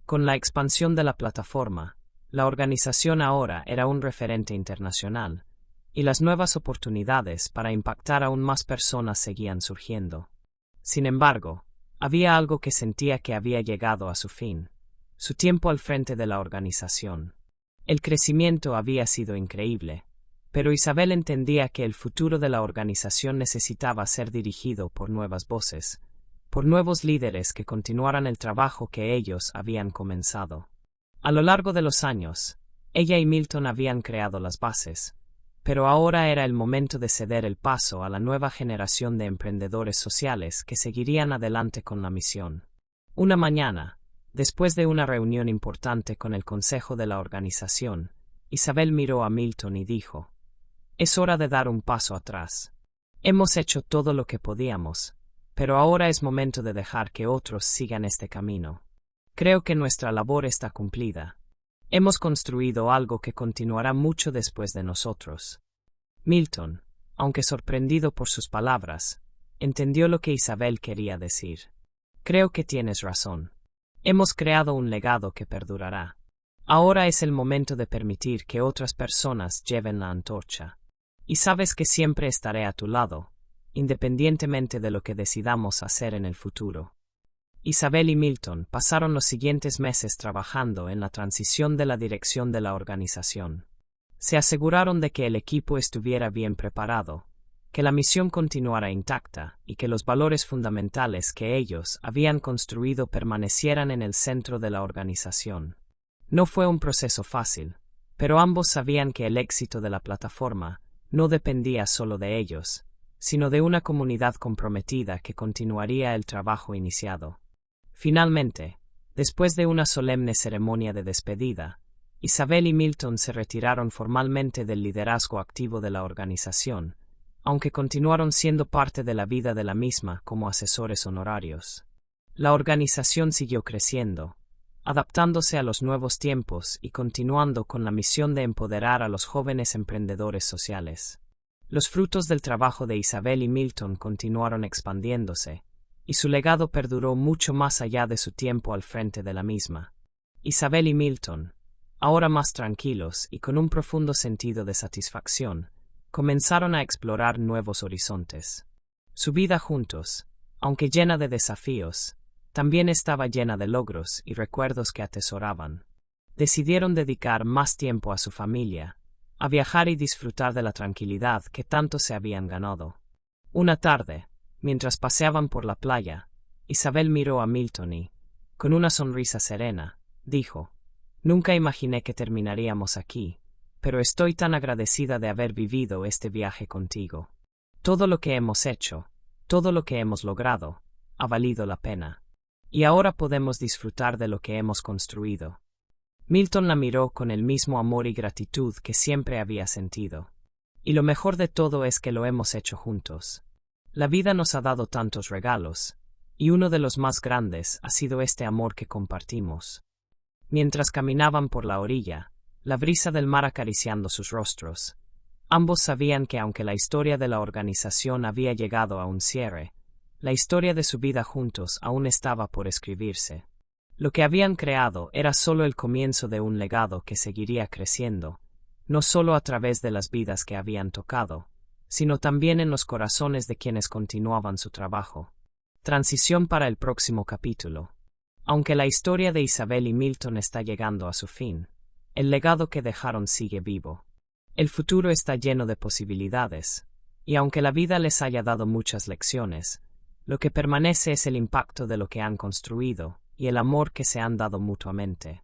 Con la expansión de la plataforma, la organización ahora era un referente internacional, y las nuevas oportunidades para impactar aún más personas seguían surgiendo. Sin embargo, había algo que sentía que había llegado a su fin: su tiempo al frente de la organización. El crecimiento había sido increíble, pero Isabel entendía que el futuro de la organización necesitaba ser dirigido por nuevas voces, por nuevos líderes que continuaran el trabajo que ellos habían comenzado. A lo largo de los años, ella y Milton habían creado las bases, pero ahora era el momento de ceder el paso a la nueva generación de emprendedores sociales que seguirían adelante con la misión. Una mañana, después de una reunión importante con el consejo de la organización, Isabel miró a Milton y dijo: «Es hora de dar un paso atrás. Hemos hecho todo lo que podíamos, pero ahora es momento de dejar que otros sigan este camino. Creo que nuestra labor está cumplida. Hemos construido algo que continuará mucho después de nosotros». Milton, aunque sorprendido por sus palabras, entendió lo que Isabel quería decir. «Creo que tienes razón. Hemos creado un legado que perdurará. Ahora es el momento de permitir que otras personas lleven la antorcha. Y sabes que siempre estaré a tu lado, independientemente de lo que decidamos hacer en el futuro». Isabel y Milton pasaron los siguientes meses trabajando en la transición de la dirección de la organización. Se aseguraron de que el equipo estuviera bien preparado, que la misión continuara intacta y que los valores fundamentales que ellos habían construido permanecieran en el centro de la organización. No fue un proceso fácil, Pero ambos sabían que el éxito de la plataforma no dependía solo de ellos, sino de una comunidad comprometida que continuaría el trabajo iniciado. Finalmente, después de una solemne ceremonia de despedida, Isabel y Milton se retiraron formalmente del liderazgo activo de la organización, aunque continuaron siendo parte de la vida de la misma como asesores honorarios. La organización siguió creciendo, adaptándose a los nuevos tiempos y continuando con la misión de empoderar a los jóvenes emprendedores sociales. Los frutos del trabajo de Isabel y Milton continuaron expandiéndose, y su legado perduró mucho más allá de su tiempo al frente de la misma. Isabel y Milton, ahora más tranquilos y con un profundo sentido de satisfacción, comenzaron a explorar nuevos horizontes. Su vida juntos, aunque llena de desafíos, también estaba llena de logros y recuerdos que atesoraban. Decidieron dedicar más tiempo a su familia, a viajar y disfrutar de la tranquilidad que tanto se habían ganado. Una tarde, mientras paseaban por la playa, Isabel miró a Milton y, con una sonrisa serena, dijo: «Nunca imaginé que terminaríamos aquí, pero estoy tan agradecida de haber vivido este viaje contigo. Todo lo que hemos hecho, todo lo que hemos logrado, ha valido la pena. Y ahora podemos disfrutar de lo que hemos construido». Milton la miró con el mismo amor y gratitud que siempre había sentido. «Y lo mejor de todo es que lo hemos hecho juntos. La vida nos ha dado tantos regalos, y uno de los más grandes ha sido este amor que compartimos». Mientras caminaban por la orilla, la brisa del mar acariciando sus rostros, ambos sabían que aunque la historia de la organización había llegado a un cierre, la historia de su vida juntos aún estaba por escribirse. Lo que habían creado era solo el comienzo de un legado que seguiría creciendo, no solo a través de las vidas que habían tocado, sino también en los corazones de quienes continuaban su trabajo. Transición para el próximo capítulo. Aunque la historia de Isabel y Milton está llegando a su fin, el legado que dejaron sigue vivo. El futuro está lleno de posibilidades, y aunque la vida les haya dado muchas lecciones, lo que permanece es el impacto de lo que han construido y el amor que se han dado mutuamente.